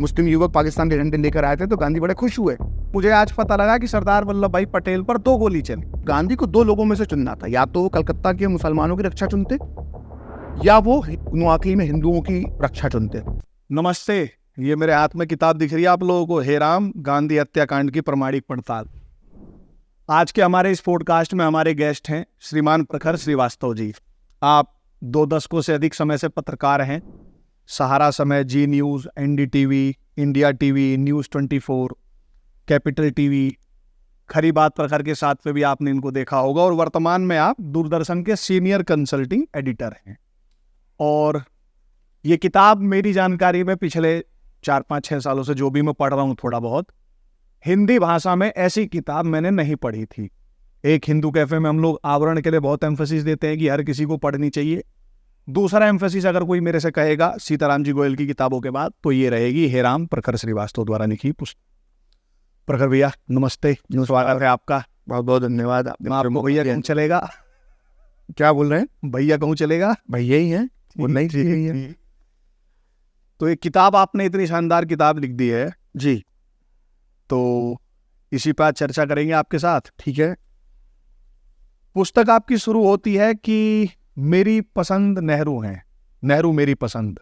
मुस्लिम युवक पाकिस्तान के झंडे लेकर आए थे तो गांधी बड़े खुश हुए। मुझे आज पता लगा कि सरदार वल्लभ भाई पटेल पर 2 गोली चली। गांधी को 2 लोगों में से चुनना था, या तो वो कलकत्ता के मुसलमानों की रक्षा चुनते या वो नोआखली में हिंदुओं की रक्षा चुनते। नमस्ते, ये मेरे हाथ में किताब दिख रही है आप लोगों को, हे राम, गांधी हत्याकांड की प्रमाणिक पड़ताल। आज के हमारे इस पॉडकास्ट में हमारे गेस्ट हैं श्रीमान प्रखर श्रीवास्तव जी। आप 2 दशकों से अधिक समय से पत्रकार हैं। Sahara Samay, Zee news, NDTV, India TV, news 24, capital TV, खरी बात प्रखर के साथ पे भी आपने इनको देखा होगा, और वर्तमान में आप दूरदर्शन के सीनियर कंसल्टिंग एडिटर हैं। और ये किताब मेरी जानकारी में पिछले 4-5-6 सालों से जो भी मैं पढ़ रहा हूँ थोड़ा बहुत, हिंदी भाषा में ऐसी किताब मैंने नहीं पढ़ी थी। एक हिंदू कैफे में हम लोग आवरण के लिए बहुत एम्फेसिस देते हैं कि हर किसी को पढ़नी चाहिए। दूसरा एम्फेसिस अगर कोई मेरे से कहेगा सीताराम जी गोयल की किताबों के बाद, तो ये रहेगी हे राम प्रखर श्रीवास्तव द्वारा लिखी पुस्तक। प्रखर भैया नमस्ते, स्वागत है आपका। बहुत बहुत धन्यवाद। आपको भैया कहूँ चलेगा? क्या बोल रहे हैं? भैया कहूँ चलेगा? भैया ही है, वो नहीं है। तो एक किताब आपने इतनी शानदार किताब लिख दी है जी, तो इसी पर चर्चा करेंगे आपके साथ। ठीक है। पुस्तक आपकी शुरू होती है कि मेरी पसंद नेहरू है, नेहरू मेरी पसंद,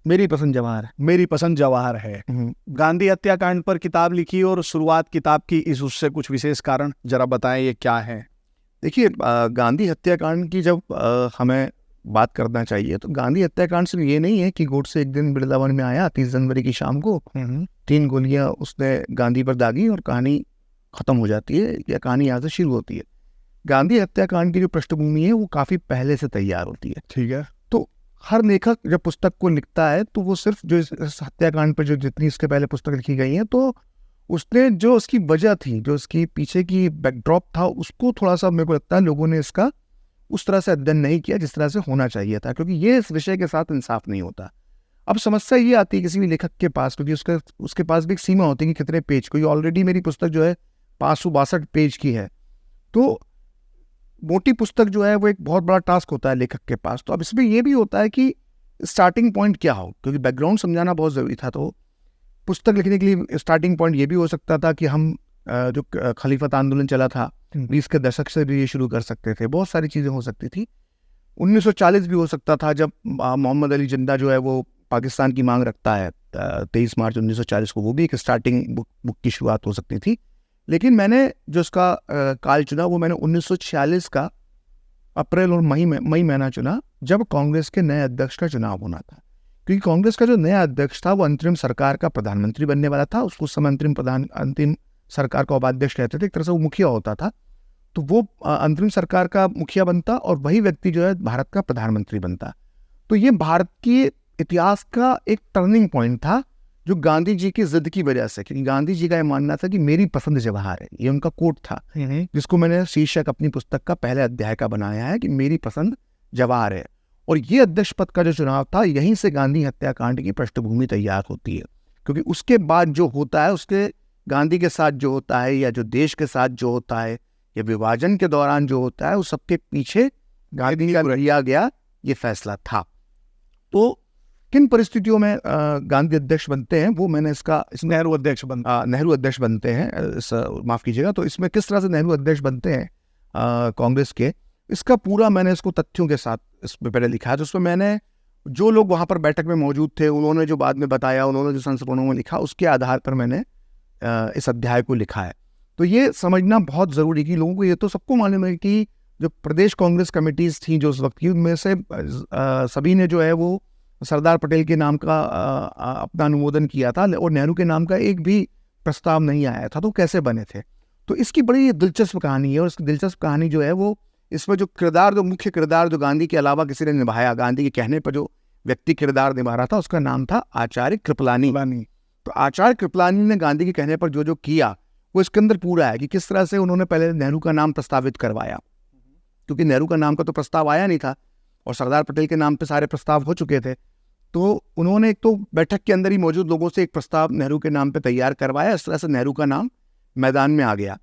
मेरी पसंद जवाहर, मेरी पसंद जवाहर है। गांधी हत्याकांड पर किताब लिखी और शुरुआत किताब की इस उससे कुछ विशेष कारण जरा बताएं, ये क्या है? देखिए, गांधी हत्याकांड की जब हमें बात करना चाहिए तो गांधी हत्याकांड सिर्फ ये नहीं है कि गोडसे एक दिन वृंदावन में आया 30 जनवरी की शाम को, 3 गोलियां उसने गांधी पर दागी और कहानी खत्म हो जाती है, या कहानी यहाँ से शुरू होती है। गांधी हत्याकांड की जो पृष्ठभूमि है वो काफ़ी पहले से तैयार होती है। ठीक है। तो हर लेखक जब पुस्तक को लिखता है तो वो सिर्फ जो इस हत्याकांड पर जो जितनी इसके पहले पुस्तक लिखी गई है, तो उसने जो उसकी वजह थी, जो उसकी पीछे की बैकड्रॉप था, उसको थोड़ा सा मेरे को लगता है लोगों ने इसका उस तरह से अध्ययन नहीं किया जिस तरह से होना चाहिए था, क्योंकि ये इस विषय के साथ इंसाफ नहीं होता। अब समस्या ये आती है किसी भी लेखक के पास, क्योंकि उसके पास भी एक सीमा होती है कि कितने पेज। कोई ऑलरेडी मेरी पुस्तक जो है 562 पेज की है, तो मोटी पुस्तक जो है वो एक बहुत बड़ा टास्क होता है लेखक के पास। तो अब इसमें ये भी होता है कि स्टार्टिंग पॉइंट क्या हो, क्योंकि बैकग्राउंड समझाना बहुत ज़रूरी था। तो पुस्तक लिखने के लिए स्टार्टिंग पॉइंट ये भी हो सकता था कि हम जो खलीफत आंदोलन चला था 20 के दशक से भी ये शुरू कर सकते थे। बहुत सारी चीज़ें हो सकती थी। 1940 भी हो सकता था, जब मोहम्मद अली जिंदा जो है वो पाकिस्तान की मांग रखता है 23 मार्च 1940 को, वो भी एक स्टार्टिंग बुक की शुरुआत हो सकती थी। लेकिन मैंने जो इसका काल चुना वो मैंने 1946 का अप्रैल और मई महीना चुना, जब कांग्रेस के नए अध्यक्ष का चुनाव होना था। क्योंकि कांग्रेस का जो नया अध्यक्ष था वो अंतरिम सरकार का प्रधानमंत्री बनने वाला था। उसको समय अंतिम सरकार का उपाध्यक्ष कहते थे, एक तरह से वो मुखिया होता था। तो वो अंतरिम सरकार का मुखिया बनता और वही व्यक्ति जो है भारत का प्रधानमंत्री बनता। तो ये भारत के इतिहास का एक टर्निंग पॉइंट था, जो गांधी जी की जिद की वजह से, क्योंकि गांधी जी का ये मानना था कि मेरी पसंद जवाहर है, ये उनका कोट था, जिसको मैंने शीर्षक अपनी पुस्तक का पहले अध्याय का बनाया है कि मेरी पसंद जवाहर है। और ये अध्यक्ष पद का जो चुनाव था, यहीं से गांधी हत्याकांड की पृष्ठभूमि तैयार होती है। क्योंकि उसके बाद जो होता है, उसके गांधी के साथ जो होता है, या जो देश के साथ जो होता है, या विभाजन के दौरान जो होता है, उस सबके पीछे गांधी का लिया गया ये फैसला था। तो किन परिस्थितियों में गांधी अध्यक्ष बनते हैं वो मैंने नेहरू अध्यक्ष बनते हैं, माफ कीजिएगा। तो इसमें किस तरह से नेहरू अध्यक्ष बनते हैं कांग्रेस के, इसका पूरा मैंने इसको तथ्यों के साथ इसमें पहले लिखा है। तो उसमें मैंने जो लोग वहाँ पर बैठक में मौजूद थे, उन्होंने जो बाद में बताया, उन्होंने जो संस्मरणों में लिखा, उसके आधार पर मैंने इस अध्याय को लिखा है। तो ये समझना बहुत ज़रूरी कि लोगों को ये तो सबको मालूम है कि जो प्रदेश कांग्रेस कमेटीज़ थी जो उस वक्त की, उनमें से सभी ने जो है वो सरदार पटेल के नाम का अपना अनुमोदन किया था, और नेहरू के नाम का एक भी प्रस्ताव नहीं आया था। तो कैसे बने थे? तो इसकी बड़ी दिलचस्प कहानी है। और इसकी दिलचस्प कहानी जो है वो, इसमें जो मुख्य किरदार जो गांधी के अलावा किसी ने निभाया, गांधी के कहने पर जो व्यक्ति किरदार निभा रहा था, उसका नाम था आचार्य कृपलानी। तो आचार्य कृपलानी ने गांधी के कहने पर जो किया वो इसके अंदर पूरा है कि किस तरह से उन्होंने पहले नेहरू का नाम प्रस्तावित करवाया, क्योंकि नेहरू का नाम का तो प्रस्ताव आया नहीं था और सरदार पटेल के नाम पे सारे प्रस्ताव हो चुके थे। तो उन्होंने एक तो बैठक के अंदर ही मौजूद लोगों से एक प्रस्ताव नेहरू के नाम पे तैयार करवाया। इस तरह से नेहरू का नाम मैदान में आ गया।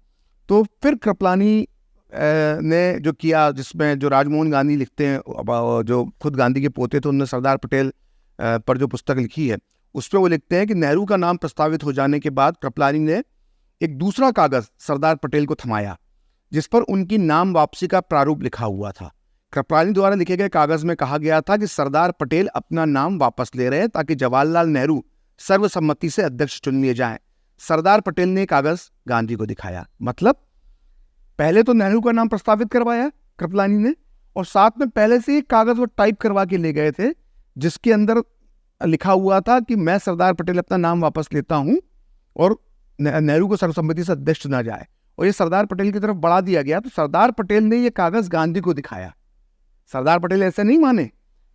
तो फिर कृपलानी ने जो किया, जिसमें जो राजमोहन गांधी लिखते हैं, जो खुद गांधी के पोते थे, उन्होंने सरदार पटेल पर जो पुस्तक लिखी है, उसमें वो लिखते हैं कि नेहरू का नाम प्रस्तावित हो जाने के बाद कृपलानी ने एक दूसरा कागज सरदार पटेल को थमाया जिस पर उनकी नाम वापसी का प्रारूप लिखा हुआ था। कृपलानी द्वारा लिखे गए कागज में कहा गया था कि सरदार पटेल अपना नाम वापस ले रहे हैं ताकि जवाहरलाल नेहरू सर्वसम्मति से अध्यक्ष चुन लिए जाएं। सरदार पटेल ने कागज गांधी को दिखाया। मतलब पहले तो नेहरू का नाम प्रस्तावित करवाया कृपलानी ने, और साथ में पहले से एक कागज वो टाइप करवा के ले गए थे जिसके अंदर लिखा हुआ था कि मैं सरदार पटेल अपना नाम वापस लेता हूं और नेहरू को सर्वसम्मति से अध्यक्ष चुना जाए, और ये सरदार पटेल की तरफ बढ़ा दिया गया। तो सरदार पटेल ने ये कागज गांधी को दिखाया। सरदार पटेल ऐसे नहीं माने,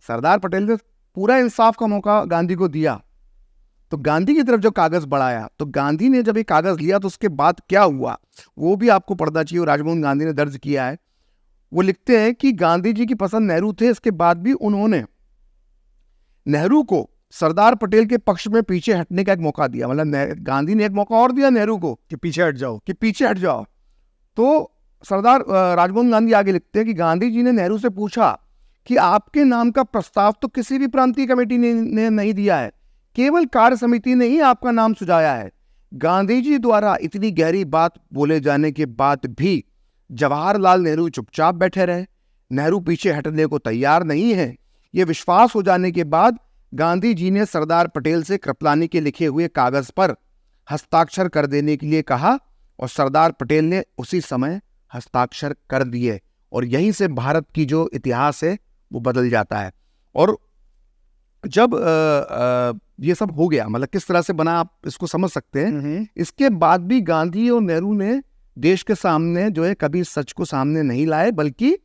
सरदार पटेल ने पूरा इंसाफ का मौका गांधी को दिया। तो गांधी की तरफ जब कागज बढ़ाया तो गांधी ने जब ये कागज लिया तो उसके बाद क्या हुआ वो भी आपको पढ़ना चाहिए। राजमोहन गांधी ने दर्ज किया है। वो लिखते हैं कि गांधी जी की पसंद नेहरू थे, इसके बाद भी उन्होंने नेहरू को सरदार पटेल के पक्ष में पीछे हटने का एक मौका दिया। मतलब गांधी ने एक मौका और दिया नेहरू को कि पीछे हट जाओ। तो सरदार राजमोहन गांधी आगे लिखते हैं कि गांधी जी ने नेहरू से पूछा कि आपके नाम का प्रस्ताव तो किसी भी प्रांतीय कमेटी ने नहीं दिया है, केवल कार्य समिति ने ही आपका नाम सुझाया है। गांधी जी द्वारा इतनी गहरी बात बोले जाने के बाद भी जवाहरलाल नेहरू चुपचाप बैठे रहे। नेहरू पीछे हटने को तैयार नहीं है। यह विश्वास हो जाने के बाद गांधी जी ने सरदार पटेल से कृपलानी के लिखे हुए कागज पर हस्ताक्षर कर देने के लिए कहा और सरदार पटेल ने उसी समय हस्ताक्षर कर दिए, और यहीं से भारत की जो इतिहास है वो बदल जाता है। और जब ये सब हो गया, मतलब किस तरह से बना आप इसको समझ सकते हैं। इसके बाद भी गांधी और नेहरू ने देश के सामने जो है कभी सच को सामने नहीं लाए, बल्कि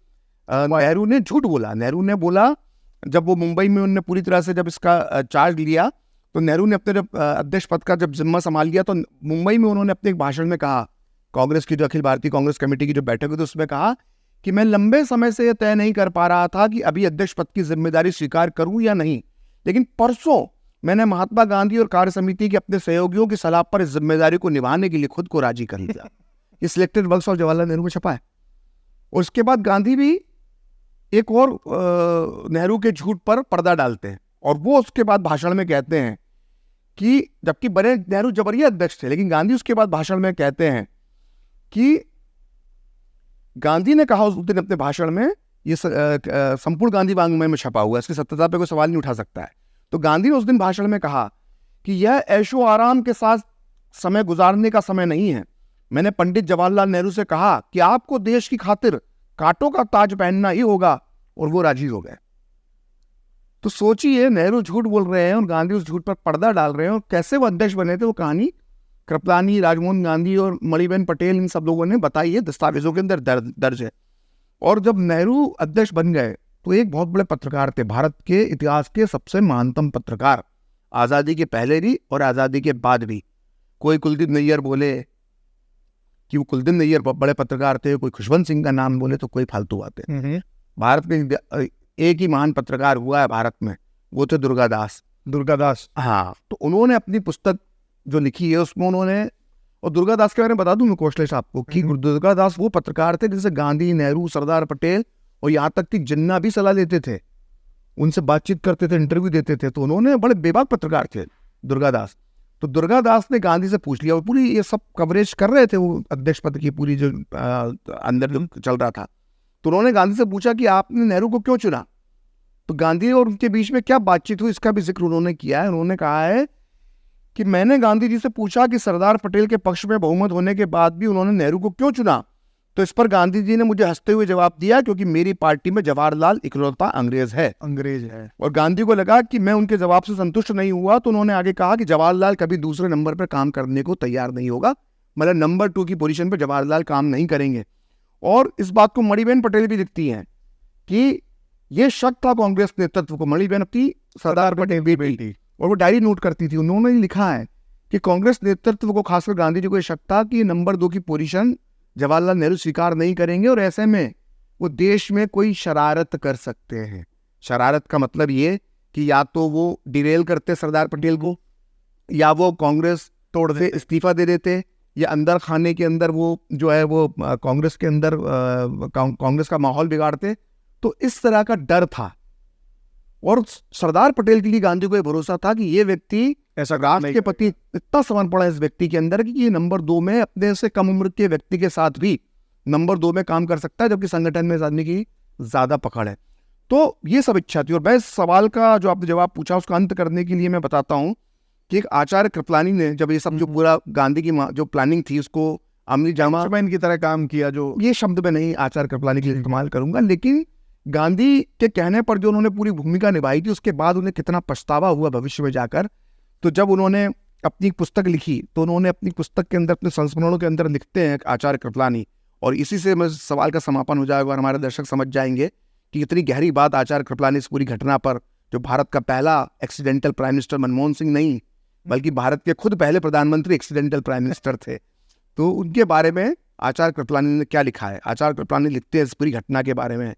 नेहरू ने झूठ बोला। नेहरू ने बोला, जब वो मुंबई में उन्होंने पूरी तरह से जब इसका चार्ज लिया तो नेहरू ने अपने जब अध्यक्ष पद का जब जिम्मा संभाल लिया तो मुंबई में उन्होंने अपने एक भाषण में कहा, कांग्रेस की जो अखिल भारतीय कांग्रेस कमेटी की जो बैठक हुई तो उसमें कहा कि मैं लंबे समय से यह तय नहीं कर पा रहा था कि अभी अध्यक्ष पद की जिम्मेदारी स्वीकार करूं या नहीं, लेकिन परसों मैंने महात्मा गांधी और कार्य समिति के अपने सहयोगियों की सलाह पर इस जिम्मेदारी को निभाने के लिए खुद को राजी कर लिया। ये selected works of Jawaharlal Nehru में छपा है। और उसके बाद गांधी भी एक और नेहरू के झूठ पर पर्दा डालते हैं, और वो उसके बाद भाषण में कहते हैं कि जबकि बने नेहरू जबरिया अध्यक्ष थे, लेकिन गांधी उसके बाद भाषण में कहते हैं कि गांधी ने कहा उस दिन अपने भाषण में, ये संपूर्ण गांधी वांग्मय में छपा हुआ है, इसकी सत्यता पे कोई सवाल नहीं उठा सकता है। तो गांधी ने उस दिन भाषण में कहा कि यह ऐशो आराम के साथ समय गुजारने का समय नहीं है। मैंने पंडित जवाहरलाल नेहरू से कहा कि आपको देश की खातिर कांटों का ताज पहनना ही होगा, और वो राजी हो गए। तो सोचिए, नेहरू झूठ बोल रहे हैं और गांधी उस झूठ पर पर्दा डाल रहे हैं, और कैसे वो अध्यक्ष बने थे वो कहानी कृपलानी, राजमोहन गांधी और मणिबेन पटेल इन सब लोगों ने बताई है, दस्तावेजों के अंदर दर्ज है। और जब नेहरू अध्यक्ष बन गए तो एक बहुत बड़े पत्रकार थे, भारत के इतिहास के सबसे महानतम पत्रकार, आज़ादी के पहले भी और आज़ादी के बाद भी। कोई कुलदीप नैयर बोले कि वो कुलदीप नैयर बड़े पत्रकार थे, कोई खुशवंत सिंह का नाम बोले तो कोई फालतू बातें। भारत में एक ही महान पत्रकार हुआ है भारत में, वो थे दुर्गादास। हाँ, तो उन्होंने अपनी पुस्तक जो लिखी है उसमें उन्होंने, और दुर्गादास के बारे में बता दूं मैं कौशलेश आपको कि दुर्गादास वो पत्रकार थे जिनसे गांधी, नेहरू, सरदार पटेल और यहाँ तक कि जिन्ना भी सलाह लेते थे, उनसे बातचीत करते थे, इंटरव्यू देते थे। तो उन्होंने बड़े बेबाक पत्रकार थे दुर्गादास। तो दुर्गादास ने गांधी से पूछ लिया, वो पूरी ये सब कवरेज कर रहे थे, वो अध्यक्ष पद की पूरी जो अंदर जो चल रहा था। तो उन्होंने गांधी से पूछा कि आपने नेहरू को क्यों चुना। तो गांधी और उनके बीच में क्या बातचीत हुई इसका भी जिक्र उन्होंने किया है। उन्होंने कहा है कि मैंने गांधी जी से पूछा कि सरदार पटेल के पक्ष में बहुमत होने के बाद भी उन्होंने नेहरू को क्यों चुना। तो इस पर गांधी जी ने मुझे हंसते हुए जवाब दिया, क्योंकि मेरी पार्टी में जवाहरलाल इकलौता अंग्रेज है। और गांधी को लगा कि मैं उनके जवाब से संतुष्ट नहीं हुआ, तो उन्होंने आगे कहा कि जवाहरलाल कभी दूसरे नंबर पर काम करने को तैयार नहीं होगा, मतलब नंबर 2 की पोजीशन पर जवाहरलाल काम नहीं करेंगे। और इस बात को मणिबेन पटेल भी लिखती हैं कि यह शक था कांग्रेस नेतृत्व को। मणिबेन अपनी सरदार पटेल की बेटी, और वो डायरी नोट करती थी। उन्होंने लिखा है कि कांग्रेस नेतृत्व को, खासकर गांधी जी को, यह शक था कि नंबर 2 की पोजीशन जवाहरलाल नेहरू स्वीकार नहीं करेंगे, और ऐसे में वो देश में कोई शरारत कर सकते हैं। शरारत का मतलब ये कि या तो वो डिरेल करते सरदार पटेल को, या वो कांग्रेस तोड़ दे, इस्तीफा दे देते, या अंदर खाने के अंदर वो जो है वो कांग्रेस के अंदर कांग्रेस का माहौल बिगाड़ते। तो इस तरह का डर था। और सरदार पटेल के लिए गांधी को ये भरोसा था कि ये व्यक्ति ऐसा राष्ट्र के प्रति इतना समर्पण है इस व्यक्ति के अंदर कि ये नंबर 2 में अपने से कम उम्र के व्यक्ति के साथ भी नंबर 2 में काम कर सकता है, जबकि संगठन में इस आदमी की ज्यादा पकड़ है। तो ये सब इच्छा थी। और मैं इस सवाल का जो आपने जवाब पूछा उसका अंत करने के लिए मैं बताता हूँ कि एक आचार्य कृपलानी ने जब ये सब जो पूरा गांधी की जो प्लानिंग थी उसको अमली जामा की तरह काम किया, जो ये शब्द में नहीं आचार्य कृपलानी के लिए इस्तेमाल करूंगा, लेकिन गांधी के कहने पर जो उन्होंने पूरी भूमिका निभाई थी उसके बाद उन्हें कितना पछतावा हुआ भविष्य में जाकर। तो जब उन्होंने अपनी पुस्तक लिखी तो उन्होंने अपनी पुस्तक के अंदर, अपने संस्मरणों के अंदर लिखते हैं आचार्य कृपलानी, और इसी से मैं सवाल का समापन हो जाएगा और हमारे दर्शक समझ जाएंगे कि कितनी गहरी बात आचार्य कृपलानी इस पूरी घटना पर, जो भारत का पहला accidental prime minister Manmohan Singh नहीं बल्कि भारत के खुद पहले प्रधानमंत्री एक्सीडेंटल प्राइम मिनिस्टर थे, तो उनके बारे में आचार्य कृपलानी ने क्या लिखा है। आचार्य कृपलानी लिखते हैं इस पूरी घटना के बारे में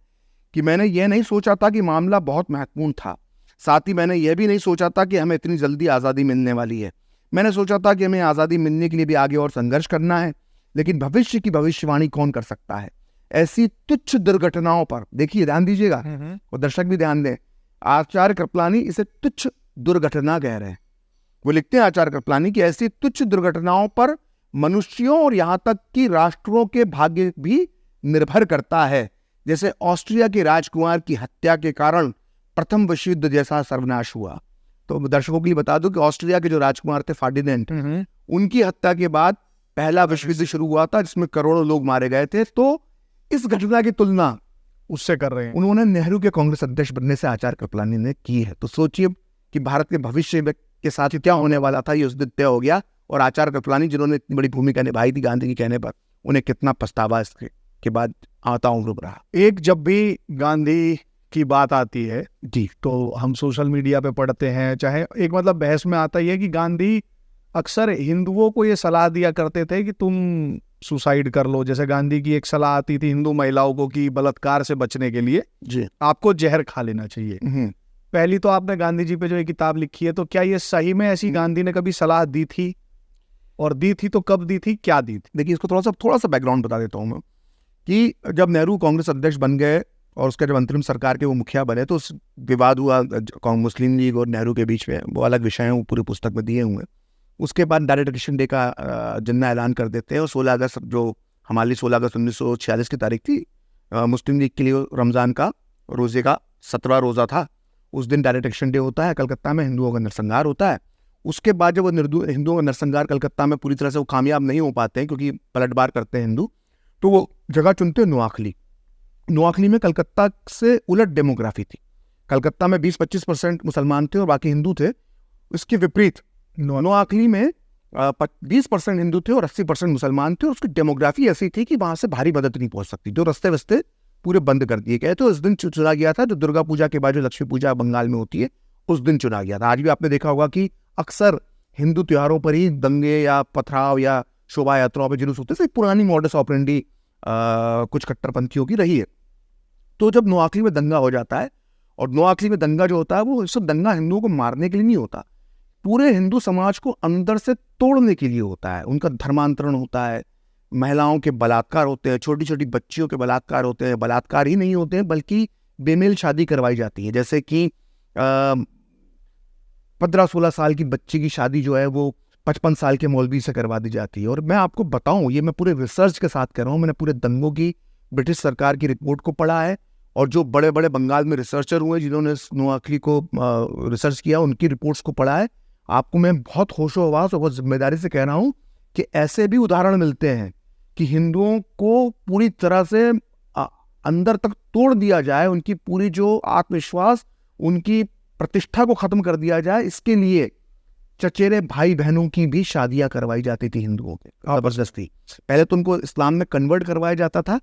कि मैंने यह नहीं सोचा था कि मामला बहुत महत्वपूर्ण था, साथ ही मैंने यह भी नहीं सोचा था कि हमें इतनी जल्दी आज़ादी मिलने वाली है। मैंने सोचा था कि हमें आज़ादी मिलने के लिए भी आगे और संघर्ष करना है, लेकिन भविष्य की भविष्यवाणी कौन कर सकता है। ऐसी तुच्छ दुर्घटनाओं पर, देखिए ध्यान दीजिएगा और दर्शक भी ध्यान दें, आचार्य कृपलानी इसे तुच्छ दुर्घटना कह रहे हैं। वो लिखते हैं आचार्य कृपलानी कि ऐसी तुच्छ दुर्घटनाओं पर मनुष्यों और यहाँ तक कि राष्ट्रों के भाग्य भी निर्भर करता है, जैसे ऑस्ट्रिया के राजकुमार की हत्या के कारण प्रथम विश्व युद्ध जैसा सर्वनाश हुआ। तो दर्शकों के लिए बता दूं कि ऑस्ट्रिया के जो राजकुमार थे फार्डिनेंट, उनकी हत्या के बाद पहला विश्व युद्ध शुरू हुआ था जिसमें करोड़ों लोग मारे गए थे। तो इस घटना की तुलना उससे कर रहे हैं, उन्होंने नेहरू के कांग्रेस अध्यक्ष बनने से आचार्य कृपलानी ने की है। तो सोचिए कि भारत के भविष्य के साथ क्या होने वाला था, ये उस दिन तय हो गया। और आचार्य कृपलानी जिन्होंने इतनी बड़ी भूमिका निभाई थी गांधी के कहने पर, उन्हें कितना पछतावा इसके के बाद आता हूँ रहा। एक जब भी गांधी की बात आती है जी, तो हम सोशल मीडिया पे पढ़ते हैं, चाहे एक मतलब बहस में आता ही है कि गांधी अक्सर हिंदुओं को ये सलाह दिया करते थे कि तुम सुसाइड कर लो। जैसे गांधी की एक सलाह आती थी हिंदू महिलाओं को कि बलात्कार से बचने के लिए जी, आपको जहर खा लेना चाहिए। पहली तो आपने गांधी जी पे जो ये किताब लिखी है, तो क्या ये सही में ऐसी गांधी ने कभी सलाह दी थी, और दी थी तो कब दी थी, क्या दी थी? देखिए इसको थोड़ा सा बैकग्राउंड बता देता हूँ मैं कि जब नेहरू कांग्रेस अध्यक्ष बन गए और उसके जब अंतरिम सरकार के वो मुखिया बने तो उस विवाद हुआ मुस्लिम लीग और नेहरू के बीच में, वो अलग विषय हैं, वो पूरी पुस्तक में दिए हुए हैं। उसके बाद डायरेक्ट इलेक्शन डे का जिन्ना ऐलान कर देते हैं और 16 अगस्त, जो हमारी 16 अगस्त 1946 की तारीख थी, मुस्लिम लीग के लिए रमज़ान का रोज़े का 17वां रोज़ा था, उस दिन डायरेक्ट इलेक्शन डे होता है, कलकत्ता में हिंदुओं का नरसंहार होता है। उसके बाद जब वो हिंदुओं का नरसंहार कलकत्ता में पूरी तरह से वो कामयाब नहीं हो पाते हैं क्योंकि पलटवार करते हैं हिंदू, तो वो जगह चुनते हैं नोआखली। नोआखली में कलकत्ता से उलट डेमोग्राफी थी, कलकत्ता में 20-25% मुसलमान थे और बाकी हिंदू थे। इसके विपरीत नोआखली में 20% हिंदू थे और 80% मुसलमान थे, और उसकी डेमोग्राफी ऐसी थी कि वहां से भारी मदद नहीं पहुंच सकती, जो रस्ते वस्ते पूरे बंद कर दिए गए। तो इस दिन चुना गया था, जो दुर्गा पूजा के बाद जो लक्ष्मी पूजा बंगाल में होती है, उस दिन चुना गया था। आज भी आपने देखा होगा कि अक्सर हिंदू त्योहारों पर ही दंगे या पथराव या शोभा यात्राओं पर जुलूस होते हैं। पुरानी मॉडस ऑपरेंडी कुछ कट्टरपंथियों की रही है। तो जब नोआखली में दंगा हो जाता है, और नोआखली में दंगा जो होता है वो सिर्फ दंगा हिंदुओं को मारने के लिए नहीं होता, पूरे हिंदू समाज को अंदर से तोड़ने के लिए होता है। उनका धर्मांतरण होता है, महिलाओं के बलात्कार होते हैं, छोटी छोटी बच्चियों के बलात्कार होते हैं। बलात्कार ही नहीं होते हैं बल्कि बेमेल शादी करवाई जाती है, जैसे कि 15-16 साल की बच्ची की शादी जो है वो 55 साल के मौलवी से करवा दी जाती है। और मैं आपको बताऊं, ये मैं पूरे रिसर्च के साथ कर रहा हूँ, मैंने पूरे दंगों की ब्रिटिश सरकार की रिपोर्ट को पढ़ा है, और जो बड़े बड़े बंगाल में रिसर्चर हुए जिन्होंने नोआखली को रिसर्च किया, उनकी रिपोर्ट्स को पढ़ा है। आपको मैं बहुत होशो-हवास और बहुत जिम्मेदारी से कह रहा हूँ कि ऐसे भी उदाहरण मिलते हैं कि हिंदुओं को पूरी तरह से अंदर तक तोड़ दिया जाए, उनकी पूरी जो आत्मविश्वास, उनकी प्रतिष्ठा को खत्म कर दिया जाए, इसके लिए चचेरे भाई बहनों की भी शादियां करवाई जाती थी हिंदुओं के जबरदस्ती। पहले तो उनको इस्लाम में कन्वर्ट करवाया जाता था,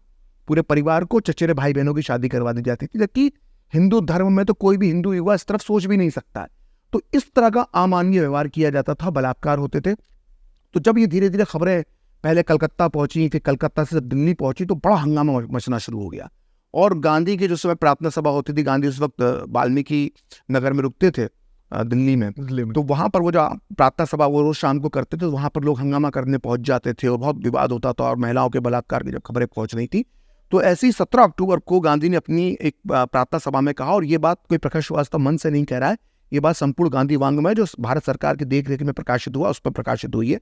पूरे परिवार को चचेरे भाई बहनों की शादी करवा दी जाती थी, जबकि हिंदू धर्म में तो कोई भी हिंदू युवा इस तरफ सोच भी नहीं सकता है। तो इस तरह का अमानवीय व्यवहार किया जाता था, बलात्कार होते थे। तो जब ये धीरे धीरे खबरें पहले कलकत्ता पहुंची, फिर कलकत्ता से दिल्ली पहुंची, तो बड़ा हंगामा मचना शुरू हो गया। और गांधी की जो समय प्रार्थना सभा होती थी, गांधी उस वक्त वाल्मीकि नगर में रुकते थे दिल्ली में, तो वहां पर वो जो प्रार्थना सभा वो रोज शाम को करते थे, तो वहां पर लोग हंगामा करने पहुंच जाते थे और बहुत विवाद होता था, और महिलाओं के बलात्कार की जब खबरें पहुंच रही थी, तो ऐसे ही 17 अक्टूबर को गांधी ने अपनी एक प्रार्थना सभा में कहा, और ये बात कोई प्रखर श्रीवास्तव मन से नहीं कह रहा है, ये बात संपूर्ण गांधी वांग्मय जो भारत सरकार की देखरेख में प्रकाशित हुआ उस पर प्रकाशित हुई है।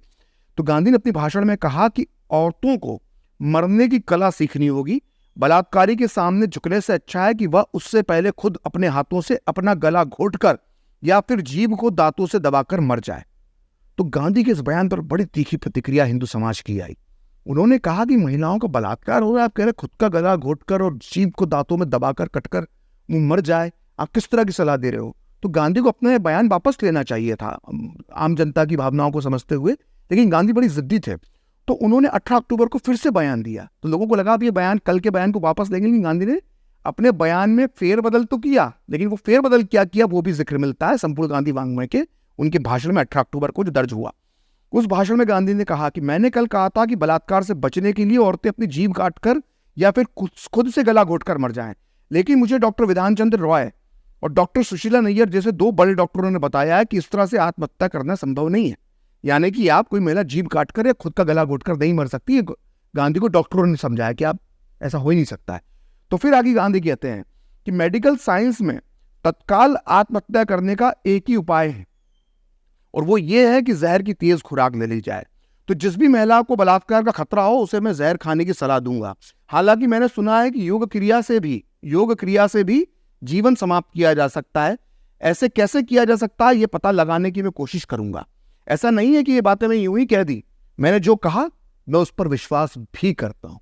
तो गांधी ने अपने भाषण में कहा कि औरतों को मरने की कला सीखनी होगी। बलात्कारी के सामने झुकने से अच्छा है कि वह उससे पहले खुद अपने हाथों से अपना गला घोंटकर या फिर जीभ को दांतों से दबाकर मर जाए। तो गांधी के इस बयान पर बड़ी तीखी प्रतिक्रिया हिंदू समाज की आई। उन्होंने कहा कि महिलाओं का बलात्कार हो रहा है, आप कह रहे खुद का गला घोंटकर और जीभ को दांतों में दबाकर कटकर वो मर जाए, आप किस तरह की सलाह दे रहे हो? तो गांधी को अपना बयान वापस लेना चाहिए था आम जनता की भावनाओं को समझते हुए, लेकिन गांधी बड़ी जिद्दी थे। तो उन्होंने 18 अक्टूबर को फिर से बयान दिया। तो लोगों को लगा अब ये बयान, कल के बयान को वापस लेंगे, लेकिन गांधी ने अपने बयान में फेरबदल तो किया, लेकिन वो फेरबदल क्या किया वो भी जिक्र मिलता है संपूर्ण गांधी वांग्मय के उनके भाषण में 18 अक्टूबर को जो दर्ज हुआ। उस भाषण में गांधी ने कहा कि मैंने कल कहा था कि बलात्कार से बचने के लिए औरतें अपनी जीभ काटकर या फिर खुद से गला घोंटकर मर जाएं, लेकिन मुझे डॉक्टर विधान चंद्र रॉय और डॉक्टर सुशीला नैयर जैसे 2 बड़े डॉक्टरों ने बताया है कि इस तरह से आत्महत्या करना संभव नहीं है, यानी कि आप कोई महिला जीभ काटकर या खुद का गला घोंटकर नहीं मर सकती। गांधी को डॉक्टरों ने समझाया कि आप ऐसा हो ही नहीं सकता है। तो फिर आगे गांधी कहते हैं कि मेडिकल साइंस में तत्काल आत्महत्या करने का एक ही उपाय है, और वो ये है कि जहर की तेज खुराक ले ली जाए। तो जिस भी महिला को बलात्कार का खतरा हो उसे मैं जहर खाने की सलाह दूंगा। हालांकि मैंने सुना है कि योग क्रिया से भी जीवन समाप्त किया जा सकता है। ऐसे कैसे किया जा सकता है ये पता लगाने की मैं कोशिश करूंगा। ऐसा नहीं है कि ये बातें मैं यूं ही कह दी, मैंने जो कहा मैं उस पर विश्वास भी करता हूं।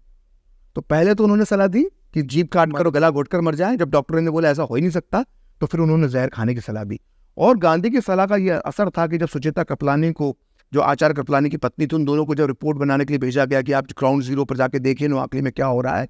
तो पहले तो उन्होंने सलाह दी कि जीभ काट कर और गला घोंटकर मर जाए। जब डॉक्टरों ने बोला ऐसा हो ही नहीं सकता, तो फिर उन्होंने जहर खाने की सलाह दी। और गांधी की सलाह का यह असर था कि जब सुचेता कृपलानी को, जो आचार्य कृपलानी की पत्नी थी, उन दोनों को जब रिपोर्ट बनाने के लिए भेजा गया कि आप ग्राउंड जीरो पर जाके देखिए नोआखली में क्या हो रहा है,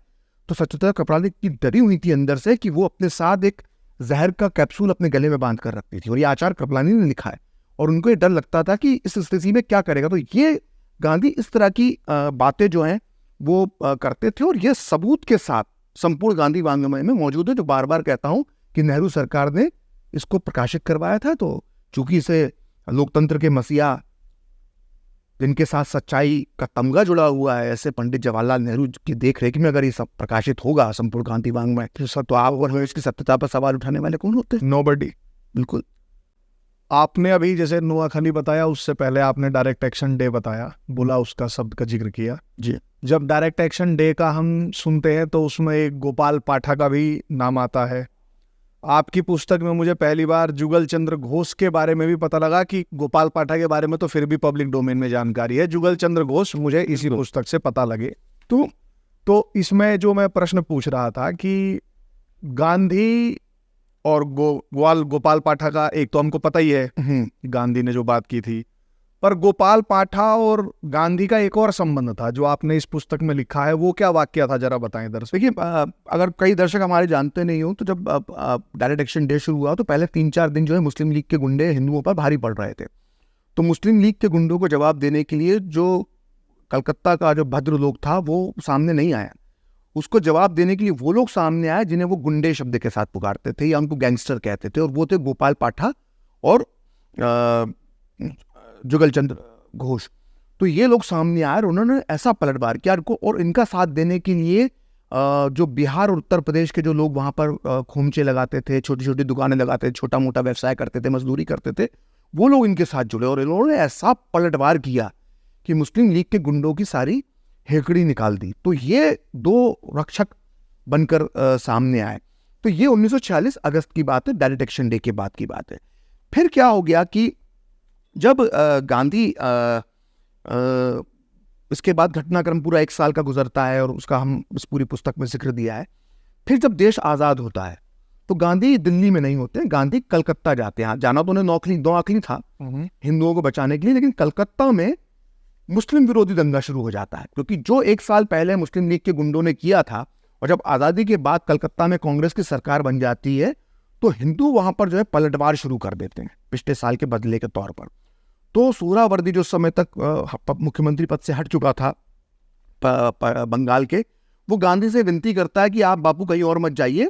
तो सुचेता कृपलानी की डरी हुई थी अंदर से कि वो अपने साथ एक जहर का कैप्सूल अपने गले में बांध कर रखती थी, और ये आचार्य कृपलानी ने लिखा है। और उनको ये डर लगता था कि इस स्थिति में क्या करेगा। तो ये गांधी इस तरह की बातें जो हैं वो करते थे, और ये सबूत के साथ संपूर्ण गांधी वांग्मय में मौजूद है, जो बार बार कहता हूं कि नेहरू सरकार ने इसको प्रकाशित करवाया था। तो चूंकि इसे लोकतंत्र के मसीहा जिनके साथ सच्चाई का तमगा जुड़ा हुआ है, ऐसे पंडित जवाहरलाल नेहरू की देखरेख में अगर ये सब प्रकाशित होगा संपूर्ण गांधी वांग्मय, तो आप और इसकी सत्यता पर सवाल उठाने वाले कौन होते? नोबडी। बिल्कुल। आपने अभी जैसे नोआखली बताया, उससे पहले आपने डायरेक्ट एक्शन डे बताया, बोला, उसका शब्द का जिक्र किया जी। जब डायरेक्ट एक्शन डे का हम सुनते हैं तो उसमें एक गोपाल पाठक का भी नाम आता है। आपकी पुस्तक में मुझे पहली बार जुगल चंद्र घोष के बारे में भी पता लगा कि गोपाल पाठक के बारे में तो फिर भी पब्लिक डोमेन में जानकारी है, जुगल चंद्र घोष मुझे इसी पुस्तक से पता लगे। तो इसमें जो मैं प्रश्न पूछ रहा था कि गांधी और गोपाल पाठक का एक तो हमको पता ही है गांधी ने जो बात की थी, पर गोपाल पाठक और गांधी का एक और संबंध था जो आपने इस पुस्तक में लिखा है, वो क्या वाक्य था, जरा बताएं दर्शक। देखिए, अगर कई दर्शक हमारे जानते नहीं हो तो जब डायरेक्ट एक्शन डे शुरू हुआ तो पहले 3-4 दिन जो है मुस्लिम लीग के गुंडे हिंदुओं पर भारी पड़ रहे थे। तो मुस्लिम लीग के गुंडों को जवाब देने के लिए जो कलकत्ता का जो भद्र लोग था वो सामने नहीं आया। उसको जवाब देने के लिए वो लोग सामने आए जिन्हें वो गुंडे शब्द के साथ पुकारते थे या उनको गैंगस्टर कहते थे, और वो थे गोपाल पाठक और जुगल चंद्र घोष। तो ये लोग सामने आए और उन्होंने ऐसा पलटवार किया और इनका साथ देने के लिए जो बिहार और उत्तर प्रदेश के जो लोग वहाँ पर खोमचे लगाते थे, छोटी छोटी दुकानें लगाते थे, छोटा मोटा व्यवसाय करते थे, मजदूरी करते थे, वो लोग इनके साथ जुड़े और इन्होंने ऐसा पलटवार किया कि मुस्लिम लीग के गुंडों की सारी हेकड़ी निकाल दी। तो ये 2 रक्षक बनकर सामने आए। तो ये 1946 अगस्त की बात है, डायरेक्ट एक्शन डे के बाद की बात है। फिर क्या हो गया कि जब गांधी इसके बाद घटनाक्रम पूरा 1 साल का गुजरता है और उसका हम इस पूरी पुस्तक में जिक्र दिया है। फिर जब देश आज़ाद होता है तो गांधी दिल्ली में नहीं होते, गांधी कलकत्ता जाते हैं। जाना तो उन्हें नौआखली था हिंदुओं को बचाने के लिए, लेकिन कलकत्ता में मुस्लिम विरोधी दंगा शुरू हो जाता है, क्योंकि जो 1 साल पहले मुस्लिम लीग के गुंडों ने किया था और जब आज़ादी के बाद कलकत्ता में कांग्रेस की सरकार बन जाती है तो हिंदू वहां पर जो है पलटवार शुरू कर देते हैं पिछले साल के बदले के तौर पर। तो सोहरावर्दी जो समय तक मुख्यमंत्री पद से हट चुका था बंगाल के, वो गांधी से विनती करता है कि आप बापू कहीं और मत जाइए,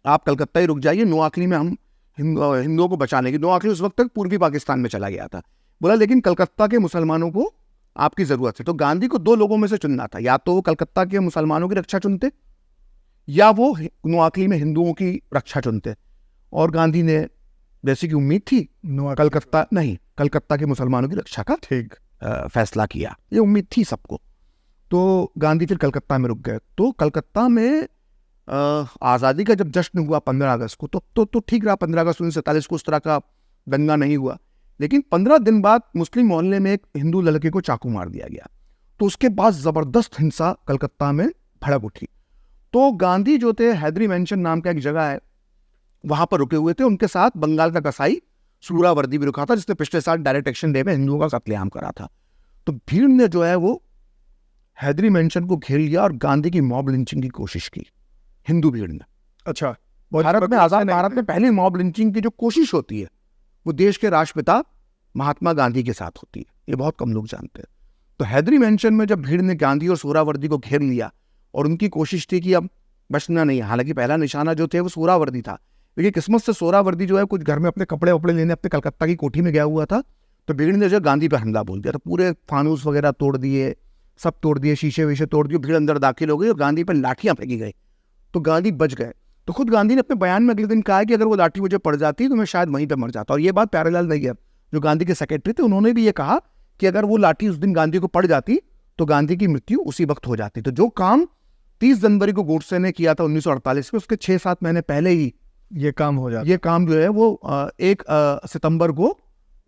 आप कलकत्ता ही रुक जाइए, नोआखली में हम हिंदुओं को बचाने की। नोआखली उस वक्त तक पूर्वी पाकिस्तान में चला गया था। बोला लेकिन कलकत्ता के मुसलमानों को आपकी ज़रूरत से। तो गांधी को दो लोगों में से चुनना था, या तो वो कलकत्ता के मुसलमानों की रक्षा चुनते या वो नोआखली में हिंदुओं की रक्षा चुनते। और गांधी ने, जैसी कि उम्मीद थी, कलकत्ता के मुसलमानों की रक्षा का ठीक। फैसला किया। ये उम्मीद थी सबको। तो गांधी फिर कलकत्ता में रुक गए। तो कलकत्ता में आज़ादी का जब जश्न हुआ 15 अगस्त को, तो ठीक रहा। 15 अगस्त 1947 को उस तरह का दंगा नहीं हुआ। लेकिन 15 दिन बाद मुस्लिम मोहल्ले में एक हिंदू लड़के को चाकू मार दिया गया। तो उसके बाद ज़बरदस्त हिंसा कलकत्ता में भड़क उठी। तो गांधी जो थे, हैदरी मेंशन नाम का एक जगह है, वहां पर रुके हुए थे। उनके साथ बंगाल का कसाई सूरावर्दी भी रुका था, जिसने पिछले साल डायरेक्ट एक्शन डे में हिंदुओं का कत्लेआम करा था। तो भीड़ ने जो है वो हैदरी मेंशन को घेर लिया और गांधी की मॉब लिंचिंग की कोशिश की, हिंदू भीड़ ने। अच्छा, भारत में, आजाद भारत में पहली मॉब लिंचिंग की जो कोशिश होती है वो देश के राष्ट्रपिता महात्मा गांधी के साथ होती है। ये बहुत कम लोग जानते हैं। तो हैदरी मेंशन में जब भीड़ ने गांधी और सोहरावर्दी को घेर लिया और उनकी कोशिश थी कि अब बचना नहीं, हालांकि पहला निशाना जो थे वो सोहरावर्दी था। लेकिन किस्मत से सोहरावर्दी जो है कुछ घर में अपने कपड़े वपड़े लेने अपने कलकत्ता की कोठी में गया हुआ था। तो भीड़ ने जो गांधी पर हमला बोल दिया। तो पूरे फानूस वगैरह तोड़ दिए, सब तोड़ दिए, शीशे वीशे तोड़ दिए। भीड़ अंदर दाखिल हो गई और गांधी पर लाठियां फेंकी गई। तो गांधी बच गए। तो खुद गांधी ने अपने बयान में अगले दिन कहा कि अगर वो लाठी मुझे पड़ जाती तो मैं शायद वहीं पर मर जाता। और ये बात प्यारेलाल नैयर, जो गांधी के सेक्रेटरी थे, उन्होंने भी ये कहा कि अगर वो लाठी उस दिन गांधी को पड़ जाती तो गांधी की मृत्यु उसी वक्त हो जाती। तो जो काम 30 जनवरी को गोडसे ने किया था 1948 में, उसके 6-7 महीने पहले ही ये काम हो जाता। ये काम जो है वो 1 सितंबर को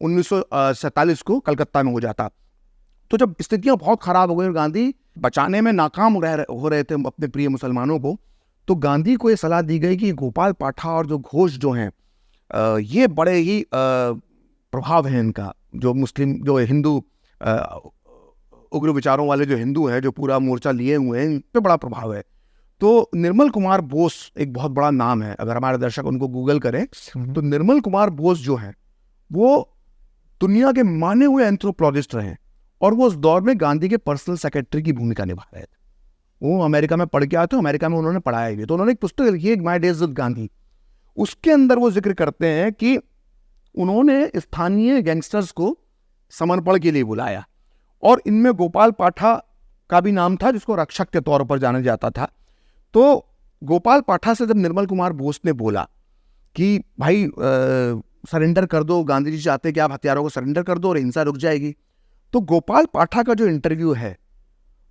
1947 को कलकत्ता में हो जाता। तो जब स्थितियां बहुत खराब हो गई और गांधी बचाने में नाकाम हो रहे थे अपने प्रिय मुसलमानों को, तो गांधी को ये सलाह दी गई कि गोपाल पाठा और जो घोष जो हैं, ये बड़े ही प्रभाव है इनका, जो मुस्लिम, जो हिंदू उग्र विचारों वाले जो हिंदू हैं, जो पूरा मोर्चा लिए हुए हैं, इन पे बड़ा प्रभाव है। तो निर्मल कुमार बोस एक बहुत बड़ा नाम है, अगर हमारे दर्शक उनको गूगल करें तो निर्मल कुमार बोस जो है वो दुनिया के माने हुए एंथ्रोपोलॉजिस्ट रहे और वो उस दौर में गांधी के पर्सनल सेक्रेटरी की भूमिका निभा रहे थे। वो अमेरिका में पढ़ के आए थे, अमेरिका में उन्होंने पढ़ाया भी। तो उन्होंने एक पुस्तक लिखी है, माय डेज विद गांधी। उसके अंदर वो जिक्र करते हैं कि उन्होंने स्थानीय गैंगस्टर्स को समर्पण के लिए बुलाया और इनमें गोपाल पाठा का भी नाम था, जिसको रक्षक के तौर पर जाना जाता था। तो गोपाल पाठा से जब निर्मल कुमार बोस ने बोला कि भाई सरेंडर कर दो, गांधी जी चाहते कि आप हथियारों को सरेंडर कर दो और हिंसा रुक जाएगी, तो गोपाल पाठा का जो इंटरव्यू है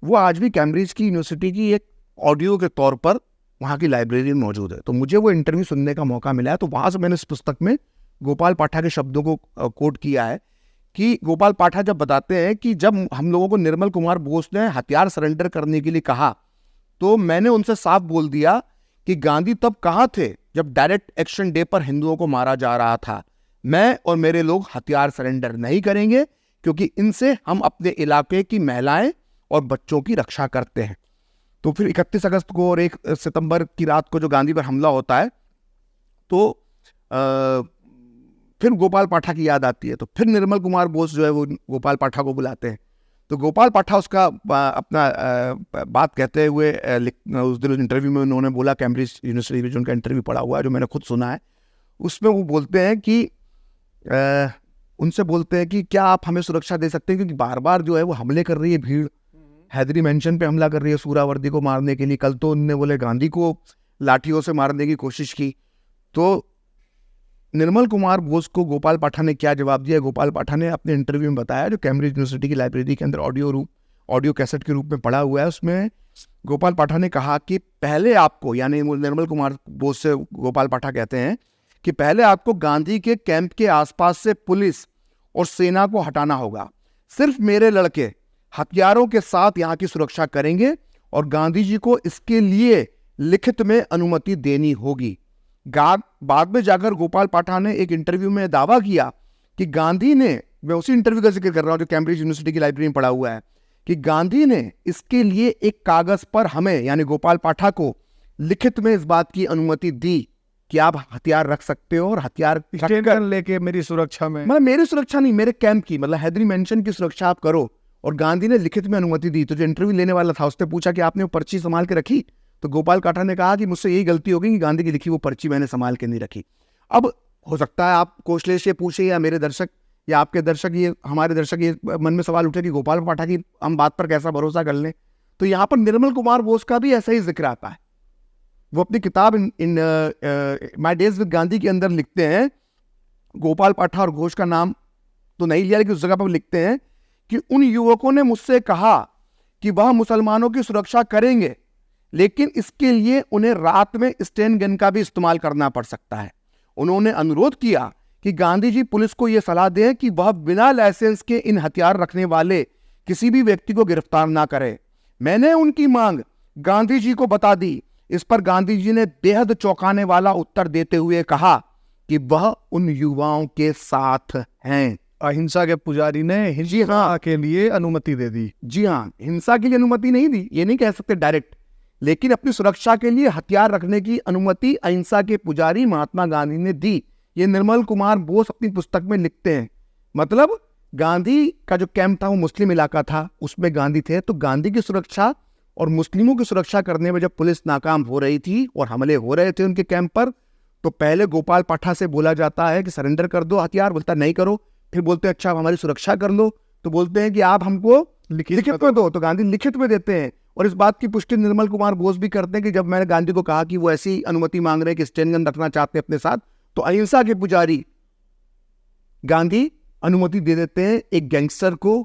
वो आज भी कैम्ब्रिज की यूनिवर्सिटी की एक ऑडियो के तौर पर वहाँ की लाइब्रेरी में मौजूद है। तो मुझे वो इंटरव्यू सुनने का मौका मिला है। तो वहाँ से मैंने इस पुस्तक में गोपाल पाठा के शब्दों को कोट किया है कि गोपाल पाठा जब बताते हैं कि जब हम लोगों को निर्मल कुमार बोस ने हथियार सरेंडर करने के लिए कहा तो मैंने उनसे साफ बोल दिया कि गांधी तब कहाँ थे जब डायरेक्ट एक्शन डे पर हिंदुओं को मारा जा रहा था। मैं और मेरे लोग हथियार सरेंडर नहीं करेंगे क्योंकि इनसे हम अपने इलाके की महिलाएं और बच्चों की रक्षा करते हैं। तो फिर 31 अगस्त को और 1 सितंबर की रात को जो गांधी पर हमला होता है तो फिर गोपाल पाठा की याद आती है। तो फिर निर्मल कुमार बोस जो है वो गोपाल पाठा को बुलाते हैं। तो गोपाल पाठा उसका अपना बात कहते हुए उस दिन इंटरव्यू में उन्होंने बोला, कैम्ब्रिज यूनिवर्सिटी में जो उनका इंटरव्यू पड़ा हुआ है, जो मैंने खुद सुना है, उसमें वो बोलते हैं कि उनसे बोलते हैं कि क्या आप हमें सुरक्षा दे सकते हैं, क्योंकि बार बार जो है वो हमले कर रही है भीड़, हैदरी मेंशन पे हमला कर रही है सूरावर्दी को मारने के लिए। कल तो उनने बोले गांधी को लाठियों से मारने की कोशिश की। तो निर्मल कुमार बोस को गोपाल पाठा ने क्या जवाब दिया? गोपाल पाठा ने अपने इंटरव्यू में बताया, जो कैम्ब्रिज यूनिवर्सिटी की लाइब्रेरी के अंदर ऑडियो कैसेट के रूप में पड़ा हुआ है, उसमें गोपाल पाठा ने कहा कि पहले आपको, यानी निर्मल कुमार बोस से गोपाल पाठा कहते हैं कि पहले आपको गांधी के कैंप के आसपास से पुलिस और सेना को हटाना होगा। सिर्फ मेरे लड़के हथियारों के साथ यहाँ की सुरक्षा करेंगे और गांधी जी को इसके लिए लिखित में अनुमति देनी होगी। बाद में जाकर गोपाल पाठा ने एक इंटरव्यू में दावा किया कि गांधी ने, मैं उसी इंटरव्यू का जिक्र कर रहा हूं जो कैम्ब्रिज यूनिवर्सिटी की लाइब्रेरी में पड़ा हुआ है, कि गांधी ने इसके लिए एक कागज पर हमें, यानी गोपाल पाठा को, लिखित में इस बात की अनुमति दी कि आप हथियार रख सकते हो और हथियार लेके मेरी सुरक्षा में, मतलब मेरी सुरक्षा नहीं, मेरे कैंप की, मतलब हैदरी मेंशन की सुरक्षा आप करो। और गांधी ने लिखित में अनुमति दी। तो जो इंटरव्यू लेने वाला था उसने पूछा कि आपने वो पर्ची संभाल के रखी? तो गोपाल पाठा ने कहा कि मुझसे यही गलती हो गई कि गांधी की लिखी वो पर्ची मैंने संभाल के नहीं रखी। अब हो सकता है आप कोशलेश से पूछे या मेरे दर्शक या आपके दर्शक ये हमारे दर्शक ये मन में सवाल उठे कि गोपाल पाठक की हम बात पर कैसा भरोसा कर लें, तो यहाँ पर निर्मल कुमार बोस का भी ऐसा ही जिक्र आता है। वो अपनी किताब in my days with Gandhi के अंदर लिखते हैं, गोपाल पाठक और घोष का नाम तो नहीं लिया, लेकिन उस जगह पर लिखते हैं कि उन युवकों ने मुझसे कहा कि वह मुसलमानों की सुरक्षा करेंगे, लेकिन इसके लिए उन्हें रात में स्टेन गन का भी इस्तेमाल करना पड़ सकता है। उन्होंने अनुरोध किया कि गांधी जी पुलिस को यह सलाह दें कि वह बिना लाइसेंस के इन हथियार रखने वाले किसी भी व्यक्ति को गिरफ्तार ना करे। मैंने उनकी मांग गांधी जी को बता दी। इस पर गांधी जी ने बेहद चौंकाने वाला उत्तर देते हुए कहा कि वह उन युवाओं के साथ हैं। अहिंसा के पुजारी ने हिंसा के लिए अनुमति दे दी। जी हाँ, हिंसा के लिए अनुमति नहीं दी, ये नहीं कह सकते डायरेक्ट, लेकिन अपनी सुरक्षा के लिए हथियार रखने की अनुमति अहिंसा के पुजारी महात्मा गांधी ने दी। ये निर्मल कुमार बोस अपनी पुस्तक में लिखते हैं। मतलब गांधी का जो कैंप था वो मुस्लिम इलाका था, उसमें गांधी थे, तो गांधी की सुरक्षा और मुस्लिमों की सुरक्षा करने में जब पुलिस नाकाम हो रही थी और हमले हो रहे थे उनके कैंप पर, तो पहले गोपाल पाठक से बोला जाता है कि सरेंडर कर दो हथियार, बोलता नहीं करो। फिर बोलते हैं अच्छा हमारी सुरक्षा कर लो, तो बोलते हैं कि आप हमको लिखित में दो, तो गांधी लिखित में देते हैं। और इस बात की पुष्टि निर्मल कुमार बोस भी करते हैं कि जब मैंने गांधी को कहा कि वो ऐसी अनुमति मांग रहे हैं कि स्टेन गन रखना चाहते हैं अपने साथ, तो अहिंसा के पुजारी गांधी अनुमति दे देते हैं एक गैंगस्टर को,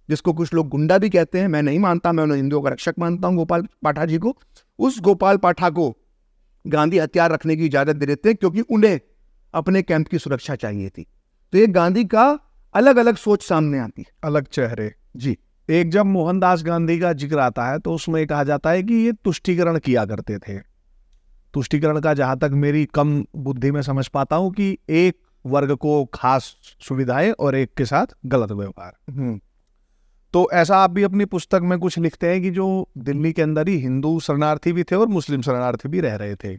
जिसको कुछ लोग गुंडा भी कहते हैं, मैं नहीं मानता, मैं उन्हें हिंदुओं का रक्षक मानता हूं, गोपाल पाठक जी को। उस गोपाल पाठक को गांधी हथियार रखने की इजाजत दे देते हैं क्योंकि उन्हें अपने कैंप की सुरक्षा चाहिए थी। तो ये गांधी का अलग अलग सोच सामने आती है, अलग चेहरे। जी। एक जब मोहनदास गांधी का जिक्र आता है तो उसमें कहा जाता है कि ये तुष्टीकरण किया करते थे। तुष्टीकरण का जहां तक मेरी कम बुद्धि में समझ पाता हूं कि एक वर्ग को खास सुविधाएं और एक के साथ गलत व्यवहार। तो ऐसा आप भी अपनी पुस्तक में कुछ लिखते हैं कि जो दिल्ली के अंदर ही हिंदू शरणार्थी भी थे और मुस्लिम शरणार्थी भी रह रहे थे,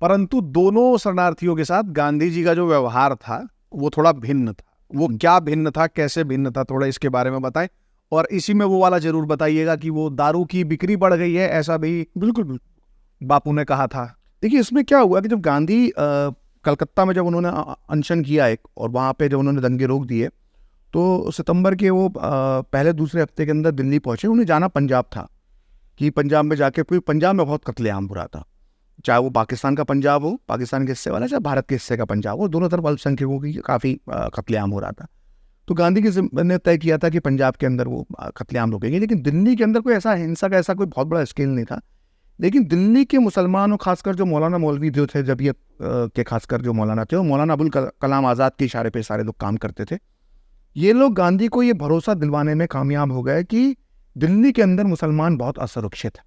परंतु दोनों शरणार्थियों के साथ गांधी जी का जो व्यवहार था वो थोड़ा भिन्न था। वो क्या भिन्न था, कैसे भिन्न था, थोड़ा इसके बारे में बताएं। और इसी में वो वाला जरूर बताइएगा कि वो दारू की बिक्री बढ़ गई है, ऐसा भी बिल्कुल बापू ने कहा था। देखिए इसमें क्या हुआ कि जब गांधी कलकत्ता में जब उन्होंने अनशन किया एक, और वहाँ पे जब उन्होंने दंगे रोक दिए, तो सितंबर के वो पहले दूसरे हफ्ते के अंदर दिल्ली पहुंचे। उन्हें जाना पंजाब था कि पंजाब में जाके, कोई पंजाब में बहुत कत्लेआम हो रहा था, चाहे वो पाकिस्तान का पंजाब हो, पाकिस्तान के हिस्से वाला, चाहे भारत के हिस्से का पंजाब हो, दोनों तरफ अल्पसंख्यकों की काफ़ी कत्लेआम हो रहा था। तो गांधी की ने तय किया था कि पंजाब के अंदर वो कत्लेआम रोकेंगे, लेकिन दिल्ली के अंदर कोई ऐसा हिंसा का ऐसा कोई बहुत बड़ा स्केल नहीं था। लेकिन दिल्ली के मुसलमान और खासकर जो मौलाना मौलवी जो थे, जब ये के खासकर जो मौलाना थे, वो मौलाना अबुल कलाम आज़ाद के इशारे पे सारे लोग काम करते थे। ये लोग गांधी को ये भरोसा दिलवाने में कामयाब हो गए कि दिल्ली के अंदर मुसलमान बहुत असुरक्षित है।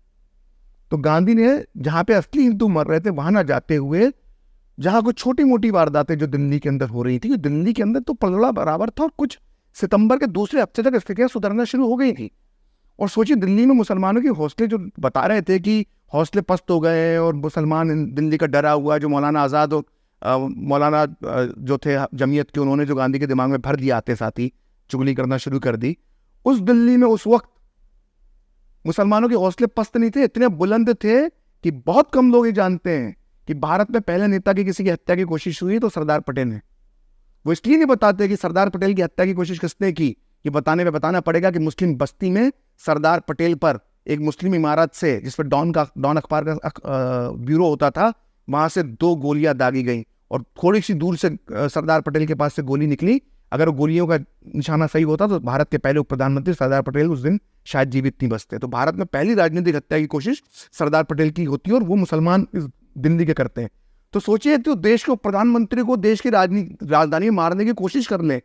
तो गांधी ने जहाँ पे असली हिंदू मर रहे थे वहां ना जाते हुए, जहाँ कुछ छोटी मोटी वारदातें जो दिल्ली के अंदर हो रही थी, दिल्ली के अंदर तो पलड़ा बराबर था, और कुछ सितंबर के दूसरे हफ्ते तक स्थितियां सुधरना शुरू हो गई थी। और सोचिए दिल्ली में मुसलमानों के हौसले जो बता रहे थे कि हौसले पस्त हो गए और मुसलमान दिल्ली का डरा हुआ, जो मौलाना आज़ाद और मौलाना जो थे जमीयत के, उन्होंने जो गांधी के दिमाग में भर दिया आते साथ ही चुगली करना शुरू कर दी। उस दिल्ली में उस वक्त मुसलमानों के हौसले पस्त नहीं थे, इतने बुलंद थे कि बहुत कम लोग ये जानते हैं कि भारत में पहले नेता की किसी की हत्या की कोशिश हुई तो सरदार पटेल ने। वो इसलिए नहीं बताते कि सरदार पटेल की हत्या की कोशिश किसने की, ये बताने में बताना पड़ेगा कि मुस्लिम बस्ती में सरदार पटेल पर एक मुस्लिम इमारत से, जिस पर डॉन अखबार का ब्यूरो होता था, वहां से 2 गोलियां दागी गई, और थोड़ी सी दूर से सरदार पटेल के पास से गोली निकली। अगर गोलियों का निशाना सही होता तो भारत के पहले उप प्रधानमंत्री सरदार पटेल उस दिन शायद जीवित नहीं बचते। तो भारत में पहली राजनीतिक हत्या की कोशिश सरदार पटेल की होती है, और वो मुसलमान इस दिल्ली के करते हैं। तो सोचिए, तो देश के प्रधानमंत्री को देश की राजधानी में मारने की कोशिश कर ले,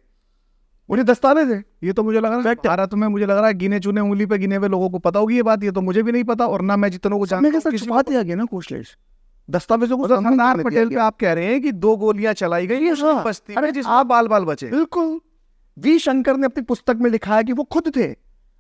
मुझे दस्तावेज है। ये तो मुझे लग रहा है भारत में, मुझे लग रहा है गिने चुने उंगली पे गिने हुए लोगों को पता होगी ये बात। ये तो मुझे भी नहीं पता, और ना मैं जितनों को जानता हूं। बात आ गया ना कोशलेश दस्तावेजों को। सरदार पटेल पे आप कह रहे हैं कि 2 गोलियां चलाई गई बस्ती में, जिसमें बाल बाल बचे। बिल्कुल, वी शंकर ने अपनी पुस्तक में लिखा है कि वो खुद थे,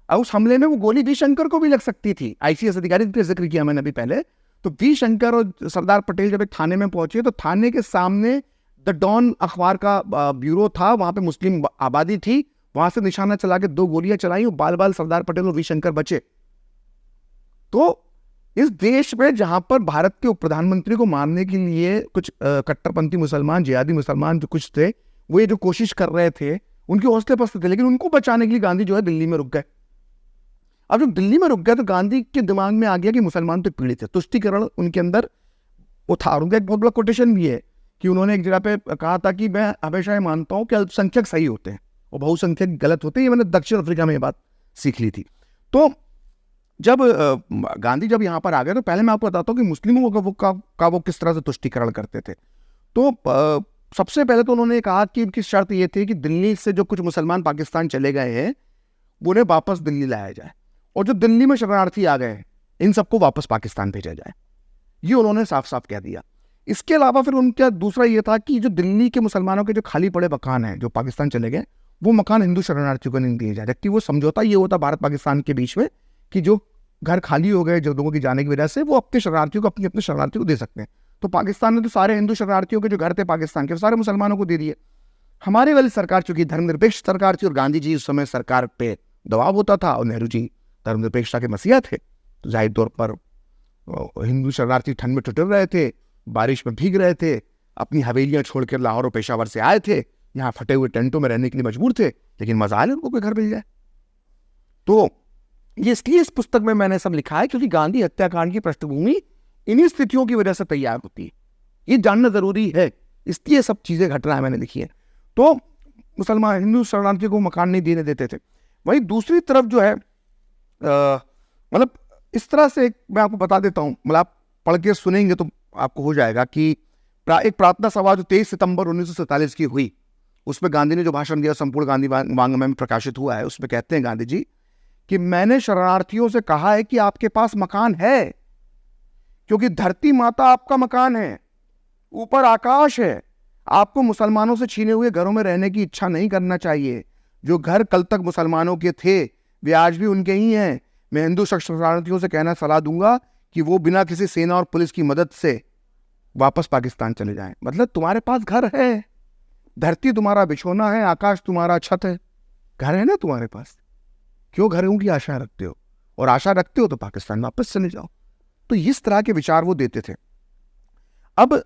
और उस हमले में वो गोली वी शंकर को भी लग सकती थी। आईसीएस अधिकारी का जिक्र किया मैंने अभी पहले। तो वी शंकर और सरदार पटेल जब एक थाने में पहुंचे, तो थाने के सामने द डॉन अखबार का ब्यूरो था, वहां पे मुस्लिम आबादी थी, वहां से निशाना चला के 2 गोलियां चलाई, और बाल बाल सरदार पटेल और वी शंकर बचे। तो इस देश में जहां पर भारत के उप प्रधानमंत्री को मारने के लिए कुछ कट्टरपंथी मुसलमान, जिहादी मुसलमान जो कुछ थे, वो ये जो कोशिश कर रहे थे उनके हौसले पस्त थे, लेकिन उनको बचाने के लिए गांधी जो है दिल्ली में रुक गए। अब जब दिल्ली में रुक गए तो गांधी के दिमाग में आ गया कि मुसलमान तो पीड़ित है, तुष्टीकरण उनके अंदर वो था। और उनका एक बहुत बड़ा कोटेशन भी है कि उन्होंने एक जगह पे कहा था कि मैं हमेशा ये मानता हूँ कि अल्पसंख्यक सही होते हैं और बहुसंख्यक गलत होते हैं। ये मैंने दक्षिण अफ्रीका में ये बात सीख ली थी। तो जब गांधी जब यहाँ पर आ गए तो पहले मैं आपको बताता हूँ कि मुस्लिमों का वो किस तरह से तुष्टीकरण करते थे। तो सबसे पहले तो उन्होंने कहा कि उनकी शर्त ये थी कि दिल्ली से जो कुछ मुसलमान पाकिस्तान चले गए हैं उन्हें वापस दिल्ली लाया जाए, और जो दिल्ली में शरणार्थी आ गए हैं इन सबको वापस पाकिस्तान भेजा जाए। ये उन्होंने साफ साफ कह दिया। इसके अलावा फिर उनका दूसरा ये था कि जो दिल्ली के मुसलमानों के जो खाली पड़े मकान हैं जो पाकिस्तान चले गए, वो मकान हिंदू शरणार्थियों को नहीं दिए जाए। जबकि वो समझौता ये होता भारत पाकिस्तान के बीच में कि जो घर खाली हो गए जो लोगों की जाने की वजह से, वो अपने शरणार्थियों को अपने शरणार्थियों को दे सकते हैं। तो पाकिस्तान ने तो सारे हिंदू शरणार्थियों के जो घर थे पाकिस्तान के सारे मुसलमानों को दे दिए। हमारे वाली सरकार चूंकि धर्मनिरपेक्ष सरकार थी और गांधी जी उस समय सरकार पे दबाव होता था और नेहरू जी धर्मनिरपेक्षता के मसीहा थे, तो जाहिर तौर पर हिंदू शरणार्थी ठंड में ठिठुर रहे थे, बारिश में भीग रहे थे, अपनी हवेलियां छोड़कर लाहौर और पेशावर से आए थे, यहाँ फटे हुए टेंटों में रहने के लिए मजबूर थे, लेकिन मजा आया उनको कोई घर मिल जाए। तो ये इसलिए इस पुस्तक में मैंने सब लिखा है क्योंकि गांधी हत्याकांड की पृष्ठभूमि इन्हीं स्थितियों की वजह से तैयार होती है। ये जानना जरूरी है, इसलिए सब चीजें घटना है मैंने लिखी है। तो मुसलमान हिंदू शरणार्थियों को मकान नहीं देने देते थे। वहीं दूसरी तरफ जो है मतलब इस तरह से मैं आपको बता देता हूँ, मतलब आप पढ़ के सुनेंगे तो आपको हो जाएगा कि एक प्रार्थना सभा जो 23 सितंबर 1947 की हुई, उसमें गांधी ने जो भाषण दिया संपूर्ण गांधी वांग्मय में प्रकाशित हुआ है, उसमें कहते हैं गांधी जी कि मैंने शरणार्थियों से कहा है कि आपके पास मकान है, क्योंकि धरती माता आपका मकान है, ऊपर आकाश है। आपको मुसलमानों से छीने हुए घरों में रहने की इच्छा नहीं करना चाहिए। जो घर कल तक मुसलमानों के थे वे आज भी उनके ही हैं। मैं हिंदू शरणार्थियों से कहना सलाह दूंगा कि वो बिना किसी सेना और पुलिस की मदद से वापस पाकिस्तान चले जाएं। मतलब तुम्हारे पास घर है, धरती तुम्हारा बिछोना है, आकाश तुम्हारा छत है, घर है ना तुम्हारे पास, क्यों घरों की आशा रखते हो? और आशा रखते हो तो पाकिस्तान वापस चले जाओ। तो इस तरह के विचार वो देते थे। अब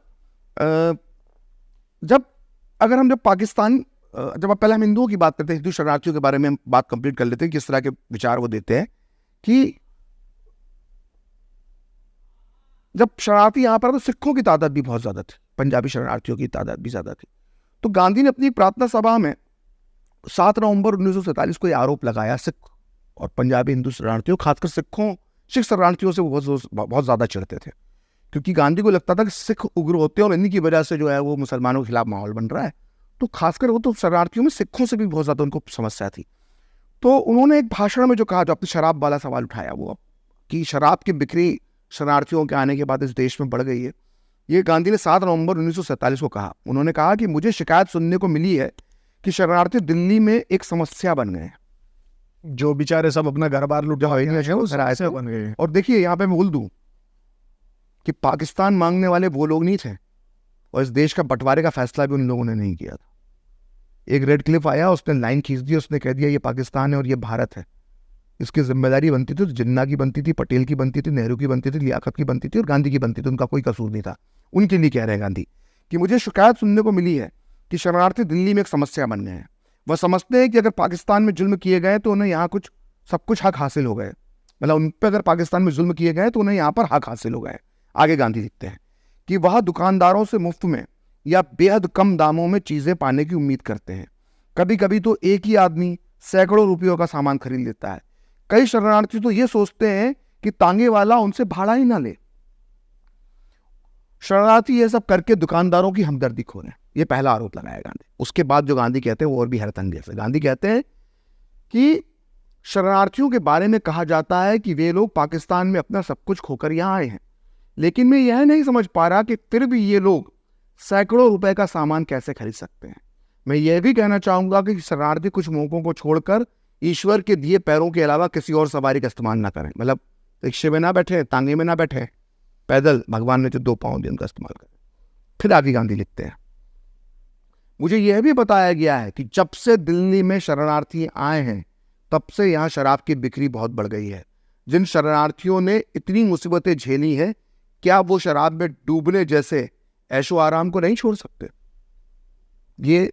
जब पाकिस्तान जब पहले हम हिंदुओं की बात करते हैं, हिंदू शरणार्थियों के बारे में हम बात कंप्लीट कर लेते हैं किस तरह के विचार वो देते हैं। कि जब शरणार्थी यहां पर तो सिखों की तादाद भी बहुत ज्यादा थी, पंजाबी शरणार्थियों की तादाद भी ज्यादा थी। तो गांधी ने अपनी प्रार्थना सभा में 7 नवंबर 1947 को यह आरोप लगाया सिख और पंजाबी हिंदू शरणार्थियों, खासकर सिख शरणार्थियों से वो बहुत ज्यादा चिढ़ते थे, क्योंकि गांधी को लगता था कि सिख उग्र होते हैं और इन्हीं की वजह से जो है वो मुसलमानों के खिलाफ माहौल बन रहा है। तो खासकर वो तो शरणार्थियों में सिखों से भी बहुत ज्यादा उनको समस्या थी। तो उन्होंने एक भाषण में जो कहा, जो अपनी शराब वाला सवाल उठाया, वो कि शराब की बिक्री शरणार्थियों के आने के बाद इस देश में बढ़ गई है। ये गांधी ने 7 नवंबर 1947 को कहा। उन्होंने कहा कि मुझे शिकायत सुनने को मिली है कि शरणार्थी दिल्ली में एक समस्या बन गए हैं, जो बेचारे सब अपना घर बार लुट जाए बन गए। और देखिए यहाँ पे मैं बोल दूं कि पाकिस्तान मांगने वाले वो लोग नहीं थे, और इस देश का बंटवारे का फैसला भी उन लोगों ने नहीं किया था। एक रेड क्लिफ आया, उसने लाइन खींच दी, उसने कह दिया ये पाकिस्तान है और ये भारत है। इसकी जिम्मेदारी बनती थी तो जिन्ना की बनती थी, पटेल की बनती थी, नेहरू की बनती थी, लियाकत की बनती थी और गांधी की बनती थी। उनका कोई कसूर नहीं था। उनके लिए कह रहे हैं गांधी कि मुझे शिकायत सुनने को मिली है कि शरणार्थी दिल्ली में एक समस्या बन गए हैं। वह समझते हैं कि अगर पाकिस्तान में जुल्म किए गए तो उन्हें यहाँ सब कुछ हक हासिल हो गए। मतलब उन पर अगर पाकिस्तान में जुल्म किए गए तो उन्हें यहाँ पर हक हासिल हो गए। आगे गांधी लिखते हैं कि वह दुकानदारों से मुफ्त में या बेहद कम दामों में चीजें पाने की उम्मीद करते हैं। कभी कभी तो एक ही आदमी सैकड़ों रुपयों का सामान खरीद लेता है। कई शरणार्थी तो ये सोचते हैं कि तांगे वाला उनसे भाड़ा ही ना ले। शरणार्थी ये सब करके दुकानदारों की हमदर्दी खो रहे हैं। ये पहला आरोप लगाया गांधी। उसके बाद जो गांधी कहते हैं वो और भी हैरतअंगेज है। गांधी कहते हैं कि शरणार्थियों के बारे में कहा जाता है कि वे लोग पाकिस्तान में अपना सब कुछ खोकर यहां आए हैं, लेकिन मैं यह नहीं समझ पा रहा कि फिर भी ये लोग सैकड़ों रुपए का सामान कैसे खरीद सकते हैं। मैं यह भी कहना चाहूंगा कि शरणार्थी कुछ मौकों को छोड़कर ईश्वर के दिए पैरों के अलावा किसी और सवारी का इस्तेमाल ना करें। मतलब रिक्शे में ना बैठे, तांगे में ना बैठे, पैदल भगवान ने जो 2 पांव दिए उनका इस्तेमाल करें। फिर आगे गांधी लिखते हैं, मुझे यह भी बताया गया है कि जब से दिल्ली में शरणार्थी आए हैं तब से यहां शराब की बिक्री बहुत बढ़ गई है। जिन शरणार्थियों ने इतनी मुसीबतें झेली हैं, क्या वो शराब में डूबने जैसे ऐशो आराम को नहीं छोड़ सकते? ये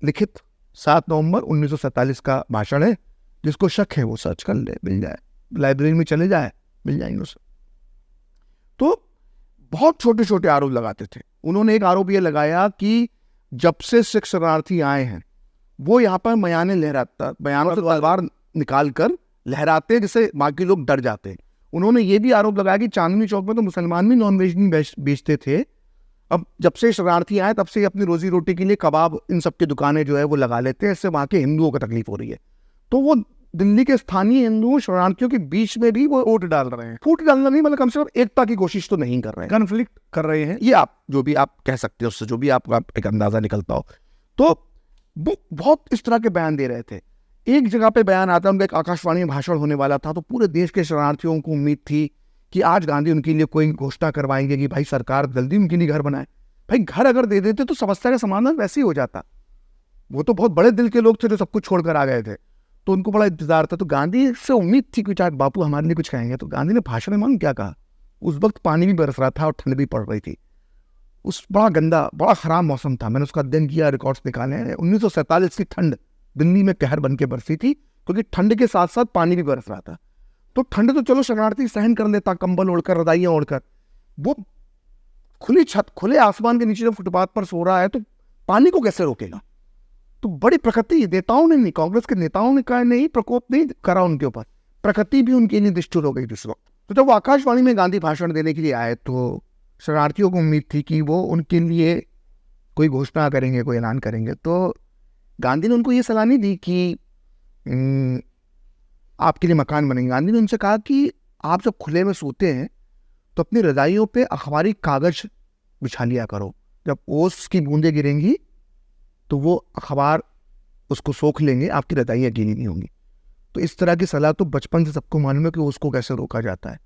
लिखित 7 नवंबर 1947 का भाषण है। जिसको शक है वो सर्च कर ले, मिल जाए, लाइब्रेरी में चले जाए, मिल जाएंगे उसे। तो बहुत छोटे छोटे आरोप लगाते थे। उन्होंने एक आरोप ये लगाया कि जब से सिख शरणार्थी आए हैं वो यहाँ पर बयानों से तलवार निकाल कर लहराते हैं, जिससे बाकी लोग डर जाते हैं। उन्होंने ये भी आरोप लगाया कि चांदनी चौक में तो मुसलमान भी नॉन वेज नहीं बेचते थे, अब जब से शरणार्थी आए तब से अपनी रोजी रोटी के लिए कबाब इन सब की दुकानें जो है वो लगा लेते हैं, इससे वहाँ के हिंदुओं को तकलीफ हो रही है। तो वो दिल्ली के स्थानीय हिंदुओं शरणार्थियों के बीच में भी वो वोट डाल रहे हैं, फूट डालना नहीं, मतलब कम से कम एकता की कोशिश तो नहीं कर रहे हैं, कन्फ्लिक्ट कर रहे हैं। ये आप जो भी आप कह सकते हो, उससे जो भी आपका एक अंदाजा निकलता हो। तो वो बहुत इस तरह के बयान दे रहे थे। एक जगह पे बयान आता है, उनका एक आकाशवाणी में भाषण होने वाला था, तो पूरे देश के शरणार्थियों को उम्मीद थी कि आज गांधी उनके लिए कोई घोषणा करवाएंगे कि भाई सरकार जल्दी उनके लिए घर बनाए। भाई घर अगर दे देते तो समस्या का समाधान वैसे ही हो जाता। वो तो बहुत बड़े दिल के लोग थे जो सब कुछ छोड़कर आ गए थे, तो उनको बड़ा इंतजार था। तो गांधी से उम्मीद थी कि चाहे बापू हमारे लिए कुछ कहेंगे। तो गांधी ने भाषण में मालूम क्या कहा? उस वक्त पानी भी बरस रहा था और ठंड भी पड़ रही थी। उस बड़ा गंदा, बड़ा खराब मौसम था। मैंने उसका अध्ययन किया, रिकॉर्ड्स निकाले हैं। 1947 की ठंड दिल्ली में कहर बन के बरसी थी, क्योंकि ठंड के साथ साथ पानी भी बरस रहा था। तो ठंड तो चलो शरणार्थी सहन कर लेता, कंबल ओढ़कर, रजाइयां ओढ़कर। वो खुली छत, खुले आसमान के नीचे जब फुटपाथ पर सो रहा है तो पानी को कैसे रोकेगा? तो बड़ी प्रकृति, नेताओं ने नहीं, कांग्रेस के नेताओं ने कहा नहीं, प्रकोप नहीं करा उनके ऊपर, प्रकृति भी उनके लिए निष्ठुर हो गई जिस वक्त। तो जब वो आकाशवाणी में गांधी भाषण देने के लिए आए तो शरणार्थियों को उम्मीद थी कि वो उनके लिए कोई घोषणा करेंगे, कोई ऐलान करेंगे। तो गांधी ने उनको ये सलाह नहीं दी कि आपके लिए मकान बनेंगे। गांधी ने उनसे कहा कि आप जब खुले में सोते हैं तो अपनी रजाइयों पे अखबारी कागज बिछा लिया करो, जब ओस की बूंदें गिरेंगी तो वो अखबार उसको सोख लेंगे, आपकी रजाइयाँ गीली नहीं होंगी। तो इस तरह की सलाह तो बचपन से सबको मालूम है कि ओस को कैसे रोका जाता है।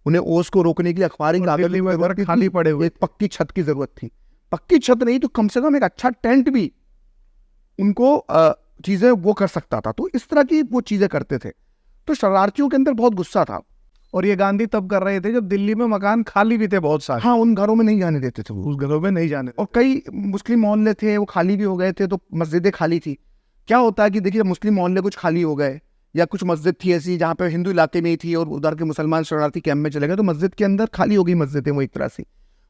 उन्हें ओस को रोकने के लिए अखबारी कागज खाली पड़े हुए, एक पक्की छत की जरूरत थी। पक्की छत नहीं तो कम से कम एक अच्छा टेंट भी उनको चीजें वो कर सकता था। तो इस तरह की वो चीजें करते थे। तो शरणार्थियों के अंदर बहुत गुस्सा था। और ये गांधी तब कर रहे थे जब दिल्ली में मकान खाली भी थे बहुत सारे। हाँ, उन घरों में नहीं जाने देते थे वो, उस घरों में नहीं जाने। और कई मुस्लिम मोहल्ले थे वो खाली भी हो गए थे, तो मस्जिदें खाली थी। क्या होता है कि देखिए, मुस्लिम मोहल्ले कुछ खाली हो गए या कुछ मस्जिद थी ऐसी जहाँ पे हिंदू इलाके में ही थी और उधर के मुसलमान शरणार्थी कैंप में चले गए, तो मस्जिद के अंदर खाली हो गई मस्जिदें वो एक तरह से।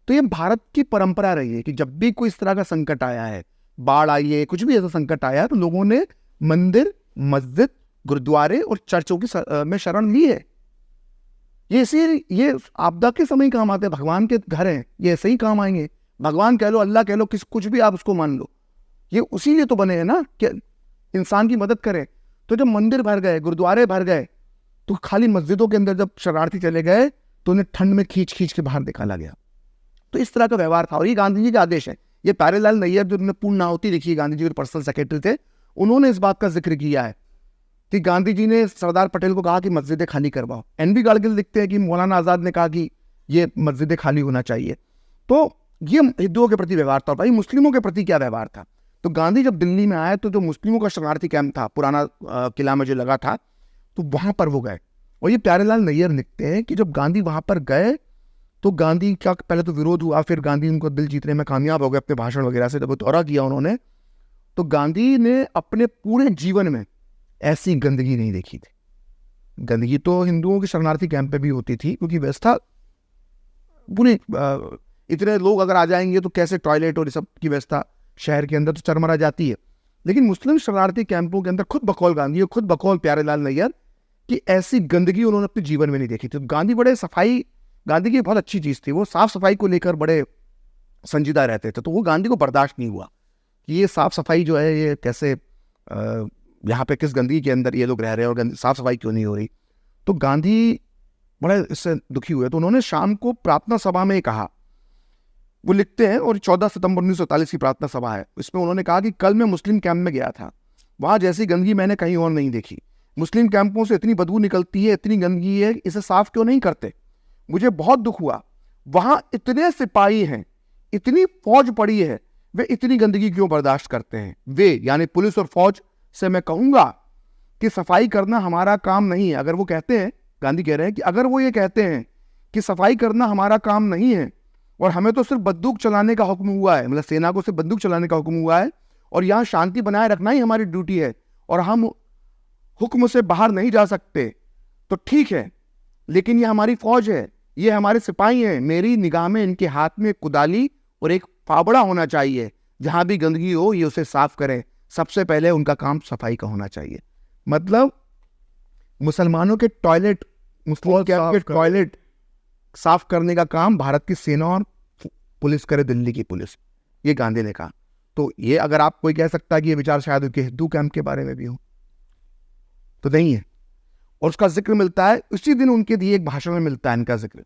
तो ये भारत की परंपरा रही है कि जब भी कोई इस तरह का संकट आया है, बाढ़ आई है, कुछ भी ऐसा संकट आया है, तो लोगों ने मंदिर, मस्जिद, गुरुद्वारे और चर्चों की में शरण ली है। ये आपदा के समय काम आते हैं। भगवान के घर हैं, ये ऐसे ही काम आएंगे। भगवान कह लो, अल्लाह कह लो, कुछ भी आप उसको मान लो, ये उसी लिए तो बने हैं ना कि इंसान की मदद करें। तो जब मंदिर भर गए, गुरुद्वारे भर गए, तो खाली मस्जिदों के अंदर जब शरणार्थी चले गए तो उन्हें ठंड में खींच खींच के बाहर निकाला गया। तो इस तरह का व्यवहार था। और ये गांधी जी का आदेश है। ये प्यारेलाल नैयर जो उन्होंने पूर्ण आहुति लिखी, गांधी जी के पर्सनल सेक्रेटरी थे, उन्होंने इस बात का जिक्र किया है कि गांधी जी ने सरदार पटेल को कहा कि मस्जिदें खाली करवाओ। एन.बी. गाडगिल लिखते हैं कि मौलाना आज़ाद ने कहा कि ये मस्जिदें खाली होना चाहिए। तो ये हिंदुओं के प्रति व्यवहार था। भाई मुस्लिमों के प्रति क्या व्यवहार था? तो गांधी जब दिल्ली में आए तो जो मुस्लिमों का शरणार्थी कैंप था, पुराना किला में जो लगा था, तो वहां पर वो गए। और ये प्यारेलाल नैयर लिखते हैं कि जब गांधी वहां पर गए तो गांधी का पहले तो विरोध हुआ, फिर गांधी उनको दिल जीतने में कामयाब हो गए अपने भाषण वगैरह से। जब वो दौरा किया उन्होंने, तो गांधी ने अपने पूरे जीवन में ऐसी गंदगी नहीं देखी थी। गंदगी तो हिंदुओं के शरणार्थी कैंप पे भी होती थी, क्योंकि व्यवस्था पूरी, इतने लोग अगर आ जाएंगे तो कैसे टॉयलेट और सब की व्यवस्था शहर के अंदर तो चरमरा जाती है। लेकिन मुस्लिम शरणार्थी कैंपों के अंदर खुद बकौल गांधी और खुद बकौल प्यारेलाल नैयर कि ऐसी गंदगी उन्होंने अपने जीवन में नहीं देखी थी। गांधी बड़े सफाई, गांधी की बहुत अच्छी चीज थी, वो साफ सफाई को लेकर बड़े संजीदा रहते थे। तो वो गांधी को बर्दाश्त नहीं हुआ कि ये साफ सफाई जो है ये कैसे, यहाँ पे किस गंदगी के अंदर ये लोग रह रहे हैं और साफ सफाई क्यों नहीं हो रही। तो गांधी बड़े इससे दुखी हुए। तो उन्होंने शाम को प्रार्थना सभा में कहा, वो लिखते हैं, और 14 सितंबर 1947 की प्रार्थना सभा है, इसमें उन्होंने कहा कि कल मैं मुस्लिम कैंप में गया था, वहां जैसी गंदगी मैंने कहीं और नहीं देखी। मुस्लिम कैंपों से इतनी बदबू निकलती है, इतनी गंदगी है, इसे साफ क्यों नहीं करते? मुझे बहुत दुख हुआ। वहां इतने सिपाही हैं, इतनी फौज पड़ी है, वे इतनी गंदगी क्यों बर्दाश्त करते हैं? वे यानी पुलिस और फौज से मैं कहूंगा कि सफाई करना हमारा काम नहीं है। अगर वो कहते हैं, गांधी कह रहे हैं कि अगर वो ये कहते हैं कि सफाई करना हमारा काम नहीं है और हमें तो सिर्फ बंदूक चलाने का हुक्म हुआ है, मतलब सेना को सिर्फ बंदूक चलाने का हुक्म हुआ है, और यहाँ शांति बनाए रखना ही हमारी ड्यूटी है और हम हुक्म से बाहर नहीं जा सकते, तो ठीक है, लेकिन ये हमारी फौज है, ये हमारे सिपाही हैं। मेरी निगाह में इनके हाथ में कुदाली और एक फावड़ा होना चाहिए, जहां भी गंदगी हो ये उसे साफ करें। सबसे पहले उनका काम सफाई का होना चाहिए। मतलब मुसलमानों के टॉयलेट, मुस्लिम कैंप के टॉयलेट साफ करने का काम भारत की सेना और पुलिस करे, दिल्ली की पुलिस। ये गांधी ने कहा। तो ये अगर आप कोई कह सकता है कि ये विचार शायद उनके हिंदू कैंप के बारे में भी हो, तो नहीं है। और उसका जिक्र मिलता है उसी दिन उनके दिए एक भाषण में मिलता है इनका जिक्र।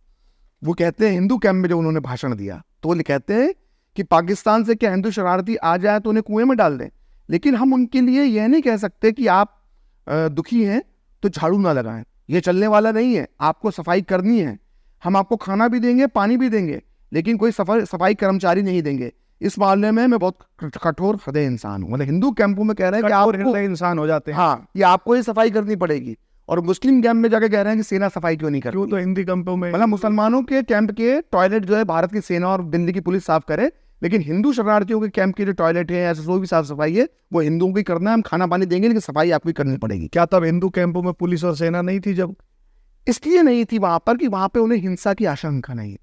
वो कहते हैं हिंदू कैंप में जब उन्होंने भाषण दिया तो वो कहते हैं कि पाकिस्तान से क्या हिंदू शरारती आ जाए तो उन्हें कुएं में डाल दें, लेकिन हम उनके लिए यह नहीं कह सकते कि आप दुखी हैं तो झाड़ू ना लगाएं। ये चलने वाला नहीं है, आपको सफाई करनी है। हम आपको खाना भी देंगे, पानी भी देंगे, लेकिन कोई सफाई कर्मचारी नहीं देंगे। इस मामले में मैं बहुत कठोर हृदय इंसान हूं। मतलब हिंदू कैंपों में कह रहे हैं कि आप हृदय इंसान हो जाते हैं। हाँ, ये आपको ही सफाई करनी पड़ेगी। और मुस्लिम कैंप में जाके कह रहे हैं कि सेना सफाई क्यों नहीं करती। क्यों तो हिंदी कैंपों में मतलब मुसलमानों के कैंप के टॉयलेट जो है भारत की सेना और दिल्ली की पुलिस साफ करे, लेकिन हिंदू शरणार्थियों के कैंप के जो टॉयलेट है ऐसे जो भी साफ सफाई है वो हिंदुओं की करना है। हम खाना पानी देंगे लेकिन सफाई आपको ही करनी पड़ेगी। क्या तब हिंदू कैंपों में पुलिस और सेना नहीं थी? जब इसलिए नहीं थी वहां पर कि वहां पे उन्हें हिंसा की आशंका नहीं थी।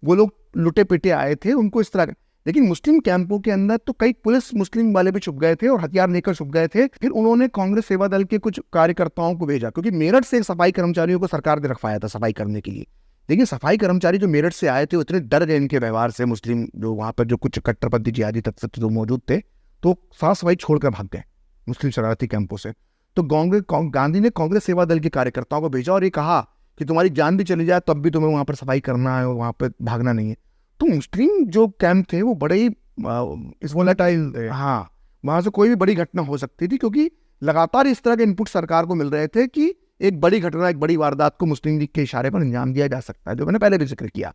वो लोग लुटे पिटे आए थे, उनको इस तरह। लेकिन मुस्लिम कैंपों के अंदर तो कई पुलिस मुस्लिम वाले भी छुप गए थे और हथियार लेकर छुप गए थे। फिर उन्होंने कांग्रेस सेवा दल के कुछ कार्यकर्ताओं को भेजा, क्योंकि मेरठ से सफाई कर्मचारियों को सरकार ने रखवाया था सफाई करने के लिए। लेकिन सफाई कर्मचारी जो मेरठ से आए थे इतने डर गए इनके व्यवहार से, मुस्लिम जो वहां पर जो कुछ कट्टरपंथी जिहादी तत्व जो मौजूद थे, तो साफ सफाई छोड़कर भाग गए मुस्लिम शरारती कैंपों से। तो गांधी ने कांग्रेस सेवा दल के कार्यकर्ताओं को भेजा और ये कहा कि तुम्हारी जान भी चली जाए तब भी तुम्हें वहां पर सफाई करना है और वहां पर भागना नहीं है। तो मुस्लिम जो कैंप थे वो बड़े ही वोलेटाइल थे। हाँ, वहां से कोई भी बड़ी घटना हो सकती थी, क्योंकि लगातार इस तरह के इनपुट सरकार को मिल रहे थे कि एक बड़ी घटना, एक बड़ी वारदात को मुस्लिम लीग के इशारे पर अंजाम दिया जा सकता है, जो मैंने पहले भी जिक्र किया।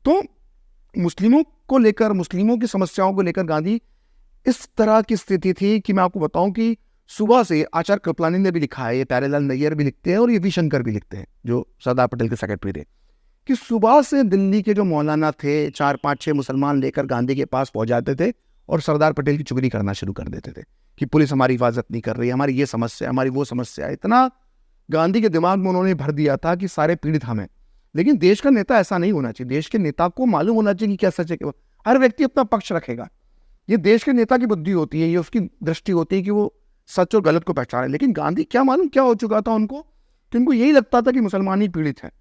तो मुस्लिमों को लेकर, मुस्लिमों की समस्याओं को लेकर गांधी इस तरह की स्थिति थी कि मैं आपको बताऊं कि सुबह से आचार्य कृपलानी ने भी लिखा है, ये प्यारेलाल नैयर भी लिखते हैं और ये वी शंकर भी लिखते हैं जो सरदार पटेल के सेक्रेटरी थे, कि सुबह से दिल्ली के जो मौलाना थे 4-5-6 मुसलमान लेकर गांधी के पास पहुंच जाते थे और सरदार पटेल की चुगली करना शुरू कर देते थे कि पुलिस हमारी हिफाजत नहीं कर रही, हमारी ये समस्या, हमारी वो समस्या। इतना गांधी के दिमाग में उन्होंने भर दिया था कि सारे पीड़ित हमें। लेकिन देश का नेता ऐसा नहीं होना चाहिए। देश के नेता को मालूम होना चाहिए कि क्या सच है। हर व्यक्ति अपना पक्ष रखेगा। ये देश के नेता की बुद्धि होती है, ये उसकी दृष्टि होती है कि वो सच और गलत को पहचाने। लेकिन गांधी क्या मालूम क्या हो चुका था उनको, कि उनको यही लगता था कि मुसलमान ही पीड़ित है।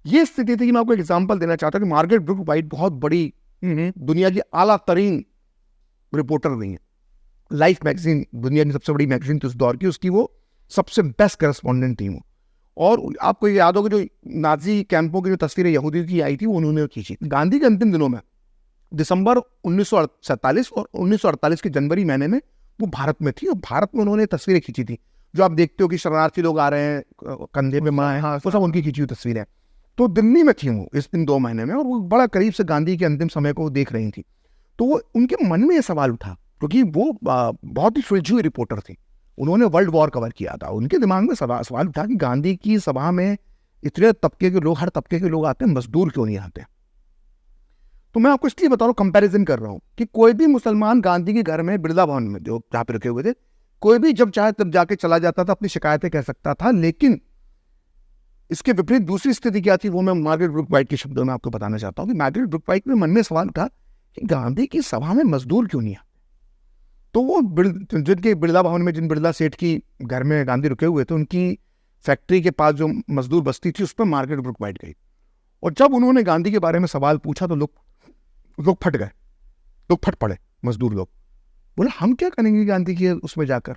ये स्थिति थी कि मैं आपको एक एग्जाम्पल देना चाहता हूँ कि मार्गरेट ब्रूक वाइट बहुत बड़ी दुनिया की आला तरीन रिपोर्टर रही है। लाइफ मैगजीन दुनिया की सबसे बड़ी मैगजीन थी उस दौर की, उसकी वो सबसे बेस्ट करस्पॉन्डेंट थी वो। और आपको याद होगा जो नाजी कैंपों की जो तस्वीरें यहूदी की आई थी वो उन्होंने खींची। गांधी के अंतिम दिनों में दिसंबर 1947 और 1948 के जनवरी महीने में वो भारत में थी और भारत में उन्होंने तस्वीरें खींची थी। जो आप देखते हो कि शरणार्थी लोग आ रहे हैं, कंधे पे माँ है, हाँ, वो सब उनकी खींची हुई तस्वीरें। तो दिल्ली में थी वो इन 2 महीने में और वो बड़ा करीब से गांधी के अंतिम समय को देख रही थी। तो वो उनके मन में ये सवाल उठा, क्योंकि वो बहुत ही सुलझी हुई रिपोर्टर थी, उन्होंने वर्ल्ड वॉर कवर किया था। उनके दिमाग में सवाल उठा कि गांधी की सभा में इतने तबके के लोग, हर तबके के लोग आते हैं, मजदूर क्यों नहीं आते। तो मैं आपको इसलिए बता रहा हूँ, कंपैरिजन कर रहा हूँ कि कोई भी मुसलमान गांधी के घर में बिरला भवन में जो जहाँ पे रखे हुए थे, कोई भी जब चाहे तब जाके चला जाता था, अपनी शिकायतें कह सकता था। लेकिन इसके विपरीत दूसरी स्थिति क्या थी वो मैं मार्गरेट ब्रूक वाइट के शब्दों में आपको बताना चाहता हूँ कि मार्गरेट ब्रूक वाइट में मन में सवाल उठा कि गांधी की सभा में मजदूर क्यों नहीं आते। तो वो जिनके बिरला भवन में, जिन बिरला सेठ की घर में गांधी रुके हुए थे, उनकी फैक्ट्री के पास जो मजदूर बस्ती थी उस पर मार्गरेट ब्रूक वाइट गई। और जब उन्होंने गांधी के बारे में सवाल पूछा तो लोग फट गए, लोग फट पड़े। मजदूर लोग बोले हम क्या करेंगे गांधी की उसमें जाकर।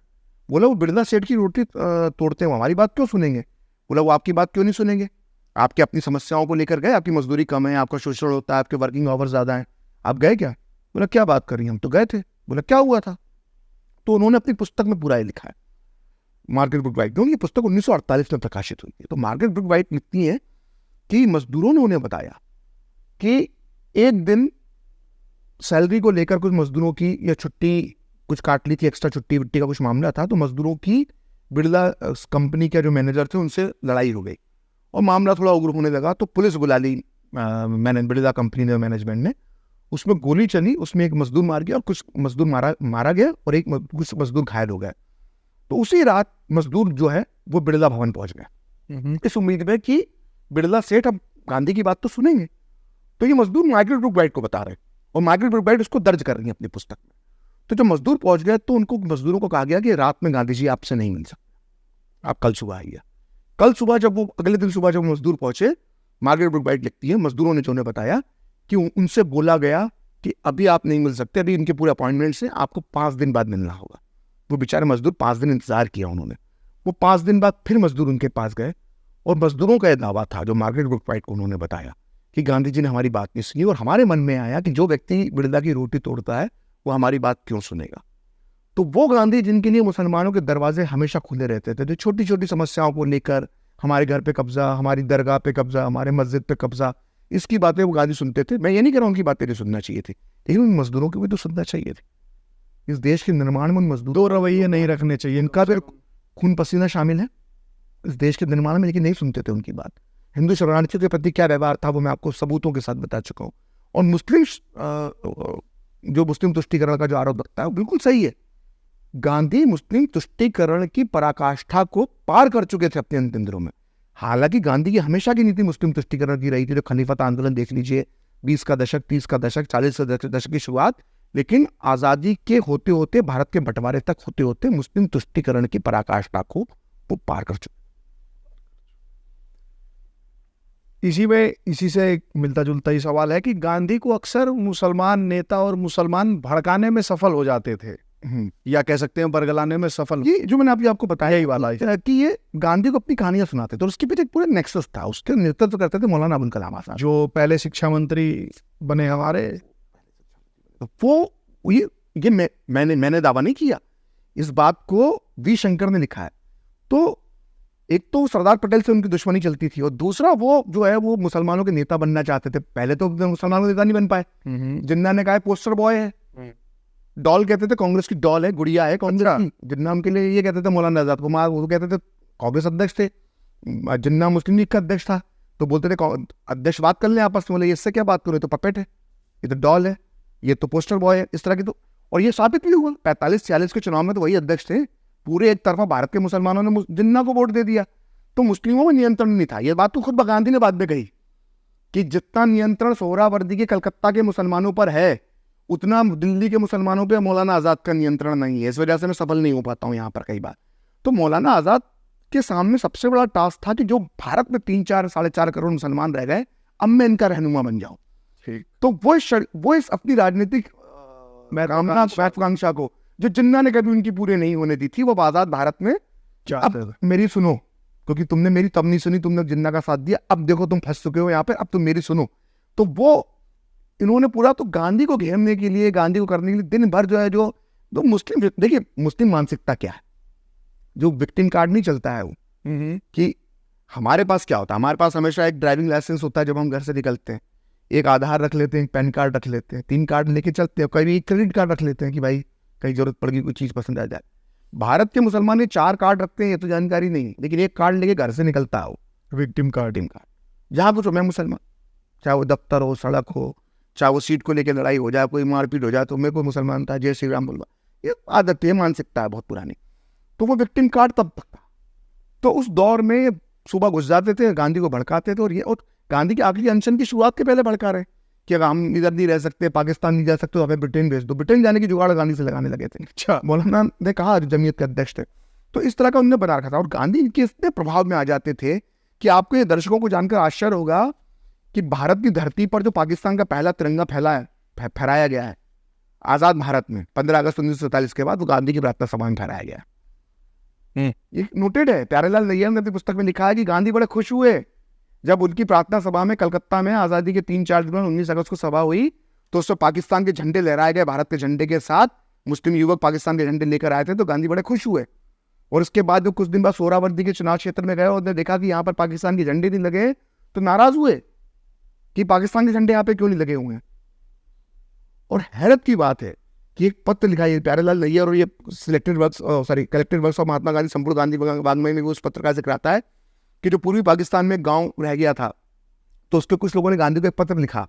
बोला वो बिरला सेठ की रोटी तोड़ते हैं, हमारी बात क्यों सुनेंगे। बोला वो आपकी बात क्यों नहीं सुनेंगे, आपकी अपनी समस्याओं को लेकर गए, आपकी मजदूरी कम है, आपका शोषण होता है, आपके वर्किंग आवर्स ज़्यादा हैं, आप गए क्या। बोला क्या बात करी, हम तो गए थे। बोला क्या हुआ था। तो उन्होंने अपनी पुस्तक में पूरा ये लिखा है, मार्गरेट ब्रूक वाइट। ये पुस्तक 1948 में प्रकाशित हुई है। तो मार्गरेट ब्रूक वाइट लिखती है कि मजदूरों ने उन्हें बताया कि एक दिन सैलरी को लेकर कुछ मजदूरों की या छुट्टी कुछ काट ली थी, एक्स्ट्रा छुट्टी वुट्टी का कुछ मामला था। तो मजदूरों की बिरला कंपनी के जो मैनेजर थे उनसे लड़ाई हो गई और मामला थोड़ा उग्र होने लगा। तो पुलिस बुला ली बिरला कंपनी ने, मैनेजमेंट ने। उसमें गोली चली, उसमें एक मजदूर मार गया और कुछ मजदूर मारा गया और कुछ मजदूर घायल हो गए। तो उसी रात मजदूर जो है वो बिरला भवन पहुंच गए इस उम्मीद में कि बिरला सेठ अब गांधी की बात तो सुनेंगे। तो ये मजदूर मार्garet ब्रूकबाइट को बता रहे और मार्garet ब्रूकबाइट उसको दर्ज कर रही है अपनी पुस्तक में। तो जब मजदूर पहुंच गए तो उनको मजदूरों को कहा गया कि रात में गांधी जी आपसे नहीं मिल सकते, आप कल सुबह आइए। कल सुबह जब वो अगले दिन सुबह जब मजदूर पहुंचे, मार्garet ब्रूकबाइट लिखती है मजदूरों ने जो उन्हें बताया कि उनसे बोला गया कि अभी आप नहीं मिल सकते, अभी इनके पूरे अपॉइंटमेंट से आपको 5 दिन बाद मिलना होगा। वो बेचारे मजदूर 5 दिन इंतजार किया उन्होंने। वो 5 दिन बाद फिर मजदूर उनके पास गए और मजदूरों का यह दावा था जो मार्garet ब्रूकबाइट को उन्होंने बताया कि गांधी जी ने हमारी बात नहीं सुनी और हमारे मन में आया कि जो व्यक्ति बिरला की रोटी तोड़ता है वो हमारी बात क्यों सुनेगा। तो वो गांधी जिनके लिए मुसलमानों के दरवाजे हमेशा खुले रहते थे, जो छोटी छोटी समस्याओं को लेकर हमारे घर पे कब्जा, हमारी दरगाह पे कब्जा, हमारे मस्जिद पे कब्जा, इसकी बातें वो गांधी सुनते थे। मैं ये नहीं कह रहा उनकी बातें नहीं सुनना चाहिए थी, लेकिन उन मजदूरों की भी तो सुनना चाहिए थी। इस देश के निर्माण में उन मजदूरों दो रवैये नहीं रखने चाहिए, इनका भी खून पसीना शामिल है इस देश के निर्माण में, लेकिन नहीं सुनते थे उनकी बात। हिंदू शरणार्थियों के प्रति क्या व्यवहार था वो मैं आपको सबूतों के साथ बता चुका हूँ। और मुस्लिम जो मुस्लिम तुष्टीकरण का जो आरोप लगता है वो बिल्कुल सही है। गांधी मुस्लिम तुष्टीकरण की पराकाष्ठा को पार कर चुके थे अपने अंतिम दिनों में। हालांकि गांधी की हमेशा की नीति मुस्लिम तुष्टीकरण की रही थी। जो खलीफत आंदोलन देख लीजिए, 20 का दशक, 30 का दशक, 40 का दशक की शुरुआत, लेकिन आजादी के होते होते, भारत के बंटवारे तक होते होते मुस्लिम तुष्टीकरण की पराकाष्ठा को वो पार कर चुके। इसी से एक मिलता जुलता ही सवाल है कि गांधी को अक्सर मुसलमान नेता और मुसलमान भड़काने में सफल हो जाते थे, या कह सकते हैं बरगलाने में सफल। ये जो मैंने अभी आपको बताया यही वाला है कि ये गांधी को अपनी कहानियां सुनाते थे और उसके पीछे एक पूरा नेक्सस था। उसके नेतृत्व करते थे मौलाना अबुल कलाम आजाद, जो पहले शिक्षा मंत्री बने हमारे। वो ये मैंने दावा नहीं किया, इस बात को वी शंकर ने लिखा है। तो एक तो सरदार पटेल से उनकी दुश्मनी चलती थी और दूसरा वो जो है वो मुसलमानों के नेता बनना चाहते थे। पहले तो मुसलमानों के नेता नहीं बन पाए। जिन्ना ने कहा पोस्टर बॉय है, डॉल कहते थे, कांग्रेस की डॉल है, गुड़िया है कांग्रेस की। जिन्ना उनके लिए ये कहते थे मौलाना आजाद कुमार, वो कहते थे कांग्रेस अध्यक्ष थे, जिन्ना मुस्लिम लीग का अध्यक्ष था, तो बोलते थे अध्यक्ष बात कर ले आपस में। बोले इससे क्या बात करो, ये तो पपेट है, ये तो डॉल है, ये तो पोस्टर बॉय है, इस तरह की। तो और ये साबित भी हुआ 45-46 के चुनाव में तो वही अध्यक्ष थे। पूरे एक तरफा भारत के मुसलमानों ने जिन्ना को वोट दे दिया, तो मुस्लिमों में नियंत्रण नहीं था। ये बात तो खुद गांधी ने बाद में कही कि जितना नियंत्रण सोहरावर्दी के कलकत्ता के मुसलमानों पर है उतना दिल्ली के मुसलमानों पे मौलाना आजाद का नियंत्रण नहीं है। इस वजह से मैं सफल नहीं हो पाता हूं यहाँ पर कई बार। तो मौलाना आजाद के सामने सबसे बड़ा टास्क था कि जो भारत में 3-4 साढ़े 4 करोड़ मुसलमान रह गए, अब मैं इनका रहनुमा बन जाऊं। तो वो इस अपनी राजनीतिक महत्वाकांक्षा को जो जिन्ना ने कभी उनकी पूरे नहीं होने दी थी, वो आजाद भारत में अब मेरी सुनो, क्योंकि तुमने मेरी तब नहीं सुनी, तुमने जिन्ना का साथ दिया, अब देखो तुम फंस चुके हो यहाँ पे, अब तुम मेरी सुनो। तो वो इन्होंने पूरा तो गांधी को घेरने के लिए, गांधी को करने के लिए दिन भर जो है जो मुस्लिम, देखिए मुस्लिम मानसिकता क्या है, जो विक्टिम कार्ड नहीं चलता है वो कि हमारे पास क्या होता है, हमारे पास हमेशा एक ड्राइविंग लाइसेंस होता है जब हम घर से निकलते हैं, एक आधार रख लेते हैं, एक पैन कार्ड रख लेते हैं, 3 कार्ड लेके चलते हैं, कभी एक क्रेडिट कार्ड रख लेते हैं कि भाई कहीं जरूरत पड़ गई, कोई चीज़ पसंद आ जाए। भारत के मुसलमान ये 4 कार्ड रखते हैं, ये तो जानकारी नहीं है, लेकिन एक कार्ड लेके घर से निकलता है वो विक्टिम कार्ड। जहाँ कुछ हो मैं मुसलमान, चाहे वो दफ्तर हो, सड़क हो, चाहे वो सीट को लेकर लड़ाई हो जाए, कोई मारपीट हो जाए, तो मैं कोई मुसलमान था, जय श्री राम बोलवा। ये आदत है, मानसिकता है बहुत पुरानी। तो वो विक्टिम कार्ड तब तक था। तो उस दौर में सुबह घुस जाते थे, गांधी को भड़काते थे, और गांधी के आखिरी अनशन की शुरुआत के पहले भड़का रहे कि अगर हम इधर नहीं रह सकते, पाकिस्तान नहीं जा सकते, तो हमें ब्रिटेन भेज दो। ब्रिटेन जाने की जुगाड़ गांधी से लगाने लगे थे। अच्छा, मौलाना ने कहा, जमीयत के अध्यक्ष थे, तो इस तरह का उन्होंने बना रखा था। और गांधी के इतने प्रभाव में आ जाते थे कि आपको ये दर्शकों को जानकर आश्चर्य होगा कि भारत की धरती पर जो पाकिस्तान का पहला तिरंगा फहराया गया है आजाद भारत में 15 अगस्त 1947 के बाद, वो गांधी की प्रार्थना सभा में फहराया गया है। ये नोटेड है, प्यारेलाल नैयर ने अपनी पुस्तक में लिखा है कि गांधी बड़े खुश हुए जब उनकी प्रार्थना सभा में कलकत्ता में आजादी के 3-4 दिन 19 अगस्त को सभा हुई, तो उसमें पाकिस्तान के झंडे लहराए गए, भारत के झंडे के साथ मुस्लिम युवक पाकिस्तान के झंडे लेकर आए थे, तो गांधी बड़े खुश हुए। और उसके बाद जो कुछ दिन बाद सोहरावर्दी के चुनाव क्षेत्र में गए और देखा कि यहाँ पर पाकिस्तान के झंडे नहीं लगे, तो नाराज हुए कि पाकिस्तान के झंडे यहाँ पे क्यों नहीं लगे हुए हैं। और हैरत की बात है कि एक पत्र लिखा है प्यारेलाल नैयर, और ये collected works of Mahatma Gandhi संपूर्ण गांधी वाङ्मय में उस पत्र का जिक्र आता है कि जो पूर्वी पाकिस्तान में गांव रह गया था, तो उसके कुछ लोगों ने गांधी को एक पत्र लिखा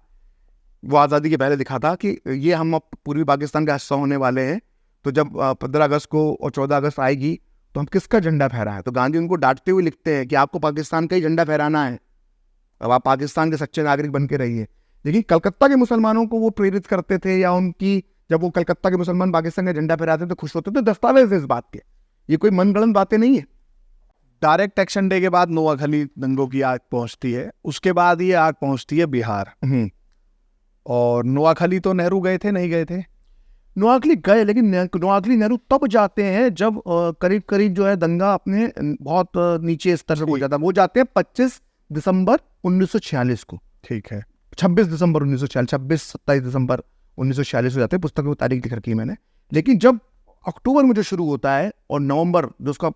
वो आज़ादी के पहले लिखा था कि ये हम अब पूर्वी पाकिस्तान का हिस्सा होने वाले हैं, तो जब 15 अगस्त को और 14 अगस्त आएगी तो हम किसका झंडा फहराएं। तो गांधी उनको डांटते हुए लिखते हैं कि आपको पाकिस्तान का ही झंडा फहराना है, अब आप पाकिस्तान के सच्चे नागरिक बन के रहिए। लेकिन कलकत्ता के मुसलमानों को वो प्रेरित करते थे, या उनकी जब वो कलकत्ता के मुसलमान पाकिस्तान का झंडा फहराते तो खुश होते थे। दस्तावेज है इस बात के, ये कोई मनगढ़ंत बातें नहीं है। डायरेक्ट एक्शन डे के बाद नोआखली दंगों की आग पहुंचती है, उसके बाद ये आग पहुंचती है बिहार। और नोआखली तो नेहरू गए थे, नहीं गए थे? नोआखली गए, लेकिन नोआखली नेहरू तब जाते हैं जब करीब करीब जो है दंगा अपने बहुत नीचे स्तर पे पहुंच जाता है। वो जाते हैं 25 दिसंबर 1946 को। ठीक है। 26 दिसंबर 1946, 27 दिसंबर 1946 हो जाते हैं, पुस्तक में तारीख लिख रखी है मैंने। लेकिन जब अक्टूबर में जो शुरू होता है और नवंबर जो उसका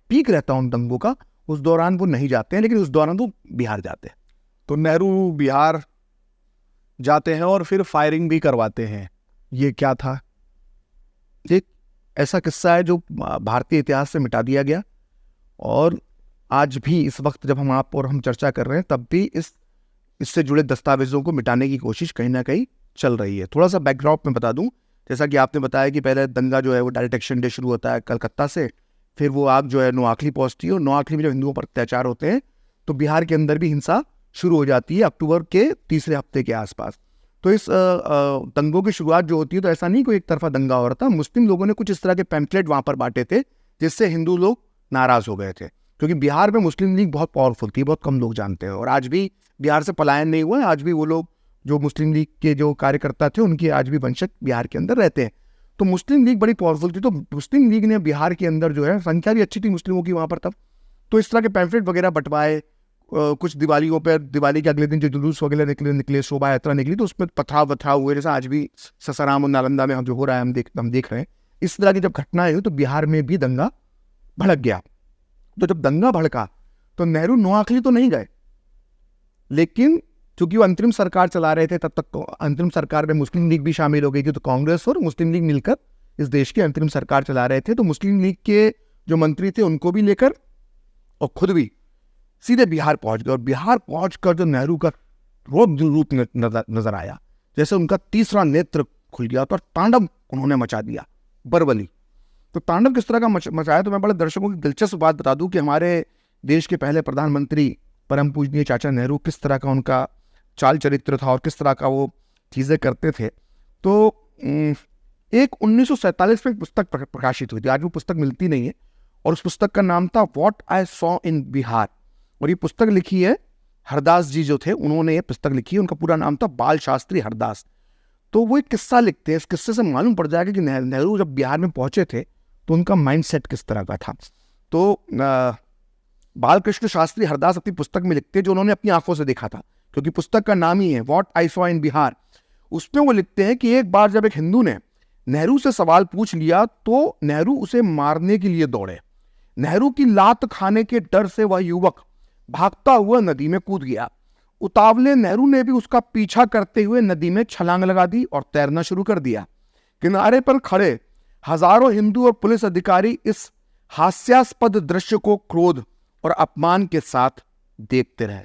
पीक रहता है उन दंगों का, उस दौरान वो नहीं जाते हैं, लेकिन उस दौरान वो बिहार जाते हैं। तो नेहरू बिहार जाते हैं और फिर फायरिंग भी करवाते हैं, ये क्या था? एक ऐसा किस्सा है जो भारतीय इतिहास से मिटा दिया गया, और आज भी इस वक्त जब हम चर्चा कर रहे हैं तब भी इससे जुड़े दस्तावेजों को मिटाने की कोशिश कहीं ना कहीं चल रही है। थोड़ा सा बैकड्रॉप में बता दूं, जैसा कि आपने बताया कि पहले दंगा जो है वो डायरेक्ट एक्शन डे शुरू होता है कलकत्ता से, फिर वो आग जो है नोआखली पहुंचती है, और नोआखली में जब हिंदुओं पर अत्याचार होते हैं तो बिहार के अंदर भी हिंसा शुरू हो जाती है अक्टूबर के तीसरे हफ्ते के आसपास। तो इस दंगों की शुरुआत जो होती है, तो ऐसा नहीं कोई एक तरफा दंगा हो रहा था। मुस्लिम लोगों ने कुछ इस तरह के पैम्फलेट वहाँ पर बांटे थे जिससे हिंदू लोग नाराज हो गए थे, क्योंकि बिहार में मुस्लिम लीग बहुत पावरफुल थी, बहुत कम लोग जानते हैं। और आज भी बिहार से पलायन नहीं हुआ है, आज भी वो लोग जो मुस्लिम लीग के जो कार्यकर्ता थे उनके आज भी वंशज बिहार के अंदर रहते हैं। तो मुस्लिम लीग बड़ी पावरफुल थी, तो मुस्लिम लीग ने बिहार के अंदर जो है, संख्या भी अच्छी थी मुस्लिमों की वहाँ पर तब, तो इस तरह के पैम्फलेट वगैरह बंटवाए। कुछ दिवालियों पर, दिवाली के अगले दिन जो जुलूस वगैरह निकले शोभा यात्रा निकली, तो उसमें पथराव वथराव हुए, जैसा आज भी ससाराम और नालंदा में हम जो हो रहा है हम देख रहे हैं। इस तरह की जब घटनाएं हुई तो बिहार में भी दंगा भड़क गया। तो जब दंगा भड़का तो नेहरू नोआखली तो नहीं गए, लेकिन चूंकि वो अंतरिम सरकार चला रहे थे, तब तक अंतरिम सरकार में मुस्लिम लीग भी शामिल हो गई थी। तो कांग्रेस और मुस्लिम लीग मिलकर इस देश की अंतरिम सरकार चला रहे थे। तो मुस्लिम लीग के जो मंत्री थे उनको भी लेकर और खुद भी सीधे बिहार पहुंच गए। और बिहार पहुंचकर जो नेहरू का रौद्र रूप नजर आया, जैसे उनका तीसरा नेत्र खुल गया, तो तांडव उन्होंने मचा दिया बरबली। तो तांडव किस तरह का मचाया, तो मैं बड़े दर्शकों की दिलचस्प बात बता दूं कि हमारे देश के पहले प्रधानमंत्री परम पूजनीय चाचा नेहरू, किस तरह का उनका चाल चरित्र था और किस तरह का वो चीज़ें करते थे। तो एक 1947 में पुस्तक प्रकाशित हुई थी, आज वो पुस्तक मिलती नहीं है, और उस पुस्तक का नाम था what I saw in Bihar. और ये पुस्तक लिखी है हरदास जी जो थे, उन्होंने ये पुस्तक लिखी है। उनका पूरा नाम था बाल शास्त्री हरदास। तो वो एक किस्सा लिखते हैं, इस किस्से से मालूम पड़ जाएगा कि नेहरू जब बिहार में पहुंचे थे तो उनका माइंडसेट किस तरह का था। तो बालकृष्ण शास्त्री हरदास अपनी पुस्तक में लिखते हैं, जो उन्होंने अपनी आंखों से देखा था, क्योंकि पुस्तक का नाम ही है what I saw in Bihar. उसमें वो लिखते हैं कि एक बार जब एक हिंदू ने नेहरू से सवाल पूछ लिया तो नेहरू उसे मारने के लिए दौड़े। नेहरू की लात खाने के डर से वह युवक भागता हुआ नदी में कूद गया। उतावले नेहरू ने भी उसका पीछा करते हुए नदी में छलांग लगा दी और तैरना शुरू कर दिया। किनारे पर खड़े हजारों हिंदू और पुलिस अधिकारी इस हास्यास्पद दृश्य को क्रोध और अपमान के साथ देखते रहे।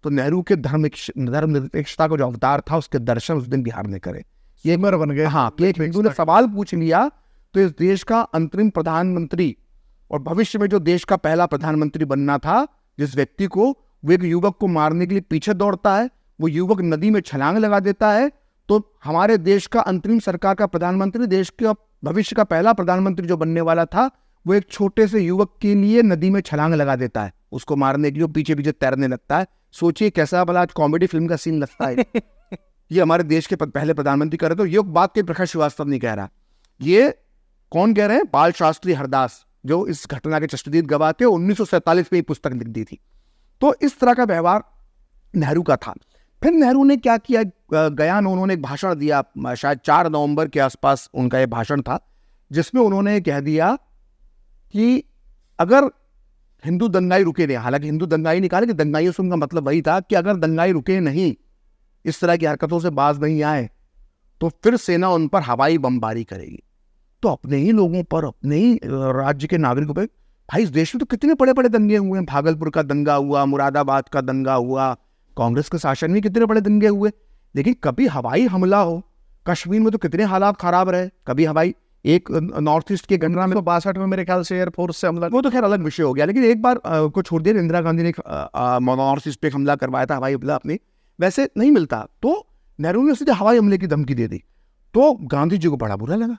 तो नेहरू के धर्मनिरपेक्षता को जो अवतार था, उसके दर्शन उस दिन बिहार ने करे। ये मर बन गए। हाँ, एक हिंदू ने सवाल पूछ लिया तो इस देश का अंतरिम प्रधानमंत्री और भविष्य में जो देश का पहला प्रधानमंत्री बनना था, जिस व्यक्ति को वो एक युवक को मारने के लिए पीछे दौड़ता है, वो युवक नदी में छलांग लगा देता है। तो हमारे देश का अंतरिम सरकार का प्रधानमंत्री, देश के भविष्य का पहला प्रधानमंत्री जो बनने वाला था, वो एक छोटे से युवक के लिए नदी में छलांग लगा देता है, उसको मारने के लिए पीछे पीछे तैरने लगता है। सोचिए कैसा भला कॉमेडी फिल्म का सीन लगता है। ये हमारे देश के पहले प्रधानमंत्री कर रहे। तो ये बात के प्रखर श्रीवास्तव नहीं कह रहा, ये कौन कह रहे हैं? बाल शास्त्री हरदास, जो इस घटना के चश्मदीद गवाह थे, 1947 में पुस्तक लिख दी थी। तो इस तरह का व्यवहार नेहरू का था। फिर नेहरू ने क्या किया, गया उन्होंने एक भाषण दिया, शायद 4 नवंबर के आसपास उनका यह भाषण था, जिसमें उन्होंने कह दिया कि अगर हिंदू दंगाई रुके नहीं, हालांकि हिंदू दंगाई निकाले कि दंगाइयों से उनका मतलब वही था कि अगर दंगाई रुके नहीं, इस तरह की हरकतों से बाज नहीं आए, तो फिर सेना उन पर हवाई बमबारी करेगी। तो अपने ही लोगों पर, अपने ही राज्य के नागरिकों पर, भाई इस देश में तो कितने बड़े बड़े दंगे हुए हैं। भागलपुर का दंगा हुआ, मुरादाबाद का दंगा हुआ, कांग्रेस के शासन में कितने बड़े दंगे हुए। लेकिन कभी हवाई हमला हो, कश्मीर में तो कितने हालात खराब रहे, कभी हवाई, एक नॉर्थ ईस्ट के गन्ना में 1962 में मेरे ख्याल से एयरफोर्स से हमला, वो तो खैर अलग विषय हो गया, लेकिन एक बार को छोड़ दिया, इंदिरा गांधी ने नॉर्थ ईस्ट पे हमला करवाया था, हवाई हमला अपनी, वैसे नहीं मिलता, तो नेहरू ने सीधे हवाई हमले की धमकी दे दी। तो गांधी जी को बड़ा बुरा लगा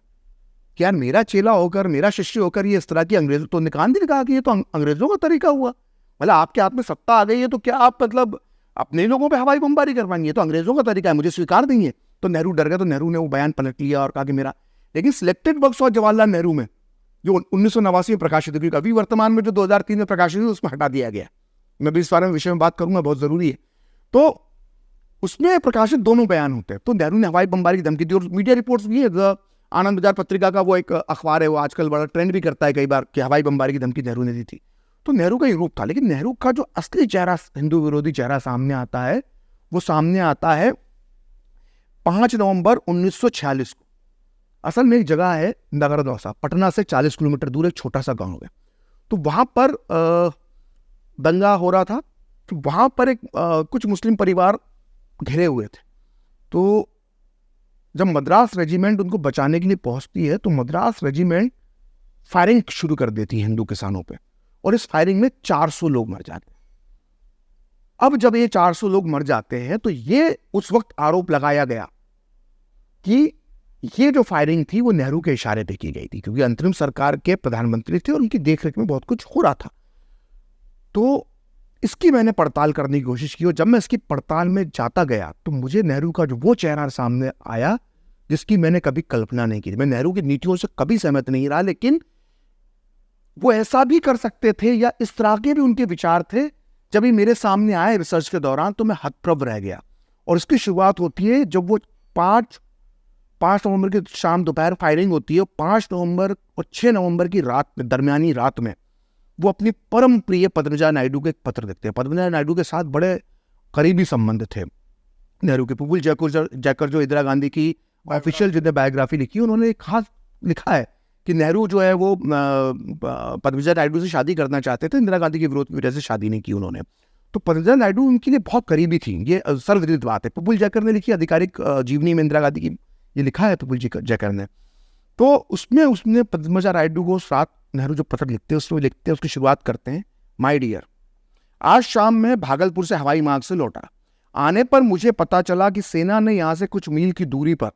कि यार मेरा चेला होकर, मेरा शिष्य होकर ये इस तरह की अंग्रेजों, तो गांधी ने कहा कि ये तो अंग्रेजों का तरीका हुआ, मतलब आपके हाथ में सत्ता आ गई है तो क्या आप मतलब अपने लोगों पे हवाई बमबारी करवाएंगे, तो अंग्रेजों का तरीका है, मुझे स्वीकार नहीं है। तो नेहरू डर गया, तो नेहरू ने वो बयान पलट लिया और कहा कि मेरा, लेकिन selected works of Jawaharlal Nehru में जो 1989 में प्रकाशित हुई, अभी वर्तमान में जो 2003 में प्रकाशित हुई, उसमें हटा दिया गया। मैं भी इस बारे में विषय में बात करूंगा, बहुत जरूरी है। तो उसमें प्रकाशित दोनों बयान होते हैं। तो नेहरू ने हवाई बमबारी की धमकी दी, और मीडिया रिपोर्ट्स भी है, आनंद बाजार पत्रिका का वो एक अखबार है, वो आजकल बड़ा ट्रेंड भी करता है कई बार कि हवाई बमबारी की धमकी नेहरू ने दी थी। तो नेहरू का ये रूप था, लेकिन नेहरू का जो असली चेहरा, हिंदू विरोधी चेहरा सामने आता है, वो सामने आता है 5 नवंबर 1946 को। असल में एक जगह है नगर दौसा, पटना से 40 किलोमीटर दूर एक छोटा सा गांव है। तो वहां पर दंगा हो रहा था, तो वहां पर एक कुछ मुस्लिम परिवार घिरे हुए थे। तो जब मद्रास रेजिमेंट उनको बचाने के लिए पहुंचती है, तो मद्रास रेजिमेंट फायरिंग शुरू कर देती है हिंदू किसानों पे, और इस फायरिंग में 400 लोग मर जाते हैं। अब जब ये 400 लोग मर जाते हैं, तो ये उस वक्त आरोप लगाया गया कि ये जो फायरिंग थी वो नेहरू के इशारे पे की गई थी, क्योंकि अंतरिम सरकार के प्रधानमंत्री थे और उनकी देखरेख में बहुत कुछ हो रहा था। तो इसकी मैंने पड़ताल करने की कोशिश की, और जब मैं इसकी पड़ताल में जाता गया, तो मुझे नेहरू का जो वो चेहरा सामने आया जिसकी मैंने कभी कल्पना नहीं की थी। मैं नेहरू की नीतियों से कभी सहमत नहीं रहा, लेकिन वो ऐसा भी कर सकते थे, या इस तरह के भी उनके विचार थे। जब ये मेरे सामने आए रिसर्च के दौरान, तो मैं हतप्रभ रह गया। और इसकी शुरुआत होती है जब वो 5 नवंबर की शाम दोपहर फायरिंग होती है, 5 नवंबर और 6 नवंबर की रात में, दरमियानी रात में, वो अपनी परम प्रिय पद्मजा नायडू के एक पत्र लिखते हैं। पद्मजा नायडू के साथ बड़े करीबी संबंध थे नेहरू के। प्रफुल्ल जयकर जो इंदिरा गांधी की ऑफिशियल जिन्हें बायोग्राफी लिखी, उन्होंने एक खास लिखा है कि नेहरू जो है वो पद्मजा नायडू से शादी करना चाहते थे, इंदिरा गांधी के विरोध की वजह से शादी नहीं की उन्होंने। तो पद्मजा नायडू उनके लिए बहुत करीबी थी, ये सर्वविदित बात है। प्रफुल्ल जयकर ने लिखी आधिकारिक जीवनी में इंदिरा गांधी की, ये लिखा है प्रफुल्ल जयकर ने। तो उसमें उसने पद्मजा नायडू को साथ नेहरू जो पत्र लिखते हैं उसमें लिखते हैं, उसकी शुरुआत करते हैं, माय डियर, आज शाम मैं भागलपुर से हवाई मार्ग से लौटा। आने पर मुझे पता चला कि सेना ने यहां से कुछ मील की दूरी पर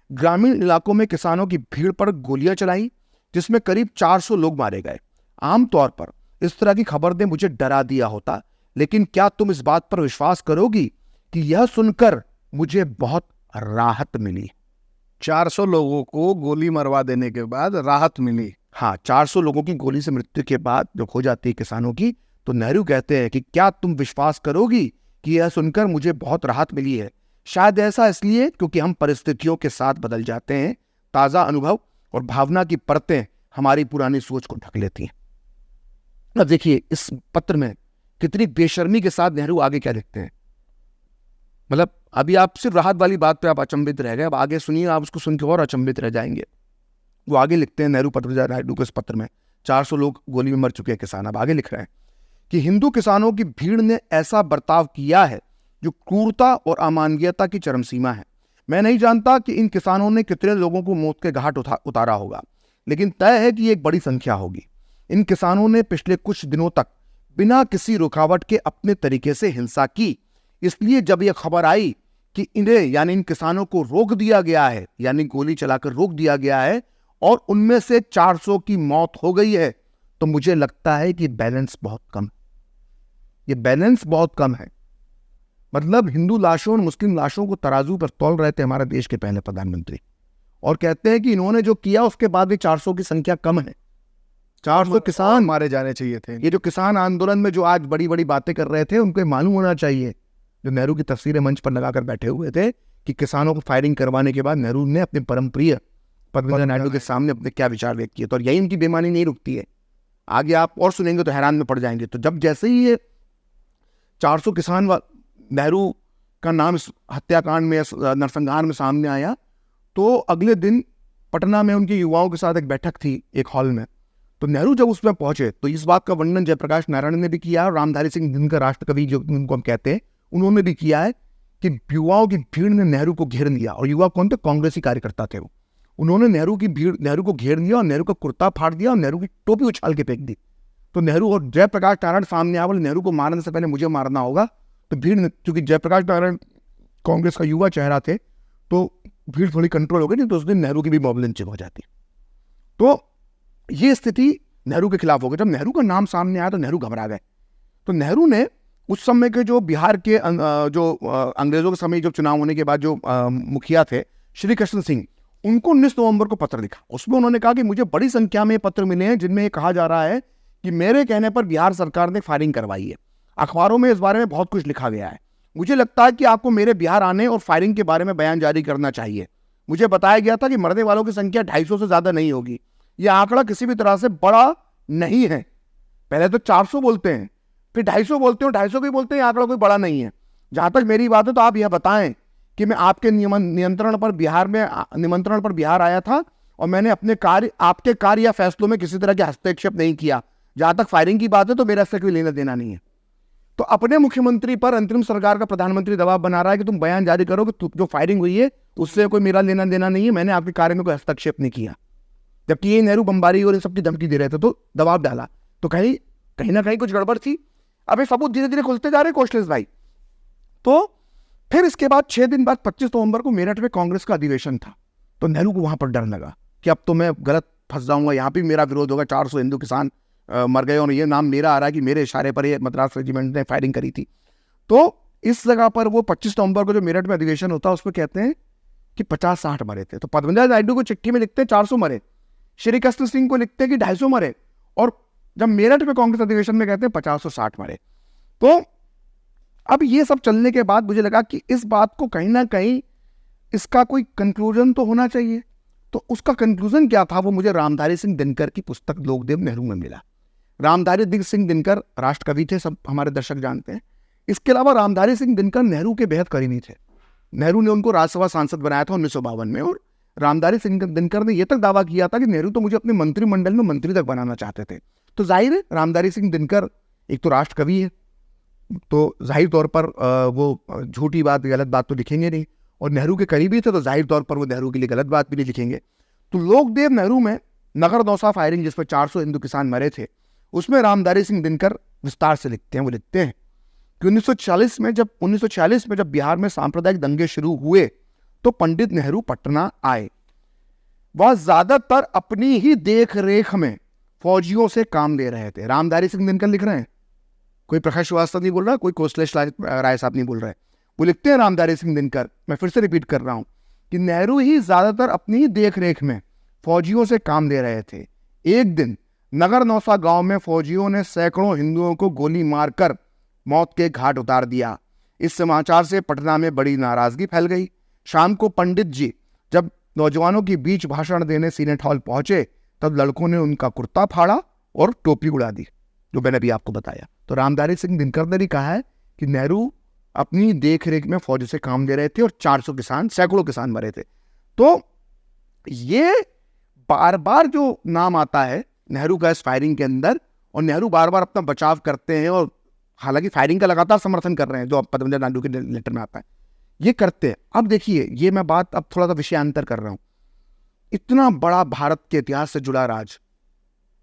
ग्रामीण इलाकों में किसानों की भीड़ पर गोलियां चलाई, जिसमें करीब 400 लोग मारे गए। आमतौर पर इस तरह की खबर ने मुझे डरा दिया होता, लेकिन क्या तुम इस बात पर विश्वास करोगी कि यह सुनकर मुझे बहुत राहत मिली। 400 लोगों को गोली मरवा देने के बाद राहत मिली। हाँ, 400 लोगों की गोली से मृत्यु के बाद जब हो जाती है किसानों की, तो नेहरू कहते हैं कि क्या तुम विश्वास करोगी कि यह सुनकर मुझे बहुत राहत मिली है। शायद ऐसा इसलिए क्योंकि हम परिस्थितियों के साथ बदल जाते हैं। ताजा अनुभव और भावना की परतें हमारी पुरानी सोच को ढक लेती हैं। अब देखिए इस पत्र में कितनी बेशर्मी के साथ नेहरू आगे क्या लिखते हैं। मतलब अभी आप सिर्फ राहत वाली बात पे आप अचंभित रह गए, अब आगे सुनिए, आप उसको सुन के और अचंभित रह जाएंगे। वो आगे लिखते हैं नेहरू पद्मजा नायडू के इस पत्र में, 400 लोग गोली में मर चुके हैं किसान। अब आगे लिख रहे हैं कि हिंदू किसानों की भीड़ ने ऐसा बर्ताव किया है जो क्रूरता और अमानवीयता की चरम सीमा है। मैं नहीं जानता कि इन किसानों ने कितने लोगों को मौत के घाट उतारा होगा, लेकिन तय है कि एक बड़ी संख्या होगी। इन किसानों ने पिछले कुछ दिनों तक बिना किसी रुकावट के अपने तरीके से हिंसा की। इसलिए जब यह खबर आई कि इन्हें यानी इन किसानों को रोक दिया गया है, यानी गोली चलाकर रोक दिया गया है, और उनमें से 400 की मौत हो गई है, तो मुझे लगता है कि बैलेंस बहुत कम, ये बैलेंस बहुत कम है। मतलब हिंदू लाशों और मुस्लिम लाशों को तराजू पर तौल रहे थे हमारे देश के पहले प्रधानमंत्री, और कहते हैं कि इन्होंने जो किया उसके बाद भी 400 की संख्या कम है। 400 किसान मारे जाने चाहिए थे। ये जो किसान आंदोलन में जो आज बड़ी बड़ी बातें कर रहे थे, उनको मालूम होना चाहिए, जो नेहरू की तस्वीरें मंच पर लगाकर बैठे हुए थे, कि किसानों को फायरिंग करवाने के बाद नेहरू ने अपने परम प्रिय पद्मजा नायडू के सामने अपने क्या विचार व्यक्त किए। तो यही इनकी बेईमानी नहीं रुकती है, आगे आप और सुनेंगे तो हैरान में पड़ जाएंगे। तो जब जैसे ही ये 400 किसान नेहरू का नाम इस हत्याकांड में, नरसंहार में सामने आया, तो अगले दिन पटना में उनके युवाओं के साथ एक बैठक थी एक हॉल में। तो नेहरू जब उसमें पहुंचे तो इस बात का वर्णन जयप्रकाश नारायण ने भी किया, और रामधारी सिंह दिनकर राष्ट्रकवि जो उनको हम कहते हैं, उन्होंने भी किया है कि युवाओं की भीड़ ने नेहरू को घेर लिया, और युवा कौन थे? कांग्रेसी कार्यकर्ता थे वो। उन्होंने नेहरू को घेर लिया और नेहरू का कुर्ता फाड़ दिया और नेहरू की टोपी उछाल के फेंक दी। तो नेहरू और जयप्रकाश नारायण सामने आए, बोले नेहरू को मारने से पहले मुझे मारना होगा। तो भीड़ ने, क्योंकि जयप्रकाश नारायण कांग्रेस का युवा चेहरा थे, तो भीड़ थोड़ी कंट्रोल हो गई, नहीं तो उस दिन नेहरू की भी मॉब लिंचिंग हो जाती। तो ये स्थिति नेहरू के खिलाफ हो गई। जब नेहरू का नाम सामने आया तो नेहरू घबरा गए। तो नेहरू ने उस समय के जो बिहार के अंग्रेजों के समय जो चुनाव होने के बाद जो मुखिया थे श्री कृष्ण सिंह, उनको 19 नवंबर को पत्र लिखा। उसमें उन्होंने कहा कि मुझे बड़ी संख्या में पत्र मिले हैं जिनमें ये कहा जा रहा है कि मेरे कहने पर बिहार सरकार ने फायरिंग करवाई है। अखबारों में इस बारे में बहुत कुछ लिखा गया है। मुझे लगता है कि आपको मेरे बिहार आने और फायरिंग के बारे में बयान जारी करना चाहिए। मुझे बताया गया था कि मरने वालों की संख्या 250 से ज्यादा नहीं होगी। यह आंकड़ा किसी भी तरह से बड़ा नहीं है। पहले तो 400 बोलते हैं, फिर 250 बोलते हैं, 250 भी बोलते हैं, आंकड़ा कोई बड़ा नहीं है। जहां तक मेरी बात है तो आप यह बताएं कि मैं आपके निमंत्रण पर बिहार आया था और मैंने आपके कार्य या फैसलों में किसी तरह के हस्तक्षेप नहीं किया। जहां तक फायरिंग की बात है तो मेरा इससे कोई लेना देना नहीं है। तो अपने मुख्यमंत्री पर अंतरिम सरकार का प्रधानमंत्री दबाव बना रहा है कि तुम बयान जारी करो कि जो फायरिंग हुई है उससे कोई मेरा लेना देना नहीं है, मैंने आपके कार्य में कोई हस्तक्षेप नहीं किया। जबकि ये नेहरू बमबारी और इन सबकी धमकी दे रहे थे, तो दबाव डाला। तो कहीं ना कहीं कुछ गड़बड़ थी। अब ये सबूत धीरे धीरे खुलते जा रहे कौशलेश भाई। तो फिर इसके बाद 6 दिन बाद 25 नवंबर को मेरठ में कांग्रेस का अधिवेशन था। तो नेहरू को वहां पर डर लगा कि अब तो मैं गलत फंस जाऊंगा, यहाँ भी मेरा विरोध होगा। 400 हिंदू किसान मर गए और ये नाम मेरा आ रहा है कि मेरे इशारे पर ये मद्रास रेजिमेंट ने फायरिंग करी थी। तो इस जगह पर वो 25 नवंबर को जो मेरठ में अधिवेशन होता है उसमें कहते हैं कि 50-60 मरे थे। तो पद्मजा नायडू को चिट्ठी में लिखते हैं 400 मरे, श्री कृष्ण सिंह को लिखते हैं कि 250 मरे, और जब मेरठ में कांग्रेस अधिवेशन में कहते हैं 50 और 60 मरे। तो अब ये सब चलने के बाद मुझे लगा कि इस बात को कहीं ना कहीं इसका कोई कंक्लूजन तो होना चाहिए। तो उसका कंक्लूजन क्या था वो मुझे रामधारी सिंह दिनकर की पुस्तक लोकदेव नेहरू में मिला। रामधारी सिंह दिनकर राष्ट्रकवि थे, सब हमारे दर्शक जानते हैं। इसके अलावा रामधारी सिंह दिनकर नेहरू के बेहद करीबी थे। नेहरू ने उनको राज्यसभा सांसद बनाया था 1952 में, और रामधारी सिंह दिनकर ने यह तक दावा किया था कि नेहरू तो मुझे अपने मंत्रिमंडल में मंत्री तक बनाना चाहते थे। तो जाहिर है रामधारी सिंह दिनकर एक तो राष्ट्रकवि है, तो जाहिर तौर पर वो झूठी बात गलत बात तो लिखेंगे नहीं, और नेहरू के करीबी थे तो जाहिर तौर पर वो नेहरू के लिए गलत बात भी नहीं लिखेंगे। तो लोकदेव नेहरू में नगर नौसा फायरिंग जिसमें 400 हिंदू किसान मरे थे, उसमें रामधारी सिंह दिनकर विस्तार से लिखते हैं। वो लिखते हैं कि 1946 में जब बिहार में सांप्रदायिक दंगे शुरू हुए तो पंडित नेहरू पटना आए। वह ज्यादातर अपनी ही देख रेख में फौजियों से काम ले रहे थे। रामधारी सिंह दिनकर लिख रहे हैं, कोई प्रकाश श्रीवास्तव नहीं बोल रहा, कोई कौशलेश राय साहब नहीं बोल रहे। वो लिखते हैं रामधारी सिंह दिनकर, मैं फिर से रिपीट कर रहा हूं, कि नेहरू ही ज्यादातर अपनी ही देख रेख में फौजियों से काम ले रहे थे। एक दिन नगर नौसा गांव में फौजियों ने सैकड़ों हिंदुओं को गोली मारकर मौत के घाट उतार दिया। इस समाचार से पटना में बड़ी नाराजगी फैल गई। शाम को पंडित जी जब नौजवानों के बीच भाषण देने सीनेट हॉल पहुंचे तब लड़कों ने उनका कुर्ता फाड़ा और टोपी उड़ा दी, जो मैंने अभी आपको बताया। तो रामधारी सिंह दिनकर ने भी कहा है कि नेहरू अपनी देख रेख में फौज से काम दे रहे थे और 400 किसान, सैकड़ों किसान मरे थे। तो ये बार बार जो नाम आता है नेहरू का इस फायरिंग के अंदर, और नेहरू बार बार अपना बचाव करते हैं, और हालांकि फायरिंग का लगातार समर्थन कर रहे हैं, जो पद्मजा नायडू के लेटर में आता है, ये करते हैं। अब देखिए, ये मैं बात अब थोड़ा सा विषयांतर कर रहा हूं। इतना बड़ा भारत के इतिहास से जुड़ा राज,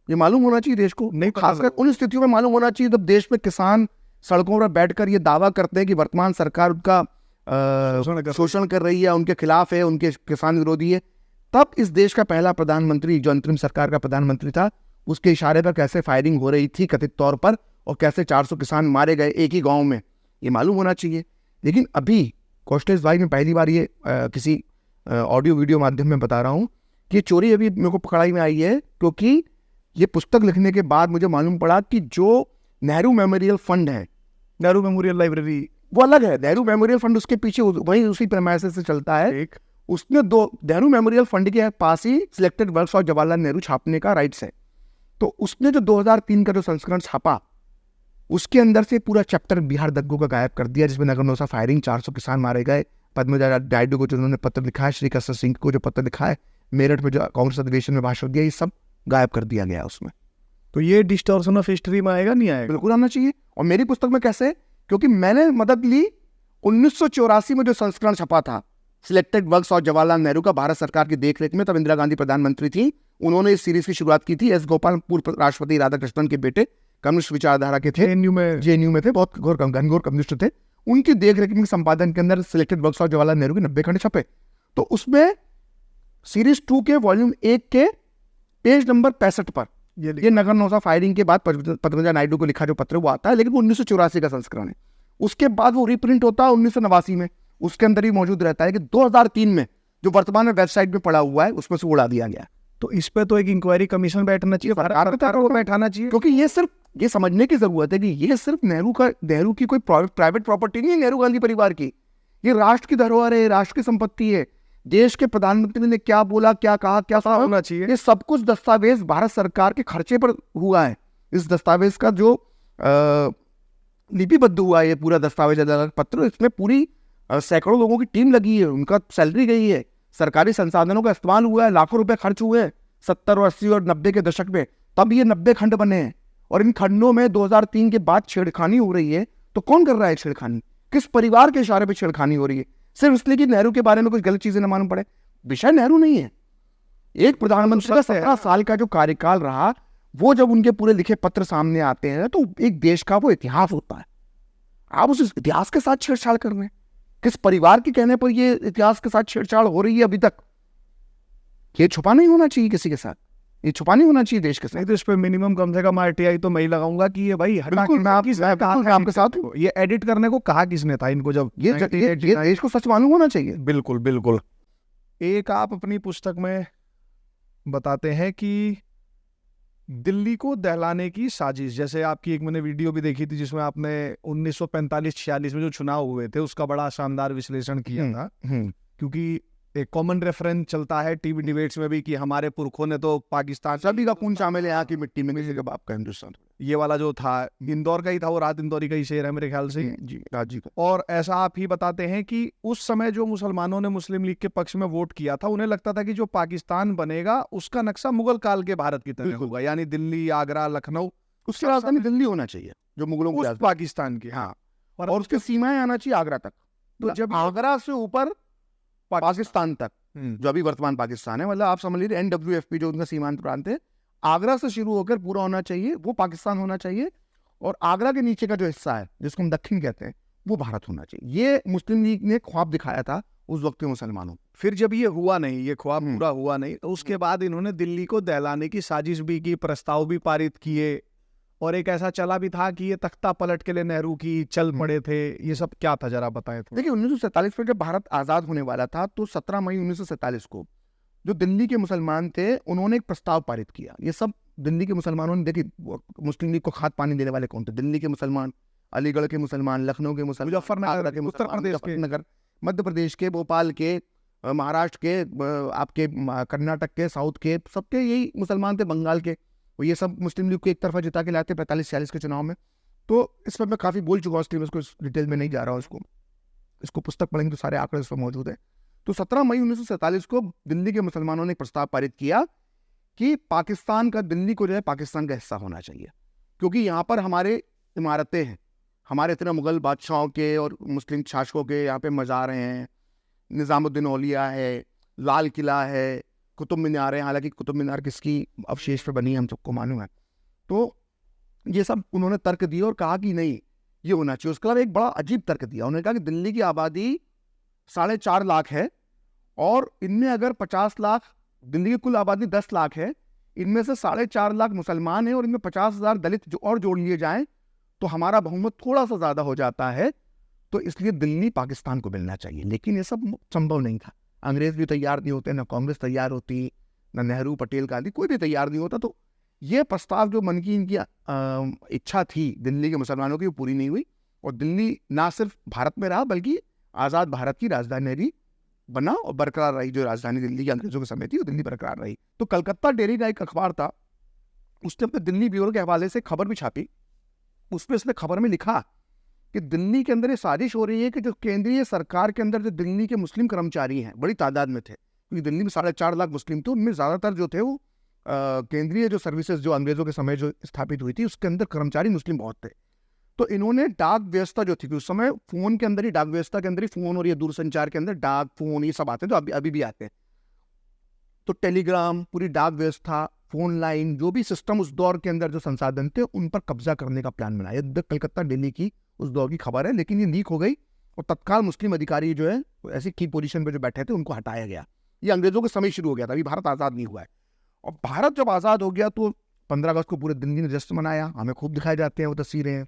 ये मालूम होना चाहिए देश को, नहीं खासकर उन स्थितियों में मालूम होना चाहिए जब देश में किसान सड़कों पर बैठकर ये दावा करते हैं कि वर्तमान सरकार उनका शोषण कर रही है, उनके खिलाफ है, उनके किसान विरोधी है। तब इस देश का पहला प्रधानमंत्री, जो अंतरिम सरकार का प्रधानमंत्री था, उसके इशारे पर कैसे फायरिंग हो रही थी कथित तौर पर, और कैसे 400 किसान मारे गए एक ही गांव में, ये मालूम होना चाहिए। लेकिन अभी कौशलेश भाई, मैं पहली बार ये किसी ऑडियो वीडियो माध्यम में बता रहा हूँ कि चोरी अभी मेरे को पकड़ाई में आई है, क्योंकि ये पुस्तक लिखने के बाद मुझे मालूम पड़ा कि जो नेहरू मेमोरियल फंड है, नेहरू मेमोरियल लाइब्रेरी, वो अलग है। नेहरू मेमोरियल फंड उसके पीछे वही उसी प्रेमाइसेस से चलता है। उसने नेहरू मेमोरियल फंड के पास ही selected works of Jawaharlal Nehru छापने का राइट्स है। तो उसने जो 2003 का जो संस्करण छापा, उसके अंदर से पूरा चैप्टर बिहार दंगों का गायब कर दिया, जिसमें नगर नौसा फायरिंग, 400 किसान मारे गए, पद्मजा नायडू को जो उन्होंने पत्र लिखा है, श्री कृष्ण सिंह को जो पत्र लिखा है, मेरठ में जो कांग्रेस अधिवेशन में भाषण दिया, ये सब गायब कर दिया गया उसमें। तो ये डिस्टॉर्शन ऑफ हिस्ट्री में आएगा, नहीं आएगा? बिल्कुल आना चाहिए। और मेरी पुस्तक में कैसे, क्योंकि मैंने मदद ली 1984 में जो संस्करण छपा था सिलेक्टेड वर्क्स और जवाहरलाल नेहरू का भारत सरकार की देखरेख में, तब इंदिरा गांधी प्रधानमंत्री थी, उन्होंने इस सीरीज की शुरुआत की थी। एस गोपाल पूर्व राष्ट्रपति राधाकृष्णन के बेटे, कम्युनिस्ट विचारधारा के थे, जेएनयू में थे, बहुत घनघोर कम्युनिस्ट थे। उनकी देखरेख में संपादन के अंदर सिलेक्टेड वर्क्स और जवाहरलाल नेहरू के 90 खंड छपे। तो उसमें सीरीज 2 के वॉल्यूम 1 के पेज नंबर 65 पर ये नगर नौसा फायरिंग के बाद पद्मजा नायडू को लिखा जो पत्र वो आता है, लेकिन वो 1984 का संस्करण है। उसके बाद वो रिप्रिंट होता है 1989 में, उसके अंदर ही मौजूद रहता है कि 2003 में जो वर्तमान में वेबसाइट में पड़ा हुआ है उसमें से उड़ा दिया गया। तो इस पे तो एक इंक्वायरी कमीशन बैठना चाहिए, सरकार को बैठाना चाहिए, क्योंकि ये सिर्फ ये समझने की जरूरत है कि ये सिर्फ नेहरू की कोई प्राइवेट प्रॉपर्टी नहीं है, नेहरू गांधी परिवार की, ये राष्ट्र की धरोहर है, राष्ट्र की संपत्ति है। देश के प्रधानमंत्री ने क्या बोला, क्या कहा, क्या होना चाहिए, ये सब कुछ दस्तावेज भारत सरकार के खर्चे पर हुआ है। इस दस्तावेज का जो लिपिबद्ध हुआ है, ये पूरा दस्तावेज अलग पत्र, इसमें पूरी सैकड़ों लोगों की टीम लगी है, उनका सैलरी गई है, सरकारी संसाधनों का इस्तेमाल हुआ है, लाखों रुपए खर्च हुए हैं 70 और 80 और 90 के दशक में, तब ये 90 खंड बने हैं। और इन खंडों में 2003 के बाद छेड़खानी हो रही है। तो कौन कर रहा है छेड़खानी, किस परिवार के इशारे पर छेड़खानी हो रही है? सिर्फ इसलिए कि नेहरू के बारे में कुछ गलत चीजें न मालूम पड़े। विषय नेहरू नहीं है। एक प्रधानमंत्री का 17 साल का जो कार्यकाल रहा, वो जब उनके पूरे लिखे पत्र सामने आते हैं तो एक देश का वो इतिहास होता है। आप उस इतिहास के साथ छेड़छाड़ कर रहे हैं। किस परिवार के कहने पर ये इतिहास के साथ छेड़छाड़ हो रही है अभी तक? ये छुपा नहीं होना चाहिए किसी के साथ, ये छुपा नहीं होना चाहिए देश के साथ। तो इस पे मिनिमम कम से कम आरटीआई तो मैं ही लगाऊंगा कि ये भाई आपके साथ ये एडिट करने को कहा किसने था इनको, जब ये देश को सच मालूम होना चाहिए। बिल्कुल बिल्कुल। एक आप अपनी पुस्तक में बताते हैं कि दिल्ली को दहलाने की साजिश, जैसे आपकी एक मैंने वीडियो भी देखी थी जिसमें आपने 1945-46 में जो चुनाव हुए थे उसका बड़ा शानदार विश्लेषण किया था, क्योंकि एक कॉमन रेफरेंस चलता है टीवी डिबेट्स में भी कि हमारे पुरखों ने तो पाकिस्तान, सभी का खून शामिल है यहाँ की मिट्टी में, किसी का बाप का हिंदुस्तान। ये वाला जो था इंदौर का ही था, वो रात इंदौरी का ही शेर है मेरे ख्याल से जी, राजी। और ऐसा आप ही बताते हैं कि उस समय जो मुसलमानों ने मुस्लिम लीग के पक्ष में वोट किया था, उन्हें लगता था कि जो पाकिस्तान बनेगा उसका नक्शा मुगल काल के भारत की तरह होगा, यानी दिल्ली, आगरा, लखनऊ, उसकी राजधानी दिल्ली होना चाहिए जो मुगलों की पाकिस्तान की। हाँ, और उसकी सीमाएं आना चाहिए आगरा तक। तो जब आगरा से ऊपर पाकिस्तान तक, जो अभी वर्तमान पाकिस्तान है, मतलब आप समझ लीजिए NWFP जो उनका सीमांत प्रांत है, आगरा से शुरू होकर पूरा होना चाहिए, वो पाकिस्तान होना चाहिए। और आगरा के नीचे का जो हिस्सा है जिसको हम दक्षिण कहते हैं, वो भारत होना चाहिए। ये मुस्लिम लीग ने ख्वाब दिखाया था उस वक्त के मुसलमानों। फिर जब ये हुआ नहीं, ये ख्वाब पूरा हुआ नहीं, तो उसके बाद इन्होंने दिल्ली को दहलाने की साजिश भी की, प्रस्ताव भी पारित किए, और एक ऐसा चला भी था कि ये तख्ता पलट के लिए नेहरू की चल पड़े थे। ये सब क्या था, जरा बताएं। देखिए 1947 में जब भारत आजाद होने वाला था, तो 17 मई 1947 को जो दिल्ली के मुसलमान थे उन्होंने एक प्रस्ताव पारित किया। ये सब दिल्ली के मुसलमानों ने, देखिए मुस्लिम लीग को खाद पानी देने वाले कौन थे? दिल्ली के मुसलमान, अलीगढ़ के मुसलमान, लखनऊ के मुसलमान, मुजफ्फरनगर के, उत्तर प्रदेश के, मध्य प्रदेश के, भोपाल के, महाराष्ट्र के, आपके कर्नाटक के, साउथ के, सबके यही मुसलमान थे, बंगाल के। ये सब मुस्लिम लीग को एक तरफा जिता के लाते 45-46 के चुनाव में। तो इस पर मैं काफ़ी बोल चुका हूँ, इसलिए मैं इसको डिटेल में नहीं जा रहा हूँ। इसको पुस्तक पढ़ेंगे तो सारे आंकड़े इस पर मौजूद हैं। तो 17 मई 1947 को दिल्ली के मुसलमानों ने एक प्रस्ताव पारित किया कि पाकिस्तान का, दिल्ली को जो है पाकिस्तान का हिस्सा होना चाहिए, क्योंकि यहाँ पर हमारे इमारतें हैं, हमारे इतने मुगल बादशाहों के और मुस्लिम शासकों के यहाँ पे मज़ार हैं, निज़ामुद्दीन औलिया है, लाल किला है, कुतुब मीनार है। हालांकि कुतुब मीनार किसकी अवशेष पर बनी है हम सबको मालूम है। तो ये सब उन्होंने तर्क दिए और कहा कि नहीं ये होना चाहिए। उसके अलावा एक बड़ा अजीब तर्क दिया, उन्होंने कहा कि दिल्ली की आबादी 4.5 लाख है, और इनमें अगर 50 लाख, दिल्ली की कुल आबादी 10 लाख है, इनमें से 4.5 लाख मुसलमान हैं और इनमें 50,000 दलित जो और जोड़ लिए जाएं तो हमारा बहुमत थोड़ा सा ज़्यादा हो जाता है, तो इसलिए दिल्ली पाकिस्तान को मिलना चाहिए। लेकिन ये सब संभव नहीं था। अंग्रेज भी तैयार नहीं होते, ना कांग्रेस तैयार होती, ना नेहरू, पटेल, गांधी, कोई भी तैयार नहीं होता। तो ये प्रस्ताव जो मन की इनकी इच्छा थी दिल्ली के मुसलमानों की, वो पूरी नहीं हुई, और दिल्ली ना सिर्फ भारत में रहा बल्कि आज़ाद भारत की राजधानी बना और बरकरार रही। जो राजधानी दिल्ली की अंग्रेजों के समय थी वो दिल्ली बरकरार रही। तो कलकत्ता डेली का एक अखबार था, उसने अपने दिल्ली ब्यूरो के हवाले से खबर भी छापी। उसमें उसने खबर में लिखा कि दिल्ली के अंदर ये साजिश हो रही है कि जो केंद्रीय सरकार के अंदर जो दिल्ली के मुस्लिम कर्मचारी हैं, बड़ी तादाद में थे, क्योंकि दिल्ली में 4.5 लाख मुस्लिम थे, उनमें ज़्यादातर जो थे वो केंद्रीय जो सर्विसेज जो अंग्रेजों के समय जो स्थापित हुई थी उसके अंदर कर्मचारी मुस्लिम बहुत थे। तो इन्होंने डाक व्यवस्था जो थी, उस समय फोन के अंदर ही, डाक व्यवस्था के अंदर ही फोन और ये दूरसंचार के अंदर डाक फोन ये सब आते हैं, तो अभी भी आते हैं। तो टेलीग्राम, पूरी डाक व्यवस्था, फोन लाइन, जो भी सिस्टम उस दौर के अंदर जो संसाधन थे, उन पर कब्जा करने का प्लान बनाया। ये कलकत्ता दिल्ली की उस दौर की खबर है, लेकिन ये लीक हो गई और तत्काल मुस्लिम अधिकारी जो है ऐसी की पोजीशन पे जो बैठे थे उनको हटाया गया। ये अंग्रेजों के समय शुरू हो गया था, अभी भारत आज़ाद नहीं हुआ है। और भारत जब आज़ाद हो गया तो 15 अगस्त को पूरे दिल्ली ने जश्न मनाया। हमें खूब दिखाए जाते हैं वो तस्वीरें,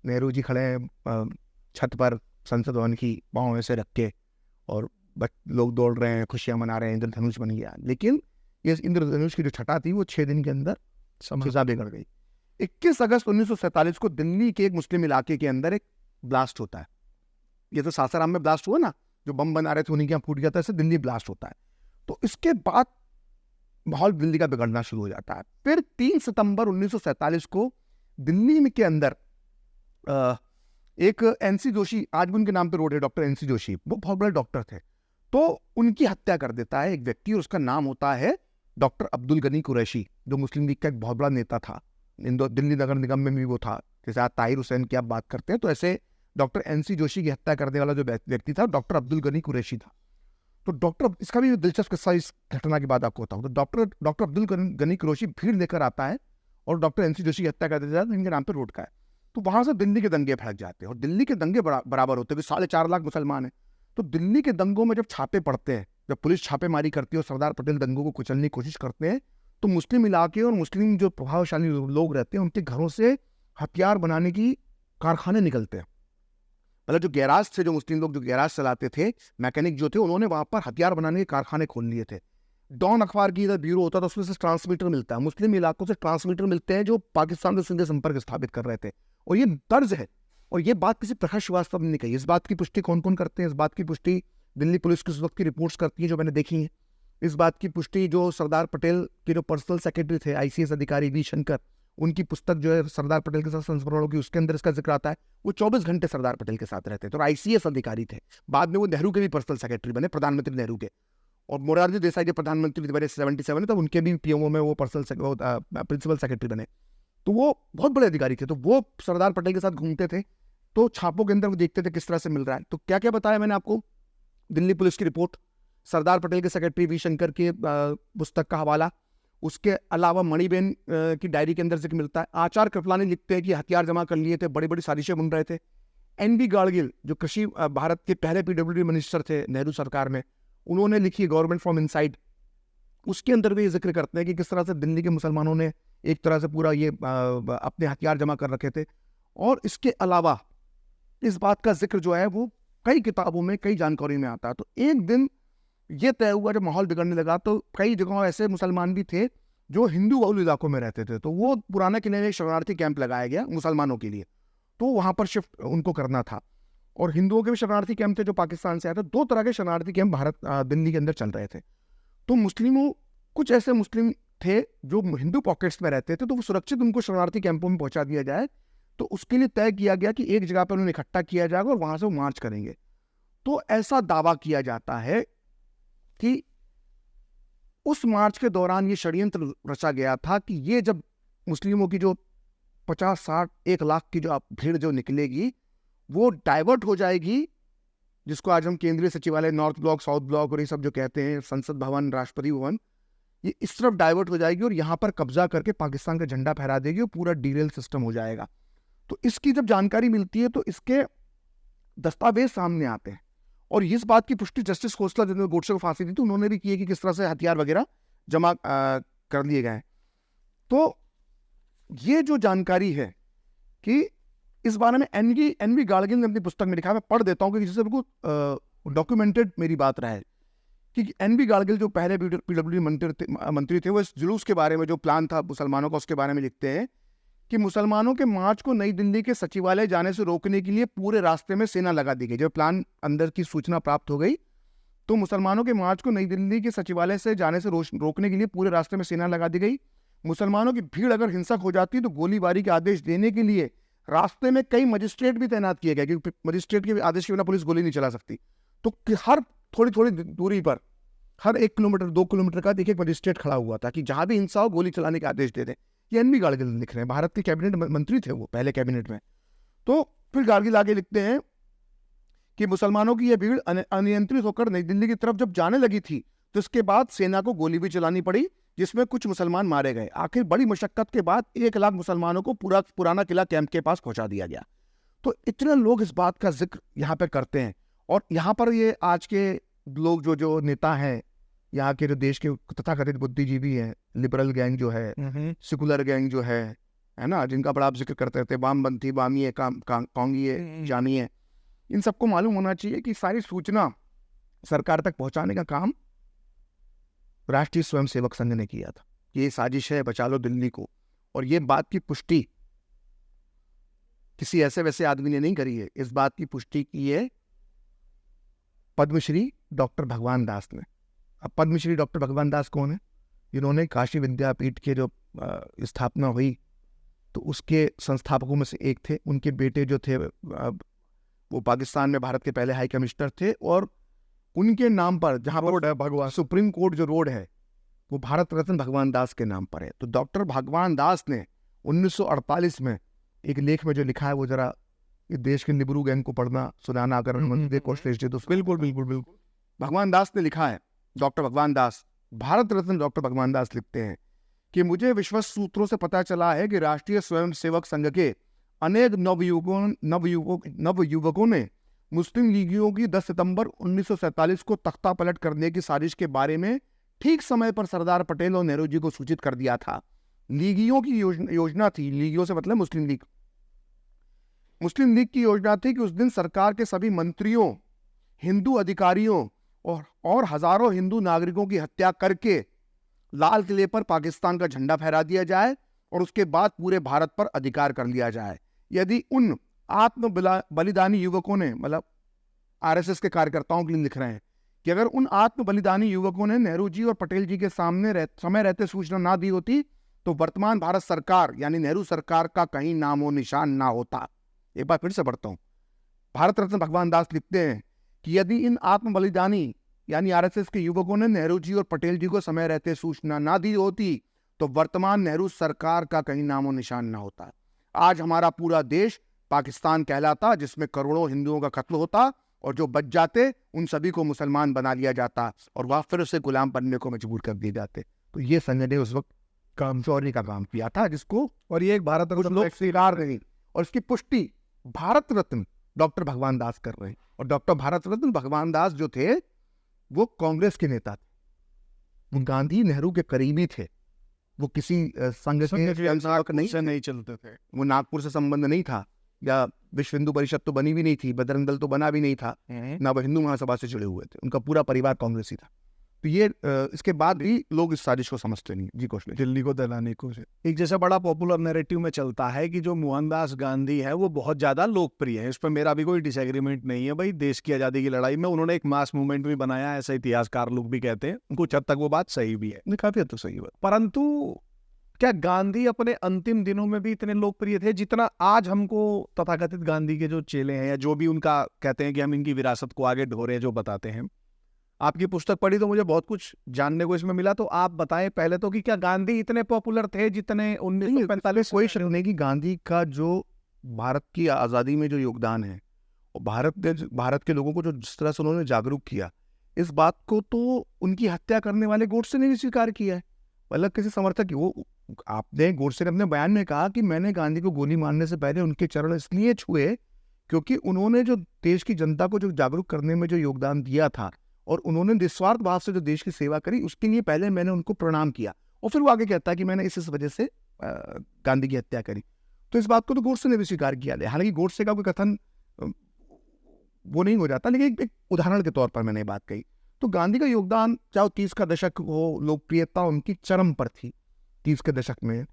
नेहरू जी खड़े हैं छत पर संसद भवन की, पाँव ऐसे रख के, और लोग दौड़ रहे हैं, खुशियां मना रहे हैं, इंद्रधनुष बन गया। लेकिन ये इंद्रधनुष की जो छटा थी वो 6 दिन के अंदर फिजा बिगड़ गई। 21 अगस्त 1947 को दिल्ली के एक मुस्लिम इलाके के अंदर एक ब्लास्ट होता है। ये तो सासाराम में ब्लास्ट हुआ ना, जो बम बना रहे थे उन्हीं के यहाँ फूट गया था, ऐसे दिल्ली ब्लास्ट होता है। तो इसके बाद माहौल दिल्ली का बिगड़ना शुरू हो जाता है। फिर 3 सितंबर 1947 को दिल्ली में के अंदर एक एनसी जोशी, आज भी उनके नाम पे रोड है, डॉक्टर एनसी जोशी, वो बहुत बड़े डॉक्टर थे, तो उनकी हत्या कर देता है एक व्यक्ति, और उसका नाम होता है डॉक्टर अब्दुल गनी कुरैशी, जो मुस्लिम लीग का एक बहुत बड़ा नेता था। दिल्ली नगर निगम में भी वो था, जैसे आज ताहिर हुसैन की आप बात करते हैं, तो ऐसे डॉक्टर एनसी जोशी की हत्या करने वाला जो व्यक्ति था डॉक्टर अब्दुल गनी कुरैशी था। तो डॉक्टर, इसका भी दिलचस्प किस्सा इस घटना के बाद आपको बताऊं। तो डॉक्टर अब्दुल गनी कुरैशी भीड़ लेकर आता है और डॉक्टर एनसी जोशी की हत्या कर देता है, इनके नाम पर रोड का है। तो वहां से दिल्ली के दंगे भड़क जाते हैं, और दिल्ली के दंगे बराबर होते हैं, 4.5 लाख मुसलमान हैं। तो दिल्ली के दंगों में जब छापे पड़ते हैं, जब पुलिस छापेमारी करती है और सरदार पटेल दंगों को कुचलने की कोशिश करते हैं, तो मुस्लिम इलाके और मुस्लिम जो प्रभावशाली लोग रहते हैं उनके घरों से हथियार बनाने की कारखाने निकलते हैं। मतलब जो गैराज थे, जो मुस्लिम लोग जो गैराज चलाते थे, मैकेनिक जो थे, उन्होंने वहां पर हथियार बनाने के कारखाने खोल लिए थे। डॉन अखबार की इधर ब्यूरो होता था, उसमें से ट्रांसमीटर मिलता है, मुस्लिम इलाकों से ट्रांसमीटर मिलते हैं जो पाकिस्तान से सीधे संपर्क स्थापित कर रहे थे। और ये दर्ज है, और ये बात किसी प्रकाश श्रीवास्तव ने नहीं कही। इस बात की पुष्टि कौन कौन करते हैं? इस बात की पुष्टि दिल्ली पुलिस की उस वक्त की रिपोर्ट्स करती है जो मैंने देखी है। इस बात की पुष्टि जो सरदार पटेल के जो पर्सनल सेक्रेटरी थे, ICS अधिकारी वी शंकर, उनकी पुस्तक जो है सरदार पटेल के साथ संस्मरणों की, उसके अंदर इसका जिक्र आता है। वो 24 घंटे सरदार पटेल के साथ रहते थे और ICS अधिकारी थे। बाद में वो नेहरू के भी पर्सनल सेक्रेटरी बने, प्रधानमंत्री नेहरू के। और मोरारजी देसाई जब प्रधानमंत्री बने 77 में, तब उनके भी PMO में वो प्रिंसिपल सेक्रेटरी बने। तो वो बहुत बड़े अधिकारी थे। तो वो सरदार पटेल के साथ घूमते थे, तो छापों के अंदर वो देखते थे किस तरह से मिल रहा है। तो क्या क्या बताया मैंने आपको, दिल्ली पुलिस की रिपोर्ट, सरदार पटेल के सेक्रेटरी वी शंकर की पुस्तक का हवाला, उसके अलावा मणिबेन की डायरी के अंदर जिक्र मिलता है। आचार कृपलानी लिखते हैं कि हथियार जमा कर लिए थे, बड़ी बड़ी साजिशें बन रहे थे। NB गाड़गिल जो कृषि भारत के पहले PWD मिनिस्टर थे नेहरू सरकार में, उन्होंने लिखी गवर्नमेंट फ्रॉम इनसाइड, उसके अंदर भी जिक्र करते हैं कि किस तरह से दिल्ली के मुसलमानों ने एक तरह से पूरा ये अपने हथियार जमा कर रखे थे। और इसके अलावा इस बात का जिक्र जो है वो कई किताबों में, कई जानकारी में आता है। तो एक दिन ये तय हुआ, जब माहौल बिगड़ने लगा, तो कई जगहों ऐसे मुसलमान भी थे जो हिंदू बहुल इलाकों में रहते थे। तो वो पुराने किले में शरणार्थी कैंप लगाया गया मुसलमानों के लिए, तो वहां पर शिफ्ट उनको करना था। और हिंदुओं के भी शरणार्थी कैंप थे जो पाकिस्तान से आए थे। 2 तरह के शरणार्थी कैंप दिल्ली के अंदर चल रहे थे। तो मुस्लिमों, कुछ ऐसे मुस्लिम थे जो हिंदू पॉकेट्स में रहते थे, तो वो सुरक्षित उनको शरणार्थी कैंपों में पहुंचा दिया जाए। तो उसके लिए तय किया गया कि एक जगह पर उन्हें इकट्ठा किया जाएगा और वहां से वो मार्च करेंगे। तो ऐसा दावा किया जाता है कि उस मार्च के दौरान ये षड्यंत्र रचा गया था कि ये जब मुस्लिमों की जो 50, 60, 1 लाख की जो भीड़ जो निकलेगी, वो डाइवर्ट हो जाएगी, जिसको आज हम केंद्रीय सचिवालय, नॉर्थ ब्लॉक, साउथ ब्लॉक और ये सब जो कहते हैं, संसद भवन, राष्ट्रपति भवन, ये इस तरफ डाइवर्ट हो जाएगी और यहाँ पर कब्जा करके पाकिस्तान का झंडा फहरा देगी और पूरा डीरेल सिस्टम हो जाएगा। तो इसकी जब जानकारी मिलती है तो इसके दस्तावेज सामने आते हैं। और इस बात की पुष्टि जस्टिस खोसला, जिन्होंने गोडसे को फांसी दी थी, उन्होंने भी की है कि किस तरह से हथियार वगैरह जमा कर लिए गए। तो ये जो जानकारी है कि इस बारे में NB गाड़गिल ने अपनी पुस्तक में लिखा है, मैं पढ़ देता हूँ कि जिससे बिल्कुल डॉक्यूमेंटेड मेरी बात रहे कि NB गाड़गिल जो पहले PWD मंत्री थे, वो इस जुलूस के बारे में, जो प्लान था मुसलमानों का, उसके बारे में लिखते हैं कि मुसलमानों के मार्च को नई दिल्ली के सचिवालय जाने से रोकने के लिए पूरे रास्ते में सेना लगा दी गई। जब प्लान अंदर की सूचना प्राप्त हो गई, तो मुसलमानों के मार्च को नई दिल्ली के सचिवालय से जाने से रोकने के लिए पूरे रास्ते में सेना लगा दी गई। मुसलमानों की भीड़ अगर हिंसक हो जाती तो गोलीबारी के आदेश देने के लिए रास्ते में कई मजिस्ट्रेट भी तैनात किए गए, क्योंकि मजिस्ट्रेट के आदेश के बिना पुलिस गोली नहीं चला सकती। तो हर थोड़ी थोड़ी दूरी पर, हर 1 किलोमीटर 2 किलोमीटर का एक मजिस्ट्रेट खड़ा हुआ था कि जहां भी हिंसा हो गोली चलाने के आदेश दे दें। ये NB गाड़गिल लिख रहे हैं, भारत के कैबिनेट मंत्री थे वो, पहले कैबिनेट में। तो फिर कारगिल आगे लिखते हैं कि मुसलमानों की यह भीड़ अनियंत्रित होकर नई दिल्ली की तरफ जब जाने लगी थी तो इसके बाद सेना को गोली भी चलानी पड़ी, जिसमें कुछ मुसलमान मारे गए। आखिर बड़ी मशक्कत के बाद 1 लाख मुसलमानों को पूरा पुराना किला कैंप के पास पहुंचा दिया गया। तो इतने लोग इस बात का जिक्र यहाँ पे करते हैं, और यहाँ पर ये आज के लोग जो नेता हैं, यहाँ के जो देश के तथाकथित बुद्धिजीवी हैं, लिबरल गैंग जो है, सेकुलर गैंग जो है ना, जिनका बड़ा आप जिक्र करते रहते हैं, वामपंथी, वामी, कांगी, जानी है, इन सबको मालूम होना चाहिए कि सारी सूचना सरकार तक पहुंचाने का काम राष्ट्रीय स्वयंसेवक संघ ने किया था। ये साजिश है, बचा लो दिल्ली को। और ये बात की पुष्टि किसी ऐसे वैसे आदमी ने नहीं करी है, इस बात की पुष्टि की है पद्मश्री डॉक्टर भगवान दास ने। अब पद्मश्री डॉक्टर भगवान दास कौन है? जिन्होंने काशी विद्यापीठ के जो स्थापना हुई तो उसके संस्थापकों में से एक थे। उनके बेटे जो थे वो पाकिस्तान में भारत के पहले हाई कमिश्नर थे, और उनके नाम पर जहाँ रोड है भगवान, सुप्रीम कोर्ट जो रोड है वो भारत रत्न भगवान दास के नाम पर है। तो डॉक्टर भगवान दास ने 1948 में एक लेख में जो लिखा है, वो जरा इस देश के निबरू गैंग को पढ़ना सुनाना अगर तो बिल्कुल भगवान दास ने लिखा है, डॉक्टर भगवान दास, भारत रत्न डॉक्टर भगवान दास लिखते हैं कि मुझे विश्वस्त सूत्रों से पता चला है कि राष्ट्रीय स्वयंसेवक संघ के अनेक नवयुवकों ने मुस्लिम लीगियों की 10 सितंबर 1947 को तख्ता पलट करने की साजिश के बारे में ठीक समय पर सरदार पटेल और नेहरू जी को सूचित कर दिया था। लीगियों की योजना थी, लीगियों से मतलब मुस्लिम लीग की योजना थी कि उस दिन सरकार के सभी मंत्रियों, हिंदू अधिकारियों और हजारों हिंदू नागरिकों की हत्या करके लाल किले पर पाकिस्तान का झंडा फहरा दिया जाए और उसके बाद पूरे भारत पर अधिकार कर लिया जाए। यदि उन आत्म बलिदानी युवकों ने, मतलब आरएसएस के कार्यकर्ताओं के लिए लिख रहे हैं, कि अगर उन आत्म बलिदानी युवकों ने नेहरू जी और पटेल जी के सामने समय रहते सूचना ना दी होती तो वर्तमान भारत सरकार यानी नेहरू सरकार का कहीं नामो निशान ना होता। एक बार फिर से पढ़ता हूं, भारत रत्न भगवान दास लिखते हैं कि यदि इन आत्म बलिदानी यानी आरएसएस के युवकों ने नेहरू जी और पटेल जी को समय रहते सूचना ना दी होती तो वर्तमान नेहरू सरकार का कहीं नामो निशान ना होता। आज हमारा पूरा देश पाकिस्तान कहलाता, जिसमें करोड़ों हिंदुओं का कत्ल होता और जो बच जाते उन सभी को मुसलमान बना लिया जाता और वह फिर उसे गुलाम बनने को मजबूर कर दिए जाते। तो ये संजय ने उस वक्त चोरी का काम किया था, जिसको और ये एक भारत रत्न लोग स्वीकार नहीं, और इसकी पुष्टि भारत रत्न डॉक्टर भगवान दास कर रहे हैं। और डॉक्टर भारत रत्न भगवान दास जो थे वो कांग्रेस के नेता थे, वो गांधी नेहरू के करीबी थे, वो किसी संघ के नहीं चलते थे, वो नागपुर से संबंध नहीं था, या विश्व हिंदू परिषद तो बनी भी नहीं थी, बजरंग दल तो बना भी नहीं था, ना वो हिंदू महासभा से जुड़े हुए थे, उनका पूरा परिवार कांग्रेसी था। तो ये इसके बाद भी लोग इस साजिश को समझते नहीं। जी कौशल, दिल्ली को दहलाने को एक जैसा बड़ा पॉपुलर नैरेटिव में चलता है कि जो मोहनदास गांधी है वो बहुत ज्यादा लोकप्रिय है। इस पर मेरा भी कोई डिसएग्रीमेंट नहीं है। भाई, देश की आजादी की लड़ाई में उन्होंने एक मास मूवमेंट भी बनाया, ऐसा इतिहासकार लोग भी कहते हैं। कुछ हद तक वो बात सही भी है, काफी हद तक सही बात। परंतु क्या गांधी अपने अंतिम दिनों में भी इतने लोकप्रिय थे जितना आज हमको तथाकथित गांधी के जो चेले हैं या जो भी उनका कहते हैं कि हम इनकी विरासत को आगे ढो रहे हैं, जो बताते हैं? आपकी पुस्तक पढ़ी तो मुझे बहुत कुछ जानने को इसमें मिला, तो आप बताएं पहले तो कि क्या गांधी इतने पॉपुलर थे जितने 1945? कोई शक नहीं कि गांधी का जो भारत की आज़ादी में जो योगदान है और भारत के लोगों को जो जिस तरह से उन्होंने जागरूक किया, इस बात को तो उनकी हत्या करने वाले गोडसे ने भी स्वीकार किया है। मतलब किसी समर्थक, वो आपने गोडसे ने अपने बयान में कहा कि मैंने गांधी को गोली मारने से पहले उनके चरण इसलिए छुए क्योंकि उन्होंने जो देश की जनता को जो जागरूक करने में जो योगदान दिया था और उन्होंने निस्वार्थ भाव से जो देश की सेवा करी, उसके लिए पहले मैंने उनको प्रणाम किया। और फिर वो आगे कहता है कि मैंने इस वजह से गांधी की हत्या करी। तो इस बात को तो गोडसे ने भी स्वीकार किया है। हालांकि गोडसे का कोई कथन वो नहीं हो जाता, लेकिन एक उदाहरण के तौर पर मैंने बात कही। तो गांधी का योगदान, चाहे 30 का दशक हो, लोकप्रियता उनकी चरम पर थी 30 के दशक में।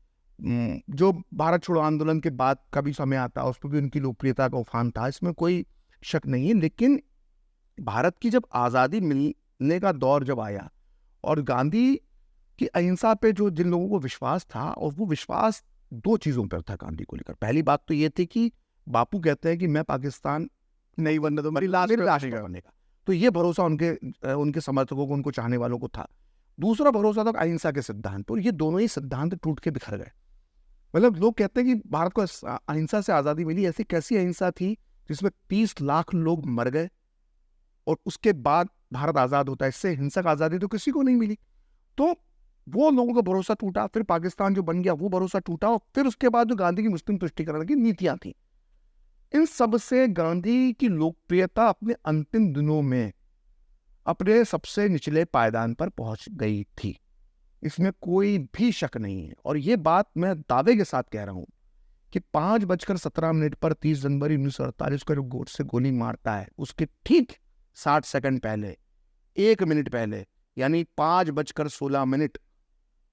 जो भारत छोड़ो आंदोलन के बाद का भी समय आता, उस पर भी उनकी लोकप्रियता का उफान था, इसमें कोई शक नहीं है। लेकिन भारत की जब आज़ादी मिलने का दौर जब आया और गांधी की अहिंसा पे जो जिन लोगों को विश्वास था, और वो विश्वास 2 चीज़ों पर था गांधी को लेकर। पहली बात तो ये थी कि बापू कहते हैं कि मैं पाकिस्तान नहीं बनने तो मेरी लाश बनेगा, तो ये भरोसा उनके समर्थकों को, उनको चाहने वालों को था। दूसरा भरोसा था अहिंसा के सिद्धांत पर। ये दोनों ही सिद्धांत टूट के बिखर गए। मतलब लोग कहते हैं कि भारत को अहिंसा से आज़ादी मिली, ऐसी कैसी अहिंसा थी जिसमें 30 लाख लोग मर गए और उसके बाद भारत आज़ाद होता है? इससे हिंसक आज़ादी तो किसी को नहीं मिली। तो वो लोगों का भरोसा टूटा, फिर पाकिस्तान जो बन गया वो भरोसा टूटा, और फिर उसके बाद जो गांधी की मुस्लिम तुष्टीकरण की नीतियां थी, इन सब से गांधी की लोकप्रियता अपने अंतिम दिनों में अपने सबसे निचले पायदान पर पहुंच गई थी। इसमें कोई भी शक नहीं है, और ये बात मैं दावे के साथ कह रहा हूं कि 5:17 पर 30 जनवरी 1948 को जो गोडसे गोली मारता है, उसके ठीक 60 सेकंड पहले, 1 मिनट पहले, यानी 5:16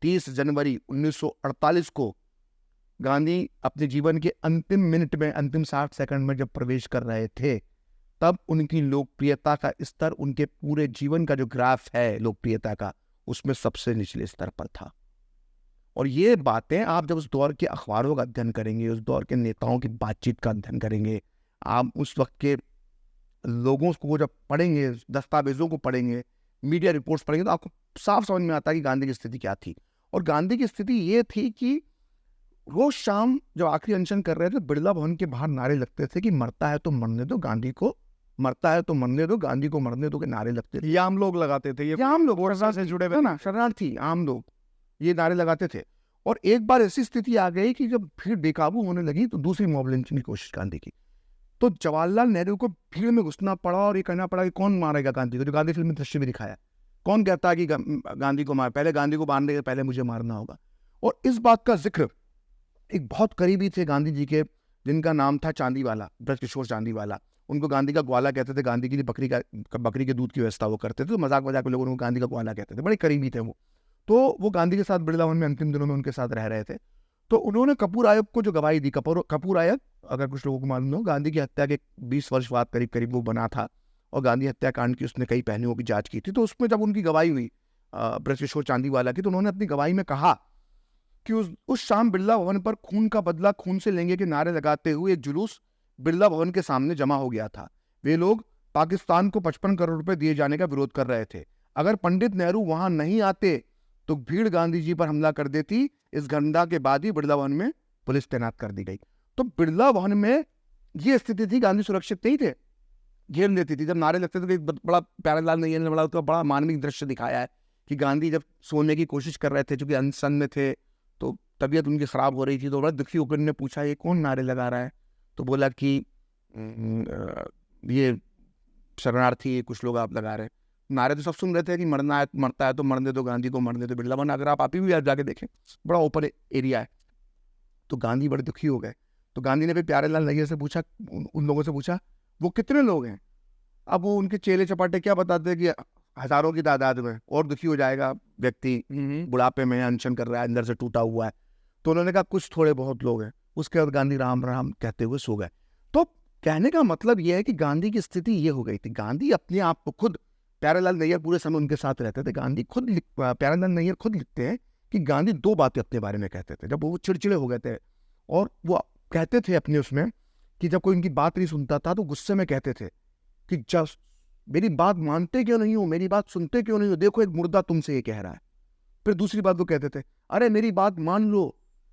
30 जनवरी 1948 को गांधी अपने जीवन के अंतिम मिनट में, अंतिम 60 सेकंड में जब प्रवेश कर रहे थे, तब उनकी लोकप्रियता का स्तर उनके पूरे जीवन का जो ग्राफ है लोकप्रियता का, उसमें सबसे निचले स्तर पर था। और ये बातें आप जब उस दौर के अखबारों का अध्ययन करेंगे, उस दौर के नेताओं की बातचीत का अध्ययन करेंगे, आप उस वक्त के लोगों को जब पढ़ेंगे, दस्तावेजों को पढ़ेंगे, मीडिया रिपोर्ट्स पढ़ेंगे, तो आपको साफ समझ में आता है कि गांधी की स्थिति क्या थी। और गांधी की स्थिति ये थी कि रोज शाम जब आखिरी अनशन कर रहे थे, बिरला भवन के बाहर नारे लगते थे कि मरता है तो मरने दो गांधी को, मरता है तो मरने दो गांधी को, मरने दो के नारे लगते थे। ये आम लोग लगाते थे, ये आम लोग से जुड़े हुए ना, शरणार्थी आम लोग ये नारे लगाते थे। और एक बार ऐसी स्थिति आ गई कि जब भीड़ बेकाबू होने लगी तो दूसरी मॉब लिंचिंग की कोशिश गांधी की। तो जवाहरलाल नेहरू को भीड़ में घुसना पड़ा और ये कहना पड़ा कि कौन मारेगा गांधी को, जो गांधी फिल्म में दृश्य भी दिखाया। कौन कहता है कि गांधी को मार, पहले गांधी को मारने के पहले मुझे मारना होगा। और इस बात का जिक्र एक बहुत करीबी थे गांधी जी के, जिनका नाम था चांदीवाला, ब्रजकिशोर चांदीवाला। उनको गांधी का ग्वाला कहते थे, गांधी के लिए बकरी के दूध की व्यवस्था वो करते थे, तो मजाक मजाक में लोग उनको गांधी का ग्वाला कहते थे, बड़े करीबी थे वो। तो वो गांधी के साथ बिरला भवन में अंतिम दिनों में उनके साथ रह रहे थे। तो उन्होंने कपूर आयोग को जो गवाही दी, कपूर आयोग, अगर कुछ लोगों को मालूम हो, गांधी की हत्या के 20 वर्ष बाद करीब करीब वो बना था, और गांधी हत्याकांड की उसने कई पहलुओं की जांच की थी। तो उसमें जब उनकी गवाही हुई ब्रजकिशोर चांदीवाला की, तो उन्होंने अपनी गवाही में कहा कि उस शाम बिरला भवन पर खून का बदला खून से लेंगे के नारे लगाते हुए एक जुलूस बिरला भवन के सामने जमा हो गया था। वे लोग पाकिस्तान को 55 करोड़ रुपए दिए जाने का विरोध कर रहे थे। अगर पंडित नेहरू वहां नहीं आते तो भीड़ गांधी जी पर हमला कर देती। इस घटना के बाद ही बिरला भवन में पुलिस तैनात कर दी गई। तो बिरला भवन में ये स्थिति थी, गांधी सुरक्षित नहीं थे, घेर लेती थी। जब नारे लगते थे तो बड़ा प्यारेलाल नैयर ने बड़ा मानवीय दृश्य दिखाया है कि गांधी जब सोने की कोशिश कर रहे थे, चूंकि अनशन में थे, तो तबीयत उनकी खराब हो रही थी, तो बड़ा दुखी होकर ने पूछा ये कौन नारे लगा रहा है। तो बोला कि ये शरणार्थी कुछ लोग आप लगा रहे। नारे तो सब सुन रहे थे कि मरना है, मरता है तो मरने दो गांधी को, मरने दो बिरला भवन। अगर आप अभी भी जाके देखें, बड़ा ओपन एरिया है। तो गांधी बड़े दुखी हो गए। तो गांधी ने फिर प्यारेलाल नैयर से पूछा, उन लोगों से पूछा वो कितने लोग हैं। अब वो उनके चेले चपाटे क्या बताते कि हजारों की तादाद में, और दुखी हो जाएगा व्यक्ति, बुढ़ापे में अनशन कर रहा है, अंदर से टूटा हुआ है। तो उन्होंने कहा कुछ थोड़े बहुत लोग हैं। उसके बाद गांधी राम राम कहते हुए सो गए। तो कहने का मतलब यह है कि गांधी की स्थिति ये हो गई थी। गांधी अपने आप को खुद, प्यारेलाल नैयर पूरे समय उनके साथ रहते थे, गांधी खुद प्यारेलाल नैयर खुद लिखते हैं कि गांधी 2 बातें अपने बारे में कहते थे जब वो चिड़चिड़े हो गए थे। और वो कहते थे अपने उसमें कि जब कोई उनकी बात नहीं सुनता था तो गुस्से में कहते थे कि जब मेरी बात मानते क्यों नहीं हो, मेरी बात सुनते क्यों नहीं हो, देखो एक मुर्दा तुमसे ये कह रहा है। फिर दूसरी बात वो कहते थे, अरे मेरी बात मान लो,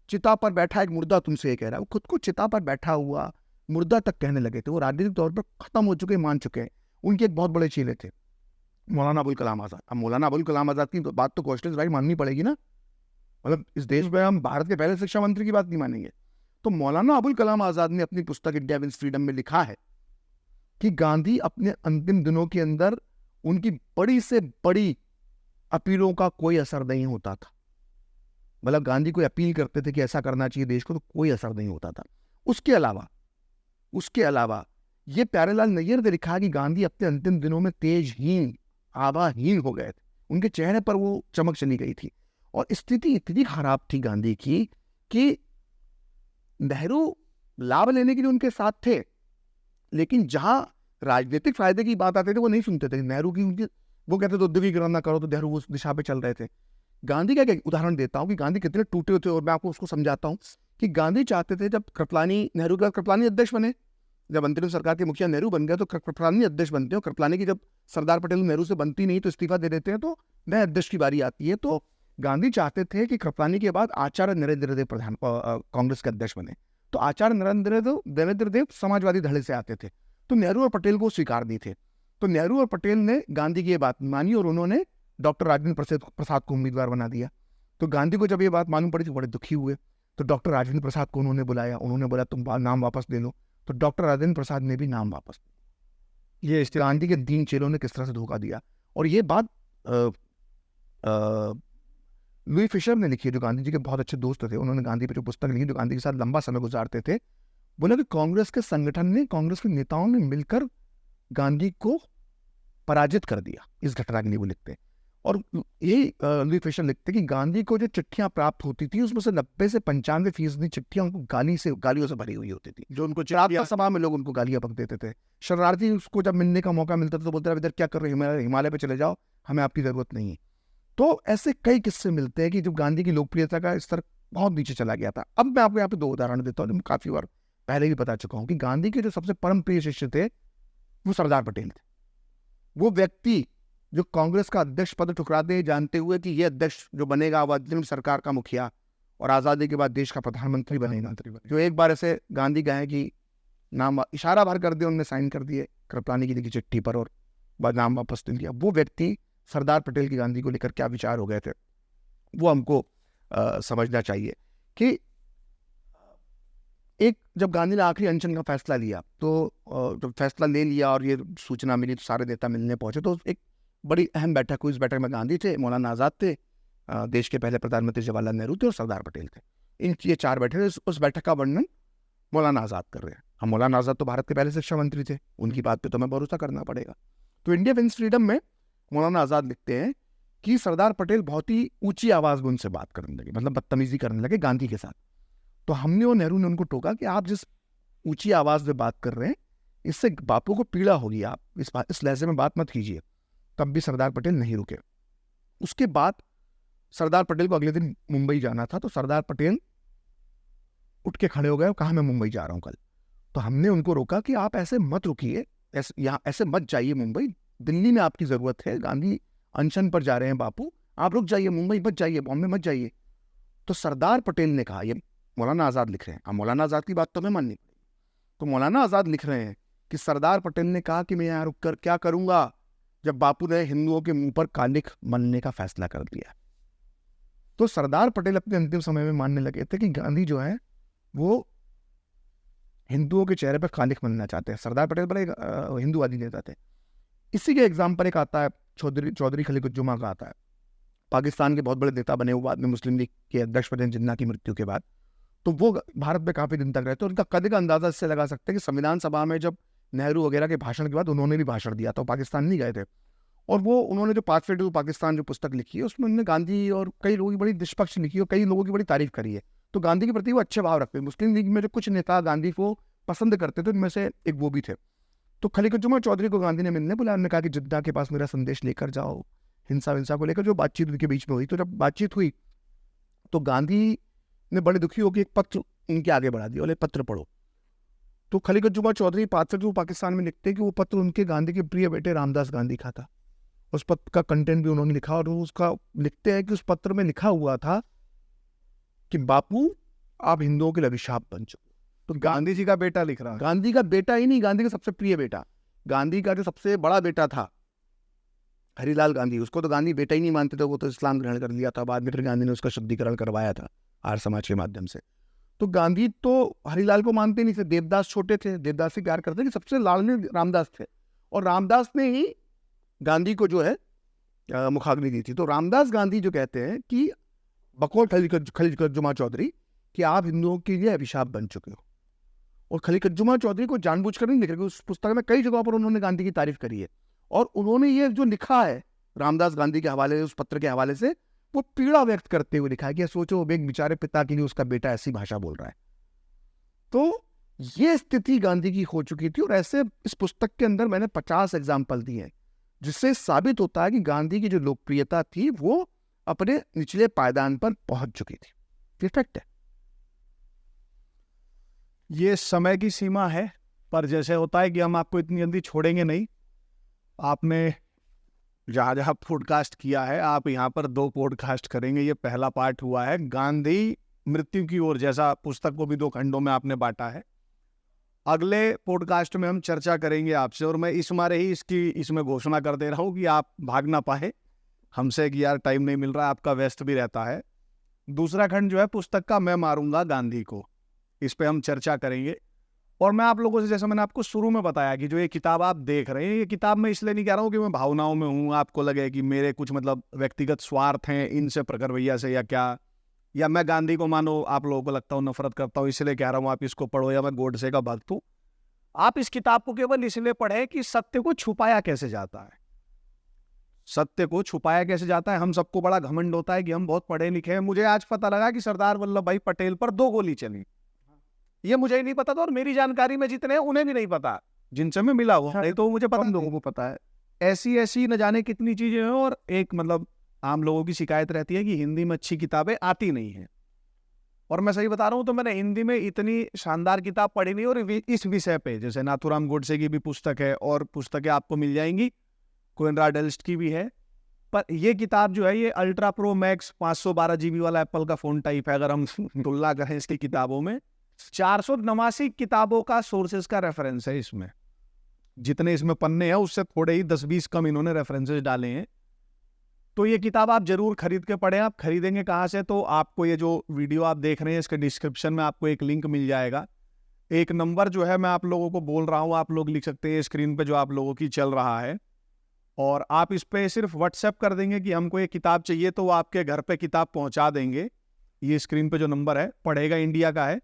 चिता पर बैठा एक मुर्दा तुमसे ये कह रहा है। वो खुद को चिता पर बैठा हुआ मुर्दा तक कहने लगे थे। वो राजनीतिक तौर पर खत्म हो चुके, मान चुके हैं। उनके एक बहुत बड़े चेले थे मौलाना अबुल कलाम आजाद। अब मौलाना अबुल कलाम आजाद की बात तो कॉन्स्टिट्यूशन राइट माननी पड़ेगी ना, मतलब इस देश में हम भारत के पहले शिक्षा मंत्री की बात नहीं मानेंगे। तो मौलाना अबुल कलाम आजाद ने अपनी पुस्तक इंडिया विंस फ्रीडम में लिखा है कि गांधी अपने अंतिम दिनों के अंदर उनकी बड़ी से बड़ी अपीलों का कोई असर नहीं होता था। मतलब गांधी कोई अपील करते थे कि ऐसा करना चाहिए देश को, तो कोई असर नहीं होता था। उसके अलावा ये प्यारेलाल नैयर ने लिखा कि गांधी अपने अंतिम दिनों में तेजहीन, आवाहीन हो गए थे। उनके चेहरे पर वो चमक चली गई थी। और स्थिति इतनी खराब थी गांधी की कि नेहरू लाभ लेने के लिए उनके साथ थे, लेकिन जहां राजनीतिक फायदे की बात आती थी वो नहीं सुनते थे। नेहरू की उनकी, वो कहते थे उद्योगीकरण ना करो, तो नेहरू उस दिशा पे चल रहे थे। गांधी का एक उदाहरण देता हूं कि गांधी कितने टूटे हुए थे, और मैं आपको उसको समझाता हूं कि गांधी चाहते थे, जब कृपलानी, नेहरू के बाद कृपलानी अध्यक्ष बने, जब अंतरिम सरकार के मुखिया नेहरू बन गए तो कृपलानी अध्यक्ष बनते हैं। कृपलानी की जब सरदार पटेल नेहरू से बनती नहीं तो इस्तीफा दे देते हैं, तो नए अध्यक्ष की बारी आती है। तो गांधी चाहते थे कि कृपलानी के बाद आचार्य नरेंद्र देव कांग्रेस के अध्यक्ष बने। तो आचार्य नरेंद्र देव समाजवादी धड़े से आते थे, तो नेहरू और पटेल को स्वीकार नहीं थे। तो नेहरू और पटेल ने गांधी की ये बात मानी और उन्होंने डॉक्टर राजेंद्र प्रसाद को उम्मीदवार बना दिया। तो गांधी को जब ये बात मालूम पड़ी तो बड़े दुखी हुए। तो डॉक्टर राजेंद्र प्रसाद को उन्होंने बुलाया, उन्होंने बोला तुम नाम वापस ले लो। तो डॉक्टर राजेंद्र प्रसाद ने भी नाम वापस। ये गांधी के 3 चेलों ने किस तरह से धोखा दिया। और ये बात लुई फिशर ने लिखी है, जो गांधी जी के बहुत अच्छे दोस्त थे। उन्होंने गांधी पे जो पुस्तक लिखी, जो गांधी के साथ लंबा समय गुजारते थे, बोला कि कांग्रेस के संगठन ने, कांग्रेस के नेताओं ने मिलकर गांधी को पराजित कर दिया। इस घटना के लिए वो लिखते हैं। और यही लुई फिशर लिखते कि गांधी को जो चिट्ठियां प्राप्त होती थी उसमें से 90 से 95% चिट्ठियां उनको गालियों से भरी हुई होती थी। जो उनको प्रार्थना सभा में लोग उनको गालियां बक देते थे। शरणार्थी उसको जब मिलने का मौका मिलता था तो बोलते इधर क्या कर रहे हो, हिमालय पे चले जाओ, हमें आपकी जरूरत नहीं है। तो ऐसे कई किस्से मिलते हैं कि जब गांधी की लोकप्रियता का स्तर बहुत नीचे चला गया था। अब मैं आपको यहाँ पे 2 उदाहरण देता हूँ, जो मैं काफी बार पहले भी बता चुका हूँ कि गांधी के जो सबसे परम प्रिय शिष्य थे वो सरदार पटेल थे। वो व्यक्ति जो कांग्रेस का अध्यक्ष पद ठुकराते जानते हुए कि ये अध्यक्ष जो बनेगा वो अंतरिम सरकार का मुखिया और आजादी के बाद देश का प्रधानमंत्री बनेगा, जो एक बार ऐसे गांधी गए कि नाम इशारा भर कर दिया, उन्होंने साइन कर दिए कृपलानी की लिखी चिट्ठी पर और बाद नाम वापस ले लिया। वो व्यक्ति सरदार पटेल की गांधी को लेकर क्या विचार हो गए थे वो हमको समझना चाहिए। कि एक जब गांधी ने आखिरी अनशन का फैसला लिया, तो जब फैसला ले लिया और ये सूचना मिली तो सारे नेता मिलने पहुंचे। तो एक बड़ी अहम बैठक हुई। इस बैठक में गांधी थे, मौलाना आजाद थे, देश के पहले प्रधानमंत्री जवाहरलाल नेहरू थे और सरदार पटेल थे। ये 4 बैठे थे। उस बैठक का वर्णन मौलाना आजाद कर रहे हैं। हम मौलाना आजाद तो भारत के पहले शिक्षा मंत्री थे, उनकी बात पे तो हमें भरोसा करना पड़ेगा। तो इंडिया विंस फ्रीडम में मौलाना आजाद लिखते हैं कि सरदार पटेल बहुत ही ऊंची आवाज में उनसे बात करने लगे, मतलब बदतमीजी करने लगे गांधी के साथ। तो हमने और नेहरू ने उनको टोका कि आप जिस ऊंची आवाज में बात कर रहे हैं इससे बापू को पीड़ा होगी, आप इस लहजे में बात मत कीजिए। तब भी सरदार पटेल नहीं रुके। उसके बाद सरदार पटेल को अगले दिन मुंबई जाना था। तो सरदार पटेल उठ के खड़े हो गए, कहा मैं मुंबई जा रहा हूं कल। तो हमने उनको रोका कि आप ऐसे मत रुकिए, ऐसे मत जाइए मुंबई, दिल्ली में आपकी जरूरत है, गांधी अनशन पर जा रहे हैं बापू, आप रुक जाइए, मुंबई मत जाइए, बॉम्बे मत जाइए। तो सरदार पटेल ने कहा, ये मौलाना आजाद लिख रहे हैं, अब मौलाना आजाद की बात तो हमें माननी पड़ेगी। तो मौलाना आजाद लिख रहे हैं कि सरदार पटेल ने कहा कि मैं यहाँ रुक कर क्या करूंगा जब बापू ने हिंदुओं के मुंह पर कालिख मलने का फैसला कर दिया। तो सरदार पटेल अपने अंतिम समय में मानने लगे थे कि गांधी जो है वो हिंदुओं के चेहरे पर कालिख मलना चाहते हैं। सरदार पटेल बड़े हिंदूवादी नेता थे। इसी के एग्जाम्पल एक आता है, चौधरी खलीकुज्जुमा का आता है। पाकिस्तान के बहुत बड़े नेता बने, वो बाद में मुस्लिम लीग के अध्यक्ष बने जिन्ना की मृत्यु के बाद। तो वो भारत में काफी दिन तक रहे। तो उनका कद का अंदाजा इससे लगा सकते हैं कि संविधान सभा में जब नेहरू वगैरह के भाषण के बाद उन्होंने भी भाषण दिया था, पाकिस्तान नहीं गए थे। और वो उन्होंने जो पाथवे टू पाकिस्तान जो पुस्तक लिखी है उसमें उन्होंने गांधी और कई लोगों की बड़ी निष्पक्ष लिखी और कई लोगों की बड़ी तारीफ करी है। तो गांधी के प्रति वो अच्छे भाव रखते हैं। मुस्लिम लीग में जो कुछ नेता गांधी को पसंद करते थे उनमें से एक वो भी थे। तो खलीकुज्जुमा चौधरी को गांधी ने मिलने बुलाया। उन्होंने कहा कि जिद्दा के पास मेरा संदेश लेकर जाओ, हिंसा को लेकर जो बातचीत उनके बीच में हुई। तो जब बातचीत हुई तो गांधी ने बड़े दुखी होकर एक पत्र उनके आगे बढ़ा दिया, बोले पत्र पढ़ो। तो खलीकुज्जुमा चौधरी पाथवे टू पाकिस्तान में लिखते हैं कि वो पत्र उनके गांधी के प्रिय बेटे रामदास गांधी का था। उस पत्र का कंटेंट भी उन्होंने लिखा और उसका लिखते हैं कि उस पत्र में लिखा हुआ था कि बापू आप हिंदुओं के लिए अभिशाप बन चुके। तो गांधी जी का बेटा लिख रहा है, गांधी का बेटा ही नहीं, गांधी का सबसे प्रिय बेटा, गांधी का जो सबसे बड़ा बेटा था हरिलाल गांधी, उसको तो गांधी बेटा ही नहीं मानते थे, वो तो इस्लाम ग्रहण कर लिया था। बाद में फिर गांधी ने उसका शुद्धिकरण करवाया था आर्य समाज के माध्यम से। तो गांधी तो हरिलाल को मानते नहीं थे, देवदास छोटे थे, देवदास से प्यार करते, कि सबसे लाडले रामदास थे। और रामदास ने ही गांधी को जो है मुखाग्नि दी थी। तो रामदास गांधी जो कहते हैं कि बकौल खलीकुज्जुमा चौधरी कि आप हिंदुओं के लिए अभिशाप बन चुके हो। और खलीकुज्जुमा चौधरी को जानबूझकर नहीं लिख रहे, उस पुस्तक में कई जगहों पर उन्होंने गांधी की तारीफ करी है। और उन्होंने ये जो लिखा है रामदास गांधी के हवाले, उस पत्र के हवाले से, वो पीड़ा व्यक्त करते हुए लिखा है कि सोचो एक बेचारे पिता के लिए उसका बेटा ऐसी भाषा बोल रहा है। तो ये स्थिति गांधी की हो चुकी थी। और ऐसे इस पुस्तक के अंदर मैंने 50 एग्जाम्पल दिए हैं, जिससे साबित होता है कि गांधी की जो लोकप्रियता थी वो अपने निचले पायदान पर पहुंच चुकी थी। परफेक्ट है। ये समय की सीमा है, पर जैसे होता है कि हम आपको इतनी जल्दी छोड़ेंगे नहीं। आपने जहाँ जहाँ पॉडकास्ट किया है आप यहाँ पर 2 पॉडकास्ट करेंगे। ये पहला पार्ट हुआ है गांधी मृत्यु की ओर, जैसा पुस्तक को भी 2 खंडों में आपने बांटा है। अगले पॉडकास्ट में हम चर्चा करेंगे आपसे, और मैं इस मारे ही इसमें घोषणा कर दे रहा हूँ कि आप भाग ना पाए हमसे कि यार टाइम नहीं मिल रहा, आपका व्यस्त भी रहता है। दूसरा खंड जो है पुस्तक का, मैं मारूंगा गांधी को, इस पे हम चर्चा करेंगे। और मैं आप लोगों से, जैसा मैंने आपको शुरू में बताया कि जो ये किताब आप देख रहे हैं, ये किताब मैं इसलिए नहीं कह रहा हूँ कि मैं भावनाओं में हूँ, आपको लगे कि मेरे कुछ मतलब व्यक्तिगत स्वार्थ हैं इनसे, प्रखर भैया से, या क्या, या मैं गांधी को मानो आप लोगों को लगता हूँ नफरत करता हूँ इसलिए कह रहा हूँ आप इसको पढ़ो, या मैं गोडसे का भक्त हूँ। आप इस किताब को केवल इसलिए पढ़ें कि सत्य को छुपाया कैसे जाता है। सत्य को छुपाया कैसे जाता है। हम सबको बड़ा घमंड होता है कि हम बहुत पढ़े लिखे हैं। मुझे आज पता लगा कि सरदार वल्लभ भाई पटेल पर 2 गोली चली, ये मुझे ही नहीं पता था, और मेरी जानकारी में जितने हैं उन्हें भी नहीं पता, जिनसे मैं मिला हुआ, नहीं तो मुझे पता, लोगों को पता है। ऐसी न जाने कितनी चीजें हैं। और एक मतलब आम लोगों की शिकायत रहती है कि हिंदी में अच्छी किताबें आती नहीं है, और मैं सही बता रहा हूं, तो मैंने हिंदी में इतनी शानदार किताब पढ़ी नहीं। और इस विषय पे जैसे नाथूराम गोडसे की भी पुस्तक है, और पुस्तकें आपको मिल जाएंगी, कोनराड एल्स्ट की भी है। पर ये किताब जो है ये अल्ट्रा प्रो मैक्स 512 GB वाला एप्पल का फोन टाइप है। अगर हम तुलना करें इसकी किताबों में, 489 किताबों का सोर्सेज का रेफरेंस है इसमें। जितने इसमें पन्ने हैं उससे थोड़े ही 10-20 कम इन्होंने रेफरेंसेस डाले हैं। तो ये किताब आप जरूर खरीद के पढ़ें। आप खरीदेंगे कहाँ से? तो आपको ये जो वीडियो आप देख रहे हैं इसके डिस्क्रिप्शन में आपको एक लिंक मिल जाएगा। एक नंबर जो है मैं आप लोगों को बोल रहा हूँ, आप लोग लिख सकते हैं स्क्रीन पे जो आप लोगों की चल रहा है, और आप इस पे सिर्फ व्हाट्सएप कर देंगे कि हमको ये किताब चाहिए, तो वो आपके घर पे किताब पहुंचा देंगे। ये स्क्रीन पे जो नंबर है, पढ़ेगा इंडिया का है,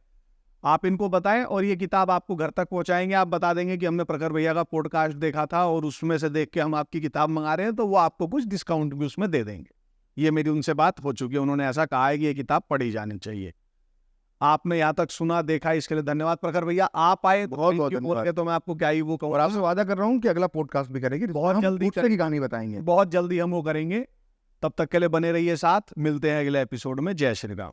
आप इनको बताएं और ये किताब आपको घर तक पहुंचाएंगे। आप बता देंगे कि हमने प्रखर भैया का पॉडकास्ट देखा था और उसमें से देख के हम आपकी किताब मंगा रहे हैं, तो वो आपको कुछ डिस्काउंट भी उसमें दे देंगे। ये मेरी उनसे बात हो चुकी है, उन्होंने ऐसा कहा है कि ये किताब पढ़ी जानी चाहिए। आपने यहाँ तक सुना देखा, इसके लिए धन्यवाद प्रखर भैया। आप आए बहुत बहुत धन्यवाद। तो मैं आपको क्या ही वो कहूँ, और आपसे वादा कर रहा हूँ कि अगला पॉडकास्ट भी करेंगे, बहुत जल्दी की कहानी बताएंगे, बहुत जल्दी हम वो करेंगे। तब तक के लिए बने रहिए साथ, मिलते हैं अगले एपिसोड में। जय श्री राम।